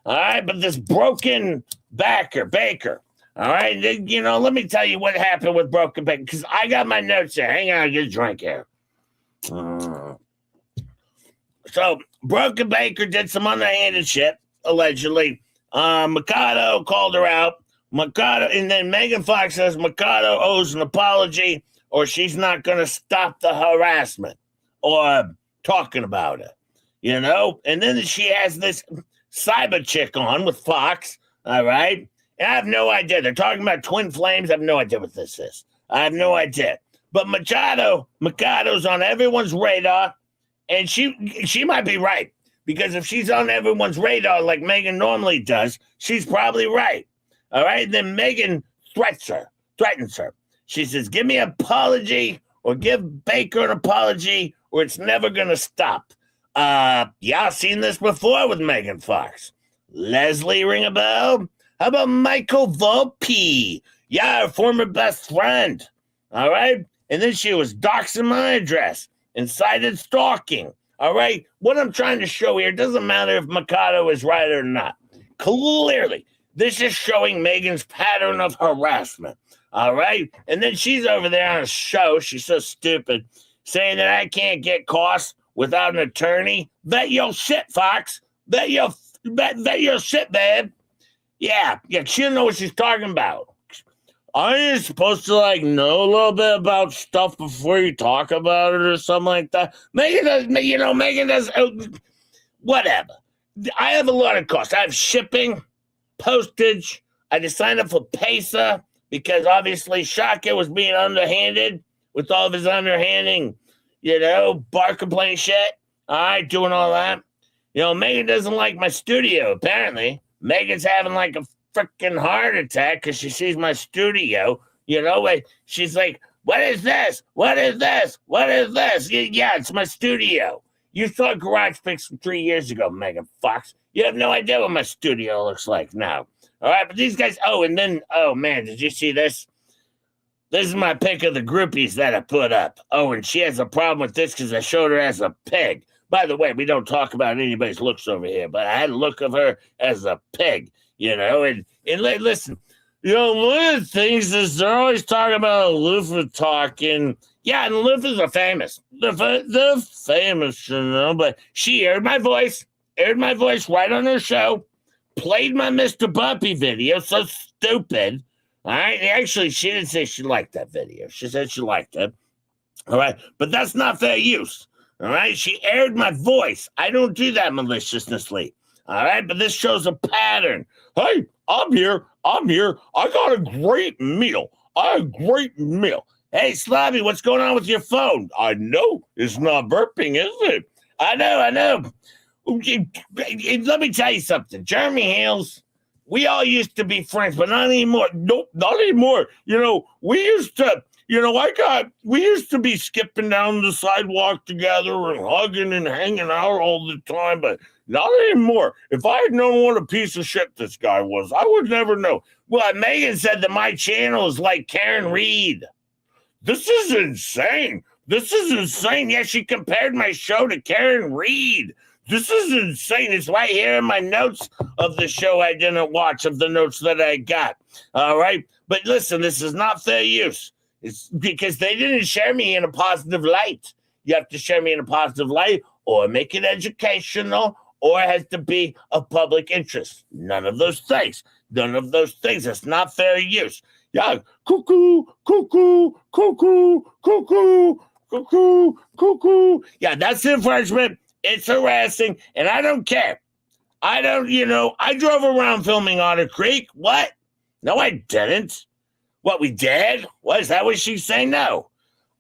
All right, but this broken Baker, All right, then, let me tell you what happened with Broken Baker, because I got my notes here. Hang on, I get a drink here. So Broken Baker did some underhanded shit, allegedly. Mikado called her out. And then Megan Fox says Mikado owes an apology, or she's not going to stop the harassment or talking about it, And then she has this cyber chick on with Fox, all right? And I have no idea. They're talking about twin flames. I have no idea what this is. I have no idea. But Mikado's on everyone's radar, and she might be right. Because if she's on everyone's radar like Megan normally does, she's probably right. All right? Then Megan threatens her. She says, give me an apology or give Baker an apology or it's never going to stop. Y'all seen this before with Megan Fox. Leslie, ring a bell? How about Michael Volpe? Yeah, her former best friend. All right? And then she was doxing my address, incited stalking. All right? What I'm trying to show here, doesn't matter if Mikado is right or not. Clearly, this is showing Megan's pattern of harassment. All right? And then she's over there on a show. She's so stupid, saying that I can't get costs without an attorney. Bet your shit, Fox. Bet your shit, babe. Yeah, she don't know what she's talking about. Aren't you supposed to, know a little bit about stuff before you talk about it or something like that? Megan does, whatever. I have a lot of costs. I have shipping, postage. I just signed up for Pesa because obviously Shaka was being underhanded with all of his underhanding, bar complaint shit. All right, doing all that. Megan doesn't like my studio, apparently. Megan's having a freaking heart attack because she sees my studio. She's like, what is this? What is this? What is this? Yeah, it's my studio. You saw Garage Fix from 3 years ago, Megan Fox. You have no idea what my studio looks like now. All right, but these guys, oh man, did you see this? This is my pic of the groupies that I put up. Oh, and she has a problem with this because I showed her as a pig. By the way, we don't talk about anybody's looks over here, but I had a look of her as a pig, and listen, one of the things is they're always talking about Lufa talking. Yeah, and Lufa's famous. They're famous, but she aired my voice right on her show, played my Mr. Bumpy video, so stupid. All right, actually, she didn't say she liked that video. She said she liked it. All right, but that's not fair use. All right, she aired my voice. I don't do that maliciously. All right, but this shows a pattern. Hey, I'm here. I got a great meal. Hey, Slobby, what's going on with your phone? I know it's not burping, is it? I know. Let me tell you something. Jeremy Hales, we all used to be friends, but not anymore. Nope, not anymore. We used to... we used to be skipping down the sidewalk together and hugging and hanging out all the time, but not anymore. If I had known what a piece of shit this guy was, I would never know. Well, Megan said that my channel is like Karen Reed. This is insane. Yeah, she compared my show to Karen Reed. This is insane. It's right here in my notes of the show I didn't watch, of the notes that I got. All right? But listen, this is not fair use. It's because they didn't share me in a positive light. You have to share me in a positive light or make it educational or it has to be of public interest. None of those things. It's not fair use. Yeah, cuckoo. Yeah, that's infringement. It's harassing, and I don't care. I drove around filming Otter Creek. What? No, I didn't. What, we did? What, is that what she's saying? No.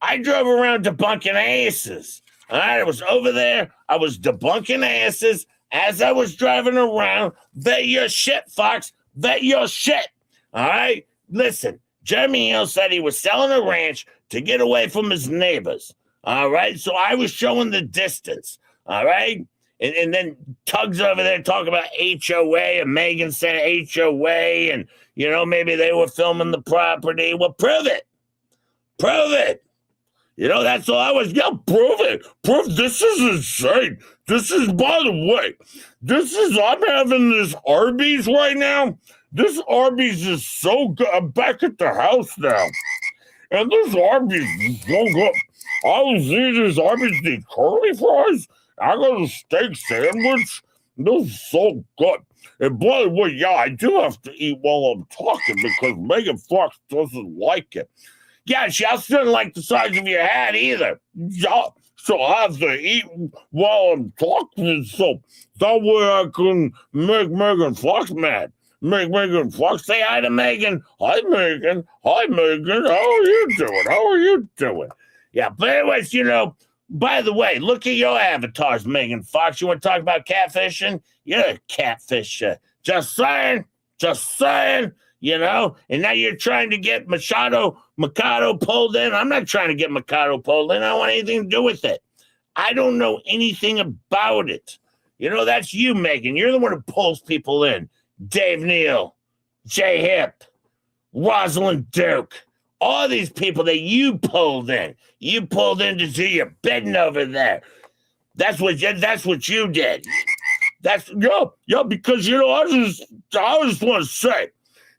I drove around debunking asses. All right, I was over there. I was debunking asses as I was driving around. Bet your shit, Fox. Bet your shit. All right? Listen, Jeremy Hill said he was selling a ranch to get away from his neighbors. All right? So I was showing the distance. All right? And then Tug's over there talking about HOA, and Megan said HOA, and, maybe they were filming the property. Well, prove it. That's all I was. Yeah, prove it. This is insane. By the way, I'm having this Arby's right now, This Arby's is so good. I'm back at the house now. And this Arby's is so good. I was eating this Arby's, these curly fries. I got a steak sandwich. This is so good. And by the way, yeah, I do have to eat while I'm talking because Megan Fox doesn't like it. Yeah, she also doesn't like the size of your head either. Yeah, so I have to eat while I'm talking, so that way I can make Megan Fox mad. Make Megan Fox say hi to Megan. Hi, Megan. Hi, Megan. How are you doing? How are you doing? Yeah, but anyways, by the way, look at your avatars, Megan Fox. You want to talk about catfishing? You're a catfisher. Just saying. Just saying. And now you're trying to get Mikado pulled in. I'm not trying to get Mikado pulled in. I don't want anything to do with it. I don't know anything about it. That's you, Megan. You're the one who pulls people in. Dave Neal, Jay Hip, Rosalind Duke, all these people that you pulled in. You pulled in to do your bidding over there. That's what you did. Because I just want to say,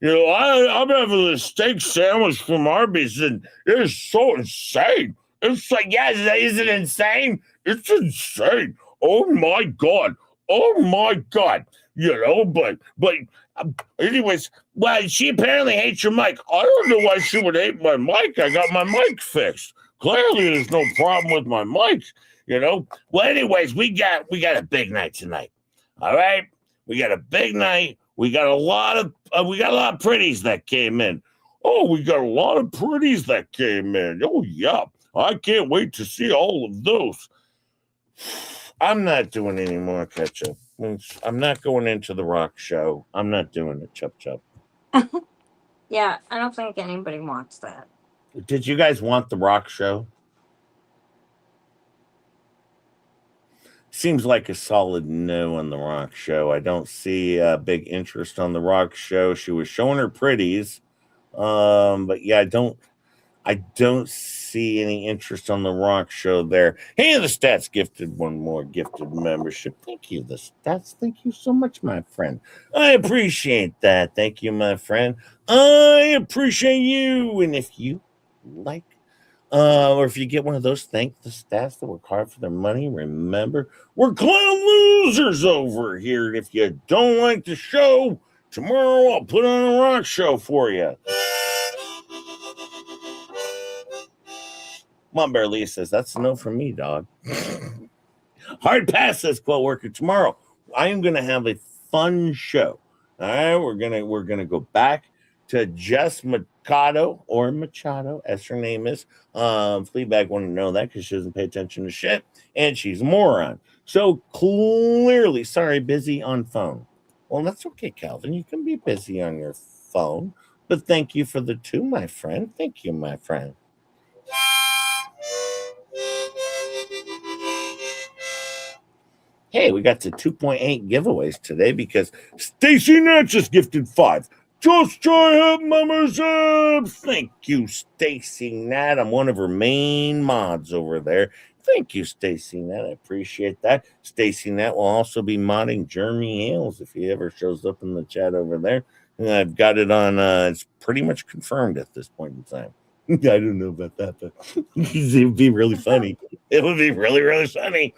I'm having this steak sandwich from Arby's, and it's so insane. It's like, yeah, is it insane? It's insane. Oh my God. Oh my God. But anyways, well, she apparently hates your mic. I don't know why she would hate my mic. I got my mic fixed. Clearly, there's no problem with my mic. Well, anyways, we got a big night tonight. All right, we got a big night. We got a lot of pretties that came in. Oh, we got a lot of pretties that came in. Oh yeah, I can't wait to see all of those. I'm not doing any more catch-up. I'm not going into the rock show. I'm not doing it, Chup Chup. Yeah, I don't think anybody wants that. Did you guys want the rock show? Seems like a solid no on the rock show. I don't see a big interest on the rock show. She was showing her pretties. But yeah, I don't see any interest on the rock show there. Hey, the Stats gifted one more gifted membership. Thank you, the Stats. Thank you so much, my friend. I appreciate that. Thank you, my friend. I appreciate you. And if you like, or if you get one of those, thank the Stats that work hard for their money. Remember, we're clown losers over here. And if you don't like the show, tomorrow I'll put on a rock show for you. Mom Bear Lee says, that's a no for me, dog. Hard pass, says Quote Worker. Tomorrow, I am going to have a fun show. All right, we're gonna go back to Jess Machado, as her name is. Fleabag wanted to know that because she doesn't pay attention to shit, and she's a moron. So clearly, sorry, busy on phone. Well, that's okay, Calvin. You can be busy on your phone, but thank you for the 2, my friend. Thank you, my friend. Hey, we got to 2.8 giveaways today because Stacy Nat just gifted 5. Just try help members up. Thank you, Stacy Nat. I'm one of her main mods over there. Thank you, Stacy Nat. I appreciate that. Stacy Nat will also be modding Jeremy Hales if he ever shows up in the chat over there. And I've got it on, it's pretty much confirmed at this point in time. I don't know about that, but it would be really funny. It would be really, really funny.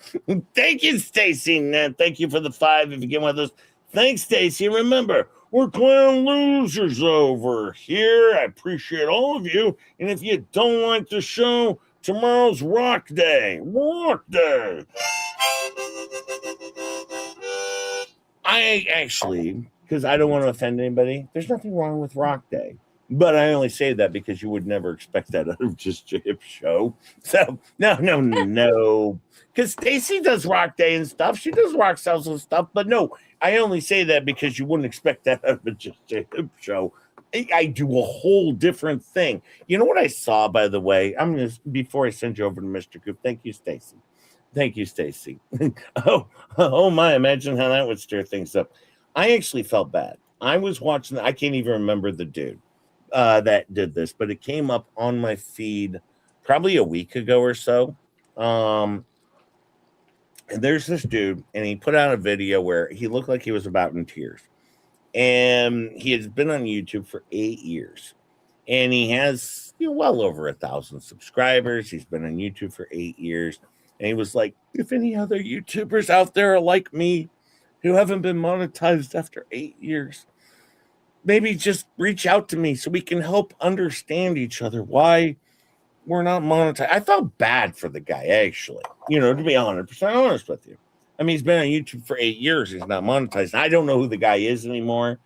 Thank you, Stacy. And thank you for the 5 if you get one of those. Thanks, Stacy. Remember, we're clown losers over here. I appreciate all of you. And if you don't like the show, tomorrow's Rock Day. Rock Day. I actually, because I don't want to offend anybody, there's nothing wrong with Rock Day. But I only say that because you would never expect that out of just Jip's show. So, no. Because Stacy does Rock Day and stuff. She does rock cells and stuff. But no, I only say that because you wouldn't expect that out of a just Jip show. I do a whole different thing. You know what I saw, by the way? I'm going to, before I send you over to Mr. Coop, thank you, Stacy. Thank you, Stacy. oh my, imagine how that would stir things up. I actually felt bad. I was watching, I can't even remember the dude that did this, but it came up on my feed probably a week ago or so. And there's this dude, and he put out a video where he looked like he was about in tears. And he has been on YouTube for 8 years. And he has well over 1,000 subscribers. He's been on YouTube for 8 years. And he was like, if any other YouTubers out there are like me who haven't been monetized after 8 years, maybe just reach out to me so we can help understand each other why we're not monetized. I felt bad for the guy, actually, to be 100% honest with you. I mean, he's been on YouTube for 8 years. He's not monetized. I don't know who the guy is anymore.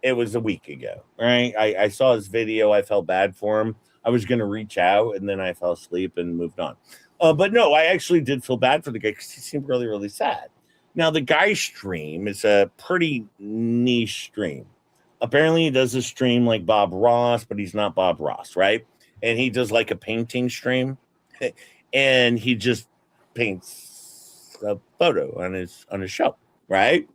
It was a week ago, right? I saw his video. I felt bad for him. I was going to reach out, and then I fell asleep and moved on. But no, I actually did feel bad for the guy because he seemed really, really sad. Now, the guy's stream is a pretty niche stream. Apparently, he does a stream like Bob Ross, but he's not Bob Ross, right? And he does like a painting stream, and he just paints a photo on his show, right?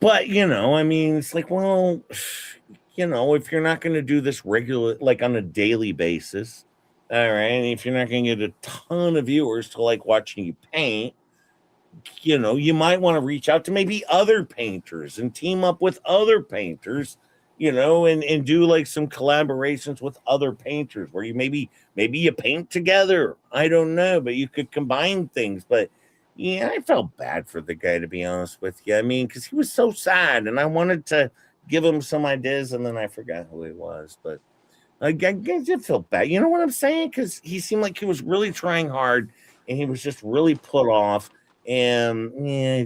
But I mean, it's like, well, if you're not going to do this regular, like on a daily basis, all right, and if you're not going to get a ton of viewers to like watching you paint, you might want to reach out to maybe other painters and team up with other painters, and do like some collaborations with other painters where you maybe you paint together. I don't know, but you could combine things. But yeah, I felt bad for the guy, to be honest with you. I mean, because he was so sad, and I wanted to give him some ideas, and then I forgot who he was. But I did feel bad. You know what I'm saying? Because he seemed like he was really trying hard, and he was just really put off. And yeah,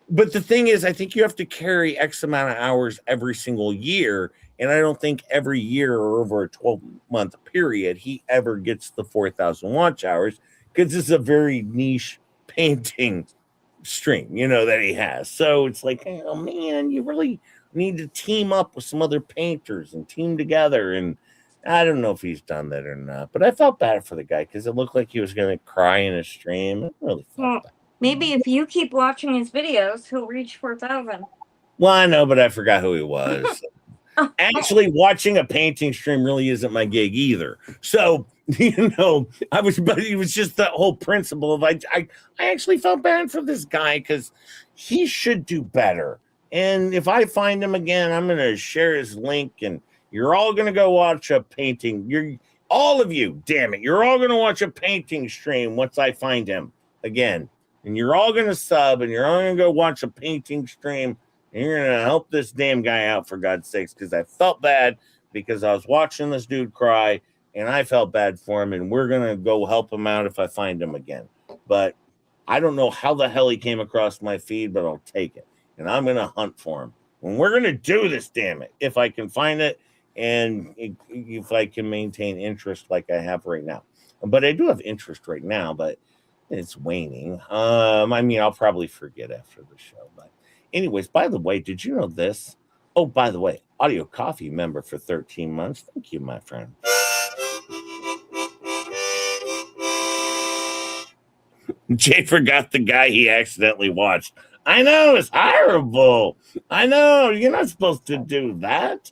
But the thing is, I think you have to carry X amount of hours every single year. And I don't think every year or over a 12-month period he ever gets the 4,000 watch hours, because it's a very niche painting stream, that he has. So it's like, oh man, you really need to team up with some other painters and team together. And I don't know if he's done that or not, but I felt bad for the guy because it looked like he was going to cry in his stream. It really felt bad. Maybe if you keep watching his videos, he'll reach 4,000. Well, I know, but I forgot who he was. Actually, watching a painting stream really isn't my gig either. So, but it was just that whole principle of I actually felt bad for this guy because he should do better. And if I find him again, I'm going to share his link, and you're all going to go watch a painting. All of you, damn it, you're all going to watch a painting stream once I find him again. And you're all going to sub, and you're all going to go watch a painting stream. And you're going to help this damn guy out, for God's sakes, because I felt bad because I was watching this dude cry, and I felt bad for him, and we're going to go help him out if I find him again. But I don't know how the hell he came across my feed, but I'll take it. And I'm going to hunt for him. And we're going to do this, damn it, if I can find it and if I can maintain interest like I have right now. But I do have interest right now, but it's waning. I mean, I'll probably forget after the show. But anyways, by the way, did you know this? Oh, by the way, Audio Coffee member for 13 months. Thank you, my friend. Jay forgot the guy he accidentally watched. I know, it's horrible. I know, you're not supposed to do that.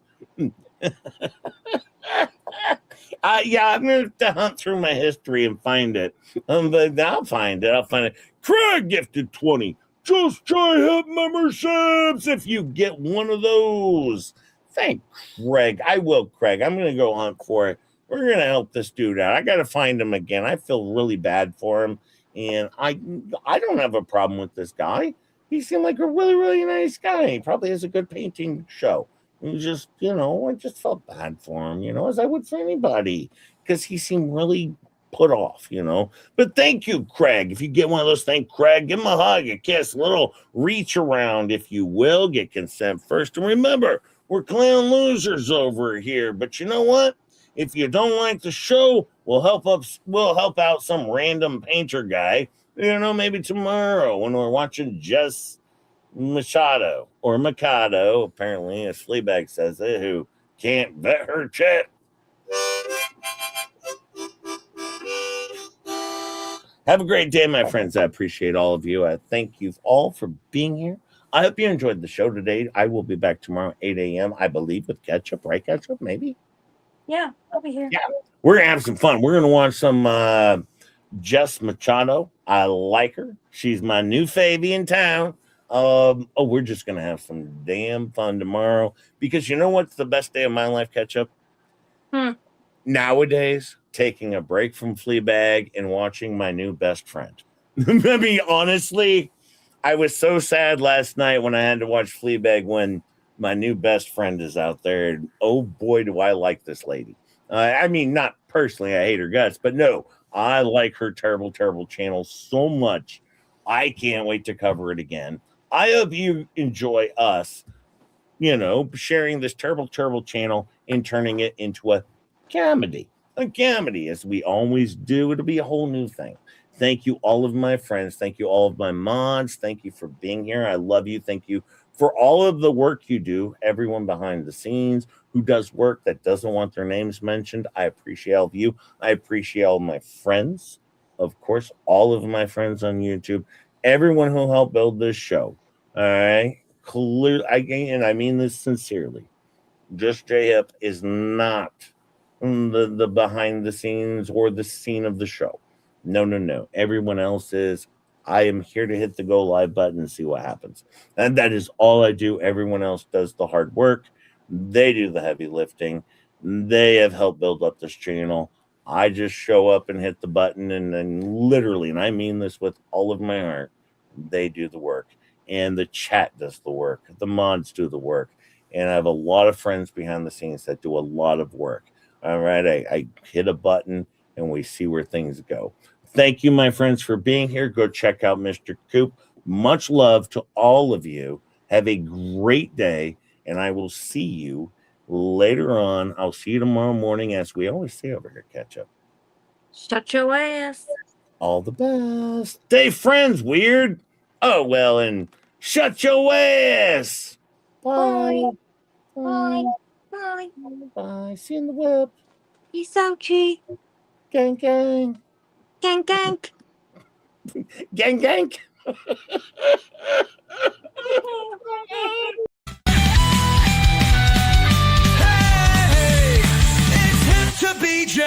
Yeah, I'm going to have to hunt through my history and find it. But I'll find it. Craig gifted 20. Just try help memberships if you get one of those. Thank Craig. I will, Craig. I'm going to go hunt for it. We're going to help this dude out. I got to find him again. I feel really bad for him. And I don't have a problem with this guy. He seemed like a really, really nice guy. He probably has a good painting show. And just, I just felt bad for him, as I would for anybody, because he seemed really put off, But thank you, Craig. If you get one of those, thank Craig. Give him a hug, a kiss, a little reach around, if you will. Get consent first. And remember, we're clown losers over here. But you know what? If you don't like the show, we'll help out some random painter guy, maybe tomorrow when we're watching Jess Machado or Mikado, apparently, as Fleabag says it, who can't vet her chat. Have a great day, my friends. I appreciate all of you. I thank you all for being here. I hope you enjoyed the show today. I will be back tomorrow at 8 a.m., I believe, with Ketchup. Right, Ketchup? Maybe? Yeah, I'll be here. Yeah, we're going to have some fun. We're going to watch some Jess Machado. I like her. She's my new favy in town. We're just gonna have some damn fun tomorrow because you know what's the best day of my life, Ketchup? Nowadays, taking a break from Fleabag and watching my new best friend. I mean, honestly, I was so sad last night when I had to watch Fleabag when my new best friend is out there. And oh boy, do I like this lady. I mean, not personally, I hate her guts, but no, I like her terrible, terrible channel so much. I can't wait to cover it again. I hope you enjoy us, sharing this terrible, terrible channel and turning it into a comedy. A comedy, as we always do. It'll be a whole new thing. Thank you, all of my friends. Thank you, all of my mods. Thank you for being here. I love you. Thank you for all of the work you do. Everyone behind the scenes who does work that doesn't want their names mentioned. I appreciate all of you. I appreciate all my friends. Of course, all of my friends on YouTube. Everyone who helped build this show. All right. And I mean this sincerely. Just J Hip is not the behind the scenes or the scene of the show. No. Everyone else is. I am here to hit the go live button and see what happens. And that is all I do. Everyone else does the hard work. They do the heavy lifting. They have helped build up this channel. I just show up and hit the button and then literally, and I mean this with all of my heart, they do the work. And the chat does the work. The mods do the work. And I have a lot of friends behind the scenes that do a lot of work. All right. I hit a button and we see where things go. Thank you, my friends, for being here. Go check out Mr. Coop. Much love to all of you. Have a great day. And I will see you later on. I'll see you tomorrow morning, as we always say over here, Ketchup. Shut your ass. All the best. Stay friends, weird. Oh, well, and shut your ass. Bye. Bye. Bye. Bye. See you in the web. He's so cheap. Gang, gang. Gang, gang. Gang, gang. Hey, it's hip to BJ.